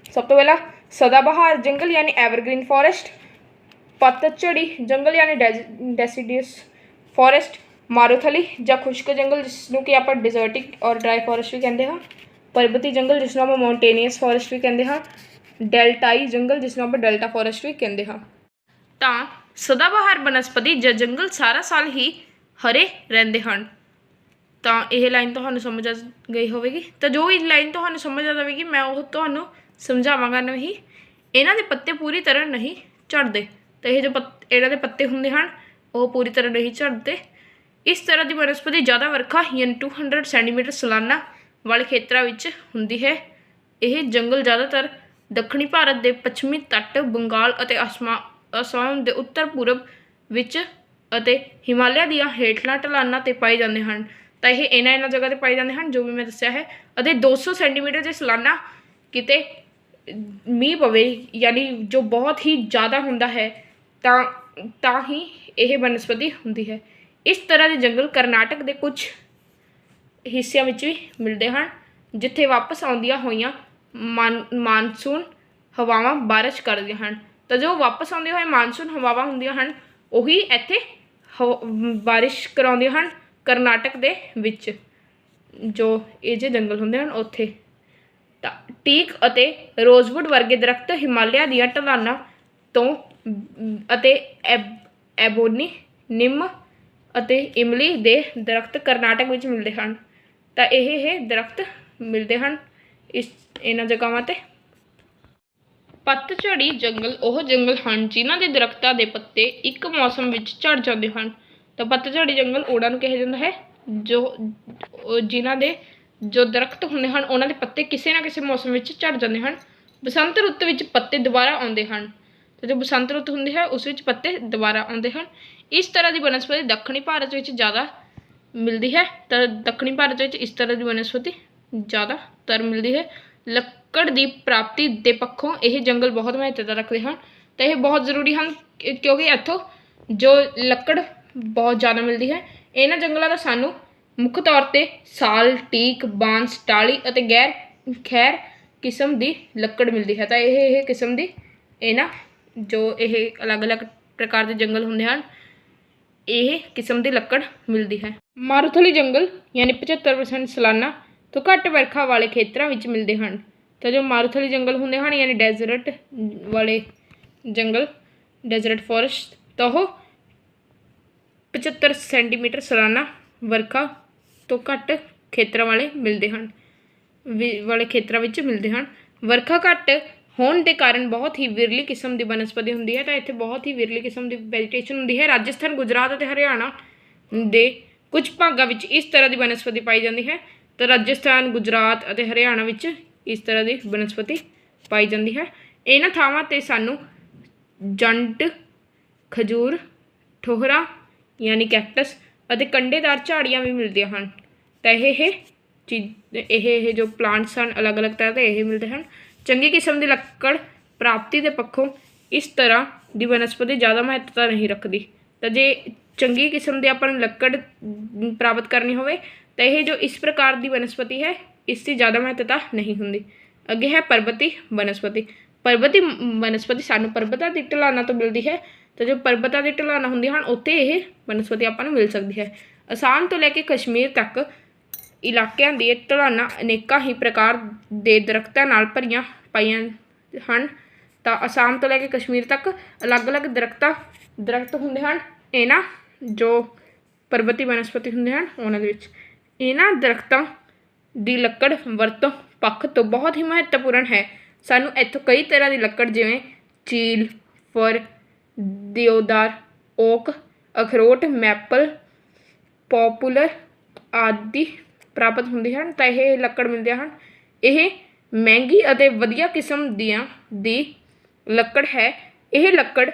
ਸਭ ਤੋਂ ਪਹਿਲਾਂ सदाबहार जंगल यानी एवरग्रीन फॉरेस्ट, पतझड़ी जंगल यानी डेसिडियस फॉरेस्ट, मारूथली ਜਾਂ ਖੁਸ਼ਕ ਜੰਗਲ ਜਿਸ ਨੂੰ ਕਿ ਆਪਾਂ ਡਿਜ਼ਰਟਿਕ ਔਰ ਡਰਾਈ ਫੋਰੈਸਟ ਵੀ ਕਹਿੰਦੇ ਹਾਂ, ਪਰਬਤੀ ਜੰਗਲ ਜਿਸ ਨੂੰ ਆਪਾਂ ਮਾਊਂਟੇਨੀਅਸ ਫੋਰੈਸਟ ਵੀ ਕਹਿੰਦੇ ਹਾਂ, ਡੈਲਟਾਈ ਜੰਗਲ ਜਿਸ ਨੂੰ ਆਪਾਂ ਡੈਲਟਾ ਫੋਰੈਸਟ ਵੀ ਕਹਿੰਦੇ ਹਾਂ। ਤਾਂ ਸਦਾਬਹਾਰ ਬਨਸਪਤੀ ਜਾਂ ਜੰਗਲ ਸਾਰਾ ਸਾਲ ਹੀ ਹਰੇ ਰਹਿੰਦੇ ਹਨ। ਤਾਂ ਇਹ ਲਾਈਨ ਤੁਹਾਨੂੰ ਸਮਝ ਆ ਗਈ ਹੋਵੇਗੀ। ਤਾਂ ਜੋ ਇਹ ਲਾਈਨ ਤੁਹਾਨੂੰ ਸਮਝ ਆ ਜਾਵੇਗੀ ਮੈਂ ਉਹ ਤੁਹਾਨੂੰ ਸਮਝਾਵਾਂਗਾ ਨਹੀਂ। ਇਹਨਾਂ ਦੇ ਪੱਤੇ ਪੂਰੀ ਤਰ੍ਹਾਂ ਨਹੀਂ ਝੜਦੇ। ਤਾਂ ਇਹ ਜੋ ਇਹਨਾਂ ਦੇ ਪੱਤੇ ਹੁੰਦੇ ਹਨ ਉਹ ਪੂਰੀ ਤਰ੍ਹਾਂ ਨਹੀਂ ਝੜਦੇ। ਇਸ ਤਰ੍ਹਾਂ ਦੀ ਬਨਸਪਤੀ ਜ਼ਿਆਦਾ ਵਰਖਾ ਯਾਨੀ 200 ਸੈਂਟੀਮੀਟਰ ਸਾਲਾਨਾ ਵਾਲੇ ਖੇਤਰਾਂ ਵਿੱਚ ਹੁੰਦੀ ਹੈ। ਇਹ ਜੰਗਲ ਜ਼ਿਆਦਾਤਰ ਦੱਖਣੀ ਭਾਰਤ ਦੇ ਪੱਛਮੀ ਤੱਟ, ਬੰਗਾਲ ਅਤੇ ਅਸਾਮ ਦੇ ਉੱਤਰ ਪੂਰਬ ਵਿੱਚ ਅਤੇ ਹਿਮਾਲਿਆ ਦੀਆਂ ਹੇਠਲਾਂ ਢਲਾਨਾਂ 'ਤੇ ਪਾਏ ਜਾਂਦੇ ਹਨ। ਤਾਂ ਇਹ ਇਹਨਾਂ ਜਗ੍ਹਾ 'ਤੇ ਪਾਏ ਜਾਂਦੇ ਹਨ ਜੋ ਵੀ ਮੈਂ ਦੱਸਿਆ ਹੈ। ਅਤੇ 200 ਸੈਂਟੀਮੀਟਰ ਦੇ ਸਾਲਾਨਾ ਕਿਤੇ ਮੀਂਹ ਪਵੇ ਯਾਨੀ ਜੋ ਬਹੁਤ ਹੀ ਜ਼ਿਆਦਾ ਹੁੰਦਾ ਹੈ ਤਾਂ ਹੀ ਇਹ ਬਨਸਪਤੀ ਹੁੰਦੀ ਹੈ। ਇਸ ਤਰ੍ਹਾਂ ਦੇ ਜੰਗਲ ਕਰਨਾਟਕ ਦੇ ਕੁਝ ਹਿੱਸਿਆਂ ਵਿੱਚ ਵੀ ਮਿਲਦੇ ਹਨ ਜਿੱਥੇ ਵਾਪਸ ਆਉਂਦੀਆਂ ਹੋਈਆਂ ਮਾਨਸੂਨ ਹਵਾਵਾਂ ਬਾਰਿਸ਼ ਕਰਦੀਆਂ ਹਨ। ਤਾਂ ਜੋ ਵਾਪਸ ਆਉਂਦੀਆਂ ਹੋਈਆਂ ਮਾਨਸੂਨ ਹਵਾਵਾਂ ਹੁੰਦੀਆਂ ਹਨ ਉਹੀ ਇੱਥੇ ਬਾਰਿਸ਼ ਕਰਾਉਂਦੀਆਂ ਹਨ ਕਰਨਾਟਕ ਦੇ ਵਿੱਚ ਜੋ ਇਹ ਜਿਹੇ ਜੰਗਲ ਹੁੰਦੇ ਹਨ ਉੱਥੇ। ਤਾਂ ਟੀਕ ਅਤੇ ਰੋਜ਼ਵੁੱਡ ਵਰਗੇ ਦਰਖਤ ਹਿਮਾਲਿਆ ਦੀਆਂ ਢਲਾਨਾਂ ਤੋਂ ਅਤੇ ਐਬੋਨੀ, ਨਿੰਮ ਅਤੇ ਇਮਲੀ ਦੇ ਦਰਖਤ ਕਰਨਾਟਕ ਵਿੱਚ ਮਿਲਦੇ ਹਨ। ਤਾਂ ਇਹ ਦਰਖਤ ਮਿਲਦੇ ਹਨ ਇਹਨਾਂ ਜਗ੍ਹਾਵਾਂ 'ਤੇ। ਪਤਝੜੀ ਜੰਗਲ ਉਹ ਜੰਗਲ ਹਨ ਜਿਨ੍ਹਾਂ ਦੇ ਦਰਖਤਾਂ ਦੇ ਪੱਤੇ ਇੱਕ ਮੌਸਮ ਵਿੱਚ ਝੜ ਜਾਂਦੇ ਹਨ। ਤਾਂ ਪਤਝੜੀ ਜੰਗਲ ਉਹਨਾਂ ਨੂੰ ਕਿਹਾ ਜਾਂਦਾ ਹੈ ਜਿਨ੍ਹਾਂ ਦੇ ਜੋ ਦਰਖਤ ਹੁੰਦੇ ਹਨ ਉਹਨਾਂ ਦੇ ਪੱਤੇ ਕਿਸੇ ਨਾ ਕਿਸੇ ਮੌਸਮ ਵਿੱਚ ਝੜ ਜਾਂਦੇ ਹਨ। ਬਸੰਤ ਰੁੱਤ ਵਿੱਚ ਪੱਤੇ ਦੁਬਾਰਾ ਆਉਂਦੇ ਹਨ। ਤਾਂ ਜੋ ਬਸੰਤ ਰੁੱਤ ਹੁੰਦੀ ਹੈ ਉਸ ਵਿੱਚ ਪੱਤੇ ਦੁਬਾਰਾ ਆਉਂਦੇ ਹਨ। ਇਸ ਤਰ੍ਹਾਂ ਦੀ ਬਨਸਪਤੀ ਦੱਖਣੀ ਭਾਰਤ ਵਿੱਚ ਜ਼ਿਆਦਾ ਮਿਲਦੀ ਹੈ। ਤਾਂ ਦੱਖਣੀ ਭਾਰਤ ਵਿੱਚ ਇਸ ਤਰ੍ਹਾਂ ਦੀ ਬਨਸਪਤੀ ਜ਼ਿਆਦਾਤਰ ਮਿਲਦੀ ਹੈ। ਲੱਕੜ ਦੀ ਪ੍ਰਾਪਤੀ ਦੇ ਪੱਖੋਂ ਇਹ ਜੰਗਲ ਬਹੁਤ ਮਹੱਤਤਾ ਰੱਖਦੇ ਹਨ। ਤਾਂ ਇਹ ਬਹੁਤ ਜ਼ਰੂਰੀ ਹਨ ਕਿਉਂਕਿ ਇੱਥੋਂ ਜੋ ਲੱਕੜ ਬਹੁਤ ਜ਼ਿਆਦਾ ਮਿਲਦੀ ਹੈ। ਇਹਨਾਂ ਜੰਗਲਾਂ ਦਾ ਸਾਨੂੰ ਮੁੱਖ ਤੌਰ 'ਤੇ ਸਾਲ, ਟੀਕ, ਬਾਂਸ, ਟਾਹਲੀ ਅਤੇ ਖੈਰ ਕਿਸਮ ਦੀ ਲੱਕੜ ਮਿਲਦੀ ਹੈ। ਤਾਂ ਇਹ ਕਿਸਮ ਦੀ ਜੋ ਇਹ ਅਲੱਗ-ਅਲੱਗ ਪ੍ਰਕਾਰ ਦੇ ਜੰਗਲ ਹੁੰਦੇ ਹਨ ਇਹ ਕਿਸਮ ਦੀ ਲੱਕੜ ਮਿਲਦੀ ਹੈ। ਮਾਰੂਥਲੀ ਜੰਗਲ ਯਾਨੀ 75% ਸਾਲਾਨਾ ਤੋਂ ਘੱਟ ਵਰਖਾ ਵਾਲੇ ਖੇਤਰਾਂ ਵਿੱਚ ਮਿਲਦੇ ਹਨ। ਤਾਂ ਜੋ ਮਾਰੂਥਲੀ ਜੰਗਲ ਹੁੰਦੇ ਹਨ ਯਾਨੀ ਡੈਜ਼ਰਟ ਵਾਲੇ ਜੰਗਲ, ਡੈਜ਼ਰਟ ਫੋਰੈਸਟ, ਤਾਂ ਉਹ 75 ਸੈਂਟੀਮੀਟਰ ਸਾਲਾਨਾ ਵਰਖਾ ਤੋਂ ਘੱਟ ਖੇਤਰਾਂ ਵਾਲੇ ਖੇਤਰਾਂ ਵਿੱਚ ਮਿਲਦੇ ਹਨ। ਵਰਖਾ ਘੱਟ ਹੋਣ ਦੇ ਕਾਰਨ ਬਹੁਤ ਹੀ ਵਿਰਲੀ ਕਿਸਮ ਦੀ ਬਨਸਪਤੀ ਹੁੰਦੀ ਹੈ। ਤਾਂ ਇੱਥੇ ਬਹੁਤ ਹੀ ਵਿਰਲੀ ਕਿਸਮ ਦੀ ਵੈਜੀਟੇਸ਼ਨ ਹੁੰਦੀ ਹੈ। ਰਾਜਸਥਾਨ, ਗੁਜਰਾਤ ਅਤੇ ਹਰਿਆਣਾ ਦੇ ਕੁਝ ਭਾਗਾਂ ਵਿੱਚ ਇਸ ਤਰ੍ਹਾਂ ਦੀ ਬਨਸਪਤੀ ਪਾਈ ਜਾਂਦੀ ਹੈ। ਤਾਂ ਰਾਜਸਥਾਨ, ਗੁਜਰਾਤ ਅਤੇ ਹਰਿਆਣਾ ਵਿੱਚ ਇਸ ਤਰ੍ਹਾਂ ਦੀ ਬਨਸਪਤੀ ਪਾਈ ਜਾਂਦੀ ਹੈ। ਇਹਨਾਂ ਥਾਵਾਂ 'ਤੇ ਸਾਨੂੰ ਜੰਡ, ਖਜੂਰ, ਠੋਹਰਾ ਯਾਨੀ ਕੈਕਟਸ ਅਤੇ ਕੰਡੇਦਾਰ ਝਾੜੀਆਂ ਵੀ ਮਿਲਦੀਆਂ ਹਨ। ਤਾਂ ਇਹ ਜੋ ਪਲਾਂਟਸ ਹਨ ਅਲੱਗ-ਅਲੱਗ ਤਰ੍ਹਾਂ ਦੇ ਇਹ ਮਿਲਦੇ ਹਨ। ਚੰਗੀ ਕਿਸਮ ਦੀ ਲੱਕੜ ਪ੍ਰਾਪਤੀ ਦੇ ਪੱਖੋਂ ਇਸ ਤਰ੍ਹਾਂ ਦੀ ਬਨਸਪਤੀ ਜ਼ਿਆਦਾ ਮਹੱਤਤਾ ਨਹੀਂ ਰੱਖਦੀ। ਤਾਂ ਜੇ ਚੰਗੀ ਕਿਸਮ ਦੀ ਆਪਾਂ ਨੂੰ ਲੱਕੜ ਪ੍ਰਾਪਤ ਕਰਨੀ ਹੋਵੇ ਤਾਂ ਇਹ ਜੋ ਇਸ ਪ੍ਰਕਾਰ ਦੀ ਬਨਸਪਤੀ ਹੈ ਇਸ ਦੀ ਜ਼ਿਆਦਾ ਮਹੱਤਤਾ ਨਹੀਂ ਹੁੰਦੀ। ਅੱਗੇ ਹੈ ਪਰਬਤੀ ਬਨਸਪਤੀ। ਪਰਬਤੀ ਬਨਸਪਤੀ ਸਾਨੂੰ ਪਰਬਤਾਂ ਦੀ ਢਲਾਨਾਂ ਤੋਂ ਮਿਲਦੀ ਹੈ। ਤਾਂ ਜੋ ਪਰਬਤਾਂ ਦੀ ਢਲਾਨਾਂ ਹੁੰਦੀਆਂ ਹਨ ਉੱਥੇ ਇਹ ਬਨਸਪਤੀ ਆਪਾਂ ਨੂੰ ਮਿਲ ਸਕਦੀ ਹੈ। ਅਸਾਮ ਤੋਂ ਲੈ ਕੇ ਕਸ਼ਮੀਰ ਤੱਕ ਇਲਾਕਿਆਂ ਦੀਆਂ ਢਲਾਨਾਂ ਅਨੇਕਾਂ ਹੀ ਪ੍ਰਕਾਰ ਦੇ ਦਰਖਤਾਂ ਨਾਲ ਭਰੀਆਂ ਪਾਈਆਂ ਹਨ। ਤਾਂ ਅਸਾਮ ਤੋਂ ਲੈ ਕੇ ਕਸ਼ਮੀਰ ਤੱਕ ਅਲੱਗ-ਅਲੱਗ ਦਰਖਤ ਹੁੰਦੇ ਹਨ। ਇਹਨਾਂ ਜੋ ਪਰਬਤੀ ਬਨਸਪਤੀ ਹੁੰਦੇ ਹਨ ਉਹਨਾਂ ਦੇ ਵਿੱਚ ਇਹਨਾਂ ਦਰਖਤਾਂ ਦੀ ਲੱਕੜ ਵਰਤੋਂ ਪੱਖ ਤੋਂ ਬਹੁਤ ਹੀ ਮਹੱਤਵਪੂਰਨ ਹੈ। ਸਾਨੂੰ ਇੱਥੋਂ ਕਈ ਤਰ੍ਹਾਂ ਦੀ ਲੱਕੜ ਜਿਵੇਂ ਚੀਲ, ਫਰ, ਦਿਓਦਾਰ, ਓਕ, ਅਖਰੋਟ, ਮੈਪਲ, ਪੋਪੂਲਰ ਆਦਿ ਪ੍ਰਾਪਤ ਹੁੰਦੇ ਹਨ। ਤਾਂ ਇਹ ਲੱਕੜ ਮਿਲਦੇ ਹਨ। ਇਹ ਮਹਿੰਗੀ ਅਤੇ ਵਧੀਆ ਕਿਸਮ ਦੀ ਲੱਕੜ ਹੈ। ਇਹ ਲੱਕੜ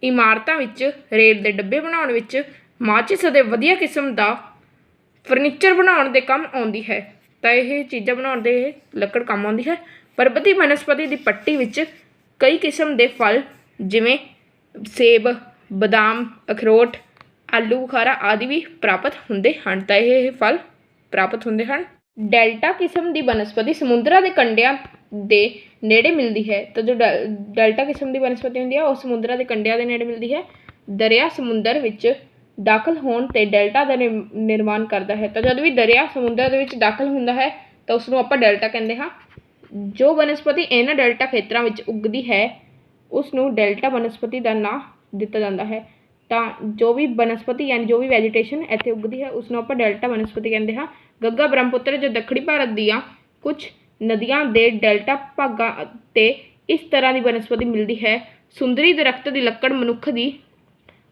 ਇਮਾਰਤਾਂ ਵਿੱਚ, ਰੇਲ ਦੇ ਡੱਬੇ ਬਣਾਉਣ ਵਿੱਚ, ਮਾਚਿਸ ਅਤੇ ਵਧੀਆ ਕਿਸਮ ਦਾ ਫਰਨੀਚਰ ਬਣਾਉਣ ਦੇ ਕੰਮ ਆਉਂਦੀ ਹੈ। ਤਾਂ ਇਹ ਚੀਜ਼ਾਂ ਬਣਾਉਣ ਦੇ ਇਹ ਲੱਕੜ ਕੰਮ ਆਉਂਦੀ ਹੈ। ਪਰਬਤੀ ਬਨਸਪਤੀ ਦੀ ਪੱਟੀ ਵਿੱਚ ਕਈ ਕਿਸਮ ਦੇ ਫਲ ਜਿਵੇਂ ਸੇਬ, ਬਦਾਮ, ਅਖਰੋਟ, ਆਲੂ ਬੁਖਾਰਾ ਆਦਿ ਵੀ ਪ੍ਰਾਪਤ ਹੁੰਦੇ ਹਨ। ਤਾਂ ਇਹ ਫਲ ਪ੍ਰਾਪਤ ਹੁੰਦੇ ਹਨ। ਡੈਲਟਾ ਕਿਸਮ ਦੀ ਬਨਸਪਤੀ ਸਮੁੰਦਰਾਂ ਦੇ ਕੰਢਿਆਂ ਦੇ ਨੇੜੇ ਮਿਲਦੀ ਹੈ। ਤਾਂ ਜੋ ਡੈਲਟਾ ਕਿਸਮ ਦੀ ਬਨਸਪਤੀ ਹੁੰਦੀ ਹੈ ਉਹ ਸਮੁੰਦਰਾਂ ਦੇ ਕੰਢਿਆਂ ਦੇ ਨੇੜੇ ਮਿਲਦੀ ਹੈ। ਦਰਿਆ ਸਮੁੰਦਰ ਵਿੱਚ ਦਾਖਲ ਹੋਣ 'ਤੇ ਡੈਲਟਾ ਦਾ ਨਿਰਮਾਣ ਕਰਦਾ ਹੈ। ਤਾਂ ਜਦ ਵੀ ਦਰਿਆ ਸਮੁੰਦਰ ਦੇ ਵਿੱਚ ਦਾਖਲ ਹੁੰਦਾ ਹੈ ਤਾਂ ਉਸਨੂੰ ਆਪਾਂ ਡੈਲਟਾ ਕਹਿੰਦੇ ਹਾਂ। ਜੋ ਬਨਸਪਤੀ ਇਹਨਾਂ ਡੈਲਟਾ ਖੇਤਰਾਂ ਵਿੱਚ ਉੱਗਦੀ ਹੈ ਉਸ ਨੂੰ ਡੈਲਟਾ ਬਨਸਪਤੀ ਦਾ ਨਾਂ ਦਿੱਤਾ ਜਾਂਦਾ ਹੈ। ਤਾਂ ਜੋ ਵੀ ਬਨਸਪਤੀ ਯਾਨੀ ਜੋ ਵੀ ਵੈਜੀਟੇਸ਼ਨ ਇੱਥੇ ਉੱਗਦੀ ਹੈ ਉਸ ਨੂੰ ਆਪਾਂ ਡੈਲਟਾ ਬਨਸਪਤੀ ਕਹਿੰਦੇ ਹਾਂ। ਗੰਗਾ ਬ੍ਰਹਮਪੁੱਤਰ ਜੋ ਦੱਖਣੀ ਭਾਰਤ ਦੀਆਂ ਕੁਝ ਨਦੀਆਂ ਦੇ ਡੈਲਟਾ ਭਾਗਾਂ 'ਤੇ ਇਸ ਤਰ੍ਹਾਂ ਦੀ ਬਨਸਪਤੀ ਮਿਲਦੀ ਹੈ। ਸੁੰਦਰੀ ਦਰਖਤ ਦੀ ਲੱਕੜ ਮਨੁੱਖ ਦੀ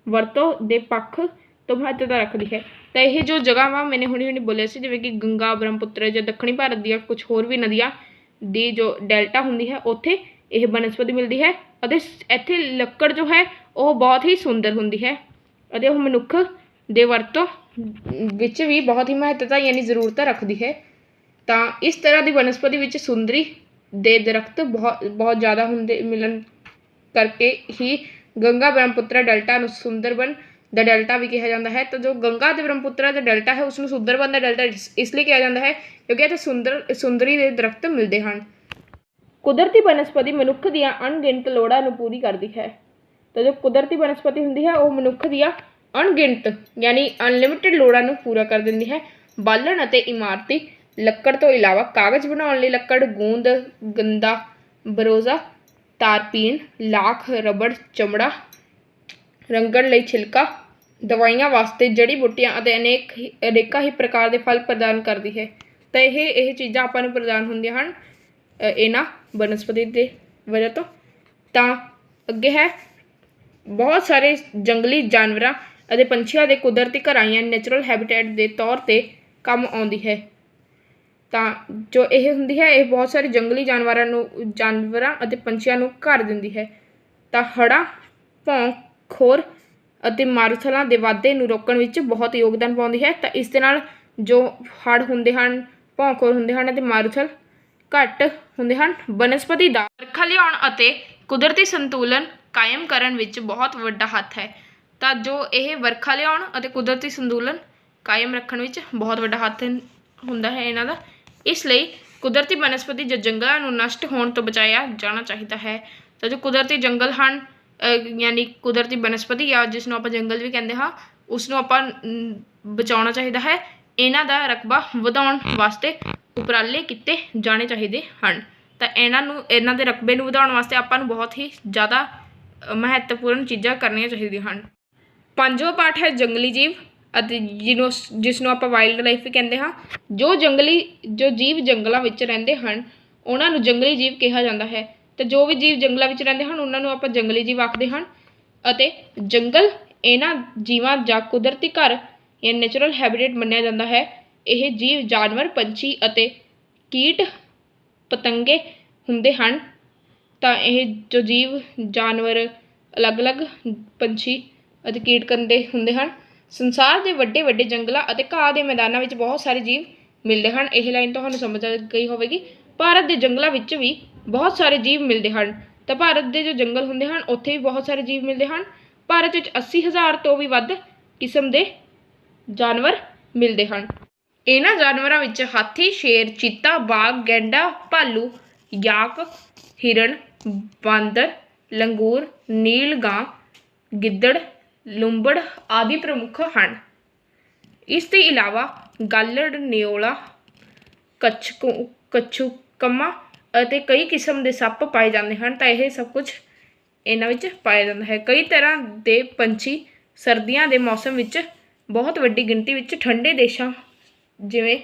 ਵਰਤੋਂ ਦੇ ਪੱਖ ਤੋਂ ਮਹੱਤਤਾ ਰੱਖਦੀ ਹੈ। ਤਾਂ ਇਹ ਜੋ ਜਗ੍ਹਾਵਾਂ ਮੈਨੇ ਹੁਣੀ ਬੋਲਿਆ ਸੀ ਜਿਵੇਂ ਕਿ ਗੰਗਾ ਬ੍ਰਹਮਪੁੱਤਰ ਜਾਂ ਦੱਖਣੀ ਭਾਰਤ ਦੀਆਂ ਕੁਝ ਹੋਰ ਵੀ ਨਦੀਆਂ ਦੀ ਜੋ ਡੈਲਟਾ ਹੁੰਦੀ ਹੈ ਉੱਥੇ ਇਹ ਬਨਸਪਤੀ ਮਿਲਦੀ ਹੈ। ਅਤੇ ਇੱਥੇ ਲੱਕੜ ਜੋ ਹੈ ਉਹ ਬਹੁਤ ਹੀ ਸੁੰਦਰ ਹੁੰਦੀ ਹੈ ਅਤੇ ਉਹ ਮਨੁੱਖ ਦੇ ਵਰਤੋਂ ਵਿੱਚ ਵੀ ਬਹੁਤ ਹੀ ਮਹੱਤਤਾ ਯਾਨੀ ਜ਼ਰੂਰਤ ਰੱਖਦੀ ਹੈ। ਤਾਂ ਇਸ ਤਰ੍ਹਾਂ ਦੀ ਬਨਸਪਤੀ ਵਿੱਚ ਸੁੰਦਰੀ ਦੇ ਦਰਖਤ ਬਹੁਤ ਜ਼ਿਆਦਾ ਹੁੰਦੇ ਮਿਲਣ ਕਰਕੇ ਹੀ ਗੰਗਾ ਬ੍ਰਹਮਪੁੱਤਰਾ ਡੈਲਟਾ ਨੂੰ ਸੁੰਦਰਬਨ ਦਾ ਡੈਲਟਾ ਵੀ ਕਿਹਾ ਜਾਂਦਾ ਹੈ। ਤਾਂ ਜੋ ਗੰਗਾ ਅਤੇ ਬ੍ਰਹਮਪੁੱਤਰਾ ਦਾ ਡੈਲਟਾ ਹੈ ਉਸ ਨੂੰ ਸੁੰਦਰਬਨ ਦਾ ਡੈਲਟਾ ਇਸ ਲਈ ਕਿਹਾ ਜਾਂਦਾ ਹੈ ਕਿਉਂਕਿ ਇੱਥੇ ਸੁੰਦਰੀ ਦੇ ਦਰਖਤ ਮਿਲਦੇ ਹਨ। ਕੁਦਰਤੀ ਬਨਸਪਤੀ ਮਨੁੱਖ ਦੀਆਂ ਅਣਗਿਣਤ ਲੋੜਾਂ ਨੂੰ ਪੂਰੀ ਕਰਦੀ ਹੈ। ਤਾਂ ਜੋ ਕੁਦਰਤੀ ਬਨਸਪਤੀ ਹੁੰਦੀ ਹੈ ਉਹ ਮਨੁੱਖ ਦੀਆਂ ਅਣਗਿਣਤ ਯਾਨੀ ਅਨਲਿਮਿਟਿਡ ਲੋੜਾਂ ਨੂੰ ਪੂਰਾ ਕਰ ਦਿੰਦੀ ਹੈ। ਬਾਲਣ ਅਤੇ ਇਮਾਰਤੀ ਲੱਕੜ ਤੋਂ ਇਲਾਵਾ ਕਾਗਜ਼ ਬਣਾਉਣ ਲਈ ਲੱਕੜ, ਗੂੰਦ, ਗੰਦਾ, ਬਰੋਜ਼ਾ, ਤਾਰਪੀਨ, ਲਾਖ, ਰਬੜ, ਚਮੜਾ, ਰੰਗਣ ਲਈ ਛਿਲਕਾ, ਦਵਾਈਆਂ ਵਾਸਤੇ ਜੜੀ ਬੂਟੀਆਂ ਅਤੇ ਅਨੇਕਾਂ ਹੀ ਪ੍ਰਕਾਰ ਦੇ ਫਲ ਪ੍ਰਦਾਨ ਕਰਦੀ ਹੈ। ਤਾਂ ਇਹ ਚੀਜ਼ਾਂ ਆਪਾਂ ਨੂੰ ਪ੍ਰਦਾਨ ਹੁੰਦੀਆਂ ਹਨ ਇਹਨਾਂ ਬਨਸਪਤੀ ਦੇ ਵਜ੍ਹਾ ਤੋਂ। ਤਾਂ ਅੱਗੇ ਹੈ ਬਹੁਤ ਸਾਰੇ ਜੰਗਲੀ ਜਾਨਵਰਾਂ ਅਤੇ ਪੰਛੀਆਂ ਦੇ ਕੁਦਰਤੀ ਘਰਾਂ ਨੈਚੁਰਲ ਹੈਬਿਟੇਟ ਦੇ ਤੌਰ 'ਤੇ ਕੰਮ ਆਉਂਦੀ ਹੈ। ਤਾਂ ਜੋ ਇਹ ਹੁੰਦੀ ਹੈ ਇਹ ਬਹੁਤ ਸਾਰੇ ਜੰਗਲੀ ਜਾਨਵਰਾਂ ਅਤੇ ਪੰਛੀਆਂ ਨੂੰ ਘਰ ਦਿੰਦੀ ਹੈ। ਤਾਂ ਹੜ੍ਹਾਂ, ਭੌਂ ਖੋਰ ਅਤੇ ਮਾਰੂਥਲਾਂ ਦੇ ਵਾਧੇ ਨੂੰ ਰੋਕਣ ਵਿੱਚ ਬਹੁਤ ਯੋਗਦਾਨ ਪਾਉਂਦੀ ਹੈ। ਤਾਂ ਇਸ ਦੇ ਨਾਲ ਜੋ ਹੜ੍ਹ ਹੁੰਦੇ ਹਨ, ਭੌਂ ਖੋਰ ਹੁੰਦੇ ਹਨ ਅਤੇ ਮਾਰੂਥਲ ਘੱਟ ਹੁੰਦੇ ਹਨ। ਬਨਸਪਤੀ ਦਾ ਵਰਖਾ ਲਿਆਉਣ ਅਤੇ ਕੁਦਰਤੀ ਸੰਤੁਲਨ ਕਾਇਮ ਕਰਨ ਵਿੱਚ ਬਹੁਤ ਵੱਡਾ ਹੱਥ ਹੈ। ਤਾਂ ਜੋ ਇਹ ਵਰਖਾ ਲਿਆਉਣ ਅਤੇ ਕੁਦਰਤੀ ਸੰਤੁਲਨ ਕਾਇਮ ਰੱਖਣ ਵਿੱਚ ਬਹੁਤ ਵੱਡਾ ਹੱਥ ਹੁੰਦਾ ਹੈ ਇਹਨਾਂ ਦਾ। ਇਸ ਲਈ ਕੁਦਰਤੀ ਬਨਸਪਤੀ ਜਾਂ ਜੰਗਲਾਂ ਨੂੰ ਨਸ਼ਟ ਹੋਣ ਤੋਂ ਬਚਾਇਆ ਜਾਣਾ ਚਾਹੀਦਾ ਹੈ। ਤਾਂ ਜੋ ਕੁਦਰਤੀ ਜੰਗਲ ਹਨ ਯਾਨੀ ਕੁਦਰਤੀ ਬਨਸਪਤੀ ਜਾਂ ਜਿਸ ਨੂੰ ਆਪਾਂ ਜੰਗਲ ਵੀ ਕਹਿੰਦੇ ਹਾਂ ਉਸ ਨੂੰ ਆਪਾਂ ਬਚਾਉਣਾ ਚਾਹੀਦਾ ਹੈ। ਇਹਨਾਂ ਦਾ ਰਕਬਾ ਵਧਾਉਣ ਵਾਸਤੇ ਉਪਰਾਲੇ ਕੀਤੇ ਜਾਣੇ ਚਾਹੀਦੇ ਹਨ। ਤਾਂ ਇਹਨਾਂ ਦੇ ਰਕਬੇ ਨੂੰ ਵਧਾਉਣ ਵਾਸਤੇ ਆਪਾਂ ਨੂੰ ਬਹੁਤ ਹੀ ਜ਼ਿਆਦਾ ਮਹੱਤਵਪੂਰਨ ਚੀਜ਼ਾਂ ਕਰਨੀਆਂ ਚਾਹੀਦੀਆਂ ਹਨ। ਪੰਜਵਾਂ ਪਾਠ ਹੈ ਜੰਗਲੀ ਜੀਵ ਅਤੇ ਜਿਸ ਨੂੰ ਆਪਾਂ ਵਾਈਲਡ ਲਾਈਫ ਵੀ ਕਹਿੰਦੇ ਹਾਂ। ਜੋ ਜੀਵ ਜੰਗਲਾਂ ਵਿੱਚ ਰਹਿੰਦੇ ਹਨ ਉਹਨਾਂ ਨੂੰ ਜੰਗਲੀ ਜੀਵ ਕਿਹਾ ਜਾਂਦਾ ਹੈ। ਅਤੇ ਜੋ ਵੀ ਜੀਵ ਜੰਗਲਾਂ ਵਿੱਚ ਰਹਿੰਦੇ ਹਨ ਉਹਨਾਂ ਨੂੰ ਆਪਾਂ ਜੰਗਲੀ ਜੀਵ ਆਖਦੇ ਹਨ। ਅਤੇ ਜੰਗਲ ਇਹਨਾਂ ਜੀਵਾਂ ਜਾਂ ਕੁਦਰਤੀ ਘਰ ਜਾਂ ਨੈਚੁਰਲ ਹੈਬਿਟੇਟ ਮੰਨਿਆ ਜਾਂਦਾ ਹੈ। ਇਹ ਜੀਵ ਜਾਨਵਰ, ਪੰਛੀ ਅਤੇ ਕੀਟ ਪਤੰਗੇ ਹੁੰਦੇ ਹਨ। ਤਾਂ ਇਹ ਜੋ ਜੀਵ ਜਾਨਵਰ ਅਲੱਗ-ਅਲੱਗ ਪੰਛੀ ਅਤੇ ਕੀਟ ਕੰਦੇ ਹੁੰਦੇ ਹਨ। ਸੰਸਾਰ ਦੇ ਵੱਡੇ ਵੱਡੇ ਜੰਗਲਾਂ ਅਤੇ ਘਾਹ ਦੇ ਮੈਦਾਨਾਂ ਵਿੱਚ ਬਹੁਤ ਸਾਰੇ ਜੀਵ ਮਿਲਦੇ ਹਨ। ਇਹ ਲਾਈਨ ਤੁਹਾਨੂੰ ਸਮਝ ਆ ਗਈ ਹੋਵੇਗੀ। ਭਾਰਤ ਦੇ ਜੰਗਲਾਂ ਵਿੱਚ ਵੀ ਬਹੁਤ ਸਾਰੇ ਜੀਵ ਮਿਲਦੇ ਹਨ। ਤਾਂ ਭਾਰਤ ਦੇ ਜੋ ਜੰਗਲ ਹੁੰਦੇ ਹਨ ਉੱਥੇ ਵੀ ਬਹੁਤ ਸਾਰੇ ਜੀਵ ਮਿਲਦੇ ਹਨ। ਭਾਰਤ ਵਿੱਚ 80,000 ਤੋਂ ਵੀ ਵੱਧ ਕਿਸਮ ਦੇ ਜਾਨਵਰ ਮਿਲਦੇ ਹਨ। ਇਹਨਾਂ ਜਾਨਵਰਾਂ ਵਿੱਚ ਹਾਥੀ, ਸ਼ੇਰ, ਚੀਤਾ, ਬਾਘ, ਗੈਂਡਾ, ਭਾਲੂ, ਯਾਕ, ਹਿਰਨ, ਬਾਂਦਰ, ਲੰਗੂਰ, ਨੀਲ ਗਾਂ, ਗਿੱਦੜ, ਲੂੰਬੜ ਆਦਿ ਪ੍ਰਮੁੱਖ ਹਨ। ਇਸ ਤੋਂ ਇਲਾਵਾ ਗਾਲੜ, ਨਿਓਲਾ, ਕੱਛੂਕੰਮਾ ਅਤੇ ਕਈ ਕਿਸਮ ਦੇ ਸੱਪ ਪਾਏ ਜਾਂਦੇ ਹਨ। ਤਾਂ ਇਹ ਸਭ ਕੁਝ ਇਹਨਾਂ ਵਿੱਚ ਪਾਇਆ ਜਾਂਦਾ ਹੈ। ਕਈ ਤਰ੍ਹਾਂ ਦੇ ਪੰਛੀ ਸਰਦੀਆਂ ਦੇ ਮੌਸਮ ਵਿੱਚ ਬਹੁਤ ਵੱਡੀ ਗਿਣਤੀ ਵਿੱਚ ਠੰਡੇ ਦੇਸ਼ਾਂ ਜਿਵੇਂ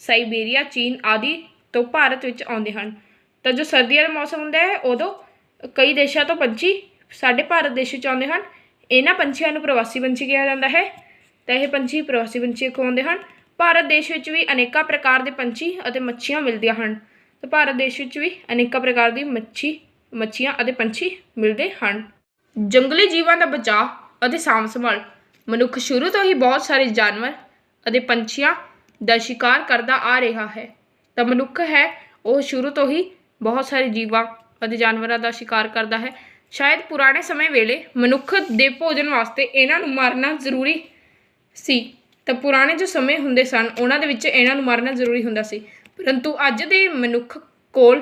ਸਾਈਬੇਰੀਆ, ਚੀਨ ਆਦਿ ਤੋਂ ਭਾਰਤ ਵਿੱਚ ਆਉਂਦੇ ਹਨ। ਤਾਂ ਜੋ ਸਰਦੀਆਂ ਦਾ ਮੌਸਮ ਹੁੰਦਾ ਹੈ ਉਦੋਂ ਕਈ ਦੇਸ਼ਾਂ ਤੋਂ ਪੰਛੀ ਸਾਡੇ ਭਾਰਤ ਦੇਸ਼ ਵਿੱਚ ਆਉਂਦੇ ਹਨ। ਇਹਨਾਂ ਪੰਛੀਆਂ ਨੂੰ ਪ੍ਰਵਾਸੀ ਪੰਛੀ ਕਿਹਾ ਜਾਂਦਾ ਹੈ। ਤਾਂ ਇਹ ਪੰਛੀ ਪ੍ਰਵਾਸੀ ਪੰਛੀ ਅਖਵਾਉਂਦੇ ਹਨ। ਭਾਰਤ ਦੇਸ਼ ਵਿੱਚ ਵੀ ਅਨੇਕਾਂ ਪ੍ਰਕਾਰ ਦੇ ਪੰਛੀ ਅਤੇ ਮੱਛੀਆਂ ਮਿਲਦੀਆਂ ਹਨ। ਤਾਂ ਭਾਰਤ ਦੇਸ਼ ਵਿੱਚ ਵੀ ਅਨੇਕਾਂ ਪ੍ਰਕਾਰ ਦੀ ਮੱਛੀਆਂ ਅਤੇ ਪੰਛੀ ਮਿਲਦੇ ਹਨ। ਜੰਗਲੀ ਜੀਵਾਂ ਦਾ ਬਚਾਅ ਅਤੇ ਸਾਂਭ ਸੰਭਾਲ ਮਨੁੱਖ ਸ਼ੁਰੂ ਤੋਂ ਹੀ ਬਹੁਤ ਸਾਰੇ ਜਾਨਵਰ ਅਤੇ ਪੰਛੀਆਂ ਦਾ ਸ਼ਿਕਾਰ ਕਰਦਾ ਆ ਰਿਹਾ ਹੈ। ਤਾਂ ਮਨੁੱਖ ਹੈ ਉਹ ਸ਼ੁਰੂ ਤੋਂ ਹੀ ਬਹੁਤ ਸਾਰੇ ਜੀਵਾਂ ਅਤੇ ਜਾਨਵਰਾਂ ਦਾ ਸ਼ਿਕਾਰ ਕਰਦਾ ਹੈ। ਸ਼ਾਇਦ ਪੁਰਾਣੇ ਸਮੇਂ ਵੇਲੇ ਮਨੁੱਖ ਦੇ ਭੋਜਨ ਵਾਸਤੇ ਇਹਨਾਂ ਨੂੰ ਮਾਰਨਾ ਜ਼ਰੂਰੀ ਸੀ। ਤਾਂ ਪੁਰਾਣੇ ਜੋ ਸਮੇਂ ਹੁੰਦੇ ਸਨ ਉਹਨਾਂ ਦੇ ਵਿੱਚ ਇਹਨਾਂ ਨੂੰ ਮਾਰਨਾ ਜ਼ਰੂਰੀ ਹੁੰਦਾ ਸੀ। ਪਰੰਤੂ ਅੱਜ ਦੇ ਮਨੁੱਖ ਕੋਲ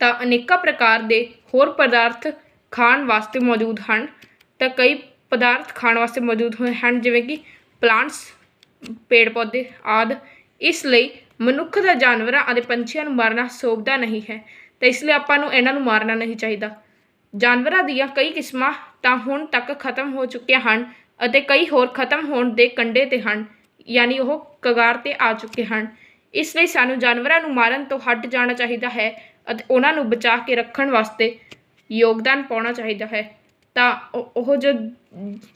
ਤਾਂ ਅਨੇਕਾਂ ਪ੍ਰਕਾਰ ਦੇ ਹੋਰ ਪਦਾਰਥ ਖਾਣ ਵਾਸਤੇ ਮੌਜੂਦ ਹਨ। ਤਾਂ ਕਈ ਪਦਾਰਥ ਖਾਣ ਵਾਸਤੇ ਮੌਜੂਦ ਹੋਏ ਹਨ, ਜਿਵੇਂ ਕਿ ਪਲਾਂਟਸ, ਪੇੜ ਪੌਦੇ ਆਦਿ। ਇਸ ਲਈ ਮਨੁੱਖ ਦਾ ਜਾਨਵਰਾਂ ਅਤੇ ਪੰਛੀਆਂ ਨੂੰ ਮਾਰਨਾ ਸੋਭਦਾ ਨਹੀਂ ਹੈ, ਤਾਂ ਇਸ ਲਈ ਆਪਾਂ ਨੂੰ ਇਹਨਾਂ ਨੂੰ ਮਾਰਨਾ ਨਹੀਂ ਚਾਹੀਦਾ। ਜਾਨਵਰਾਂ ਦੀਆਂ ਕਈ ਕਿਸਮਾਂ ਤਾਂ ਹੁਣ ਤੱਕ ਖਤਮ ਹੋ ਚੁੱਕੀਆਂ ਹਨ ਅਤੇ ਕਈ ਹੋਰ ਖਤਮ ਹੋਣ ਦੇ ਕੰਢੇ 'ਤੇ ਹਨ, ਯਾਨੀ ਉਹ ਕਗਾਰ 'ਤੇ ਆ ਚੁੱਕੇ ਹਨ। ਇਸ ਲਈ ਸਾਨੂੰ ਜਾਨਵਰਾਂ ਨੂੰ ਮਾਰਨ ਤੋਂ ਹਟ ਜਾਣਾ ਚਾਹੀਦਾ ਹੈ ਅਤੇ ਉਹਨਾਂ ਨੂੰ ਬਚਾ ਕੇ ਰੱਖਣ ਵਾਸਤੇ ਯੋਗਦਾਨ ਪਾਉਣਾ ਚਾਹੀਦਾ ਹੈ। ਤਾਂ ਉਹ ਜੋ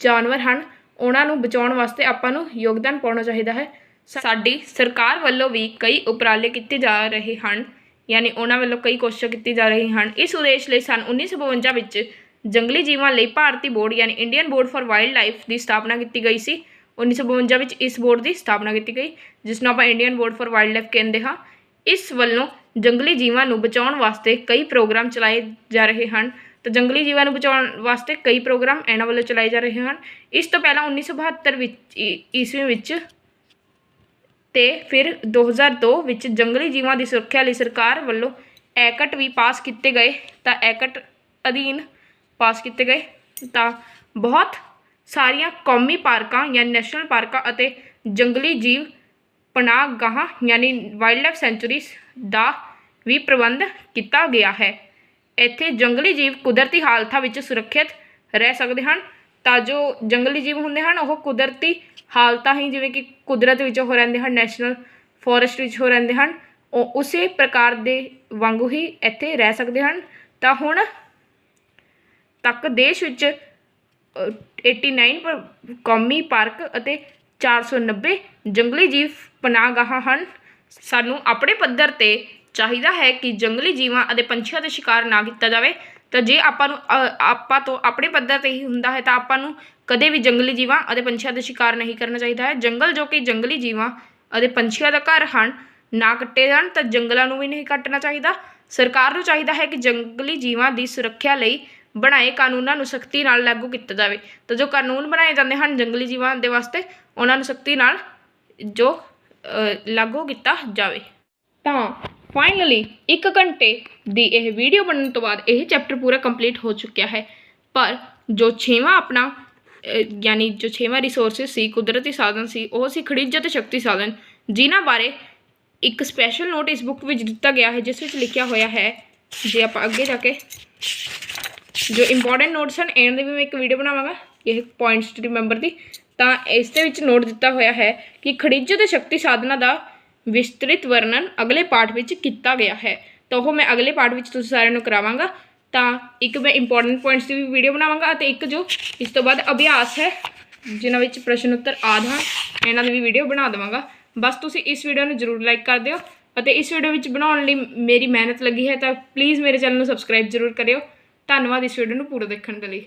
ਜਾਨਵਰ ਹਨ ਉਹਨਾਂ ਨੂੰ ਬਚਾਉਣ ਵਾਸਤੇ ਆਪਾਂ ਨੂੰ ਯੋਗਦਾਨ ਪਾਉਣਾ ਚਾਹੀਦਾ ਹੈ। ਸਾਡੀ ਸਰਕਾਰ ਵੱਲੋਂ ਵੀ ਕਈ ਉਪਰਾਲੇ ਕੀਤੇ ਜਾ ਰਹੇ ਹਨ, ਯਾਨੀ ਉਹਨਾਂ ਵੱਲੋਂ ਕਈ ਕੋਸ਼ਿਸ਼ਾਂ ਕੀਤੀ ਜਾ ਰਹੀਆਂ ਹਨ। ਇਸ ਉਦੇਸ਼ ਲਈ ਸੰਨ 1952 ਵਿੱਚ ਜੰਗਲੀ ਜੀਵਾਂ ਲਈ ਭਾਰਤੀ ਬੋਰਡ ਯਾਨੀ Indian board for wildlife ਦੀ ਸਥਾਪਨਾ ਕੀਤੀ ਗਈ ਸੀ। 1952 ਵਿੱਚ ਇਸ ਬੋਰਡ ਦੀ ਸਥਾਪਨਾ ਕੀਤੀ ਗਈ, ਜਿਸ ਨੂੰ ਆਪਾਂ Indian board for wildlife ਕਹਿੰਦੇ ਹਾਂ। ਇਸ ਵੱਲੋਂ ਜੰਗਲੀ ਜੀਵਾਂ ਨੂੰ ਬਚਾਉਣ ਵਾਸਤੇ ਕਈ ਪ੍ਰੋਗਰਾਮ ਚਲਾਏ ਜਾ ਰਹੇ ਹਨ। ਤਾਂ ਜੰਗਲੀ ਜੀਵਾਂ ਨੂੰ ਬਚਾਉਣ ਵਾਸਤੇ ਕਈ ਪ੍ਰੋਗਰਾਮ ਇਹਨਾਂ ਵੱਲੋਂ ਚਲਾਏ ਜਾ ਰਹੇ ਹਨ। ਇਸ ਤੋਂ ਪਹਿਲਾਂ 1972 ਈਸਵੀ ਵਿੱਚ ਅਤੇ ਫਿਰ 2002 ਵਿੱਚ ਜੰਗਲੀ ਜੀਵਾਂ ਦੀ ਸੁਰੱਖਿਆ ਲਈ ਸਰਕਾਰ ਵੱਲੋਂ ਐਕਟ ਵੀ ਪਾਸ ਕੀਤੇ ਗਏ। ਤਾਂ ਐਕਟ ਅਧੀਨ ਪਾਸ ਕੀਤੇ ਗਏ ਤਾਂ ਬਹੁਤ ਸਾਰੀਆਂ ਕੌਮੀ ਪਾਰਕਾਂ ਯਾਨੀ ਨੈਸ਼ਨਲ ਪਾਰਕਾਂ ਅਤੇ ਜੰਗਲੀ ਜੀਵ ਪਨਾਹਗਾਹਾਂ ਯਾਨੀ ਵਾਈਲਡ ਲਾਈਫ ਸੈਂਚੁਰੀਜ਼ ਦਾ ਵੀ ਪ੍ਰਬੰਧ ਕੀਤਾ ਗਿਆ ਹੈ। ਇੱਥੇ ਜੰਗਲੀ ਜੀਵ ਕੁਦਰਤੀ ਹਾਲਤਾਂ ਵਿੱਚ ਸੁਰੱਖਿਅਤ ਰਹਿ ਸਕਦੇ ਹਨ। ਤਾਂ ਜੋ ਜੰਗਲੀ ਜੀਵ ਹੁੰਦੇ ਹਨ ਉਹ ਕੁਦਰਤੀ ਹਾਲਤਾਂ ਹੀ, ਜਿਵੇਂ ਕਿ ਕੁਦਰਤ ਵਿੱਚ ਉਹ ਰਹਿੰਦੇ ਹਨ, ਨੈਸ਼ਨਲ ਫੋਰੈਸਟ ਵਿੱਚ ਉਹ ਰਹਿੰਦੇ ਹਨ, ਉਹ ਉਸੇ ਪ੍ਰਕਾਰ ਦੇ ਵਾਂਗੂ ਹੀ ਇੱਥੇ ਰਹਿ ਸਕਦੇ ਹਨ। ਤਾਂ ਹੁਣ ਤੱਕ ਦੇਸ਼ ਵਿੱਚ 89 ਕੌਮੀ ਪਾਰਕ ਅਤੇ 490 ਜੰਗਲੀ ਜੀਵ ਪਨਾਹਗਾਹਾਂ ਹਨ। ਸਾਨੂੰ ਆਪਣੇ ਪੱਧਰ 'ਤੇ ਚਾਹੀਦਾ ਹੈ ਕਿ ਜੰਗਲੀ ਜੀਵਾਂ ਅਤੇ ਪੰਛੀਆਂ ਦਾ ਸ਼ਿਕਾਰ ਨਾ ਕੀਤਾ ਜਾਵੇ। ਤਾਂ ਜੇ ਆਪਾਂ ਤੋਂ ਆਪਣੇ ਪੱਧਰ 'ਤੇ ਹੀ ਹੁੰਦਾ ਹੈ ਤਾਂ ਆਪਾਂ ਨੂੰ ਕਦੇ ਵੀ ਜੰਗਲੀ ਜੀਵਾਂ ਅਤੇ ਪੰਛੀਆਂ ਦਾ ਸ਼ਿਕਾਰ ਨਹੀਂ ਕਰਨਾ ਚਾਹੀਦਾ ਹੈ। ਜੰਗਲ ਜੋ ਕਿ ਜੰਗਲੀ ਜੀਵਾਂ ਅਤੇ ਪੰਛੀਆਂ ਦਾ ਘਰ ਹਨ ਨਾ ਕੱਟੇ ਜਾਣ, ਤਾਂ ਜੰਗਲਾਂ ਨੂੰ ਵੀ ਨਹੀਂ ਕੱਟਣਾ ਚਾਹੀਦਾ। ਸਰਕਾਰ ਨੂੰ ਚਾਹੀਦਾ ਹੈ ਕਿ ਜੰਗਲੀ ਜੀਵਾਂ ਦੀ ਸੁਰੱਖਿਆ ਲਈ ਬਣਾਏ ਕਾਨੂੰਨਾਂ ਨੂੰ ਸਖਤੀ ਨਾਲ ਲਾਗੂ ਕੀਤਾ ਜਾਵੇ। ਤਾਂ ਜੋ ਕਾਨੂੰਨ ਬਣਾਏ ਜਾਂਦੇ ਹਨ ਜੰਗਲੀ ਜੀਵਾਂ ਦੇ ਵਾਸਤੇ, ਉਹਨਾਂ ਨੂੰ ਸਖਤੀ ਨਾਲ ਜੋ ਲਾਗੂ ਕੀਤਾ ਜਾਵੇ। ਤਾਂ ਫਾਈਨਲੀ 1 ਘੰਟੇ ਦੀ ਇਹ ਵੀਡੀਓ ਬਣਨ ਤੋਂ ਬਾਅਦ ਇਹ ਚੈਪਟਰ ਪੂਰਾ ਕੰਪਲੀਟ ਹੋ ਚੁੱਕਿਆ ਹੈ। ਪਰ ਜੋ 6ਵਾਂ ਆਪਣਾ ਯਾਨੀ ਜੋ 6ਵਾਂ ਰਿਸੋਰਸਿਸ ਸੀ, ਕੁਦਰਤੀ ਸਾਧਨ ਸੀ, ਉਹ ਸੀ ਖਣਿਜ ਅਤੇ ਸ਼ਕਤੀ ਸਾਧਨ, ਜਿਨ੍ਹਾਂ ਬਾਰੇ ਇੱਕ ਸਪੈਸ਼ਲ ਨੋਟ ਇਸ ਬੁੱਕ ਵਿੱਚ ਦਿੱਤਾ ਗਿਆ ਹੈ, ਜਿਸ ਵਿੱਚ ਲਿਖਿਆ ਹੋਇਆ ਹੈ। ਜੇ ਆਪਾਂ ਅੱਗੇ ਜਾ ਕੇ ਜੋ ਇੰਪੋਰਟੈਂਟ ਨੋਟਸ ਹਨ ਇਹਨਾਂ ਦੀ ਵੀ ਮੈਂ ਇੱਕ ਵੀਡੀਓ ਬਣਾਵਾਂਗਾ, ਇਹ ਪੁਆਇੰਟਸ ਟੂ ਰਿਮੈਂਬਰ ਦੀ। ਤਾਂ ਇਸ ਦੇ ਵਿੱਚ ਨੋਟ ਦਿੱਤਾ ਹੋਇਆ ਹੈ ਕਿ ਖਣਿਜ ਅਤੇ ਸ਼ਕਤੀ ਸਾਧਨਾਂ ਦਾ ਵਿਸਤ੍ਰਿਤ ਵਰਣਨ ਅਗਲੇ ਪਾਠ ਵਿੱਚ ਕੀਤਾ ਗਿਆ ਹੈ। ਤਾਂ ਉਹ ਮੈਂ ਅਗਲੇ ਪਾਠ ਵਿੱਚ ਤੁਸੀਂ ਸਾਰਿਆਂ ਨੂੰ ਕਰਾਵਾਂਗਾ। ਤਾਂ ਇੱਕ ਮੈਂ ਇੰਪੋਰਟੈਂਟ ਪੁਆਇੰਟਸ ਦੀ ਵੀ ਵੀਡੀਓ ਬਣਾਵਾਂਗਾ ਅਤੇ ਇੱਕ ਜੋ ਇਸ ਤੋਂ ਬਾਅਦ ਅਭਿਆਸ ਹੈ ਜਿਨ੍ਹਾਂ ਵਿੱਚ ਪ੍ਰਸ਼ਨ ਉੱਤਰ ਆਦਿ ਹਨ, ਇਹਨਾਂ ਦੀ ਵੀ ਵੀਡੀਓ ਬਣਾ ਦੇਵਾਂਗਾ। ਬਸ ਤੁਸੀਂ ਇਸ ਵੀਡੀਓ ਨੂੰ ਜ਼ਰੂਰ ਲਾਈਕ ਕਰ ਦਿਓ ਅਤੇ ਇਸ ਵੀਡੀਓ ਵਿੱਚ ਬਣਾਉਣ ਲਈ ਮੇਰੀ ਮਿਹਨਤ ਲੱਗੀ ਹੈ, ਤਾਂ ਪਲੀਜ਼ ਮੇਰੇ ਚੈਨਲ ਨੂੰ ਸਬਸਕ੍ਰਾਈਬ ਜ਼ਰੂਰ ਕਰਿਓ। ਧੰਨਵਾਦ ਇਸ ਵੀਡੀਓ ਨੂੰ ਪੂਰਾ ਦੇਖਣ ਦੇ ਲਈ।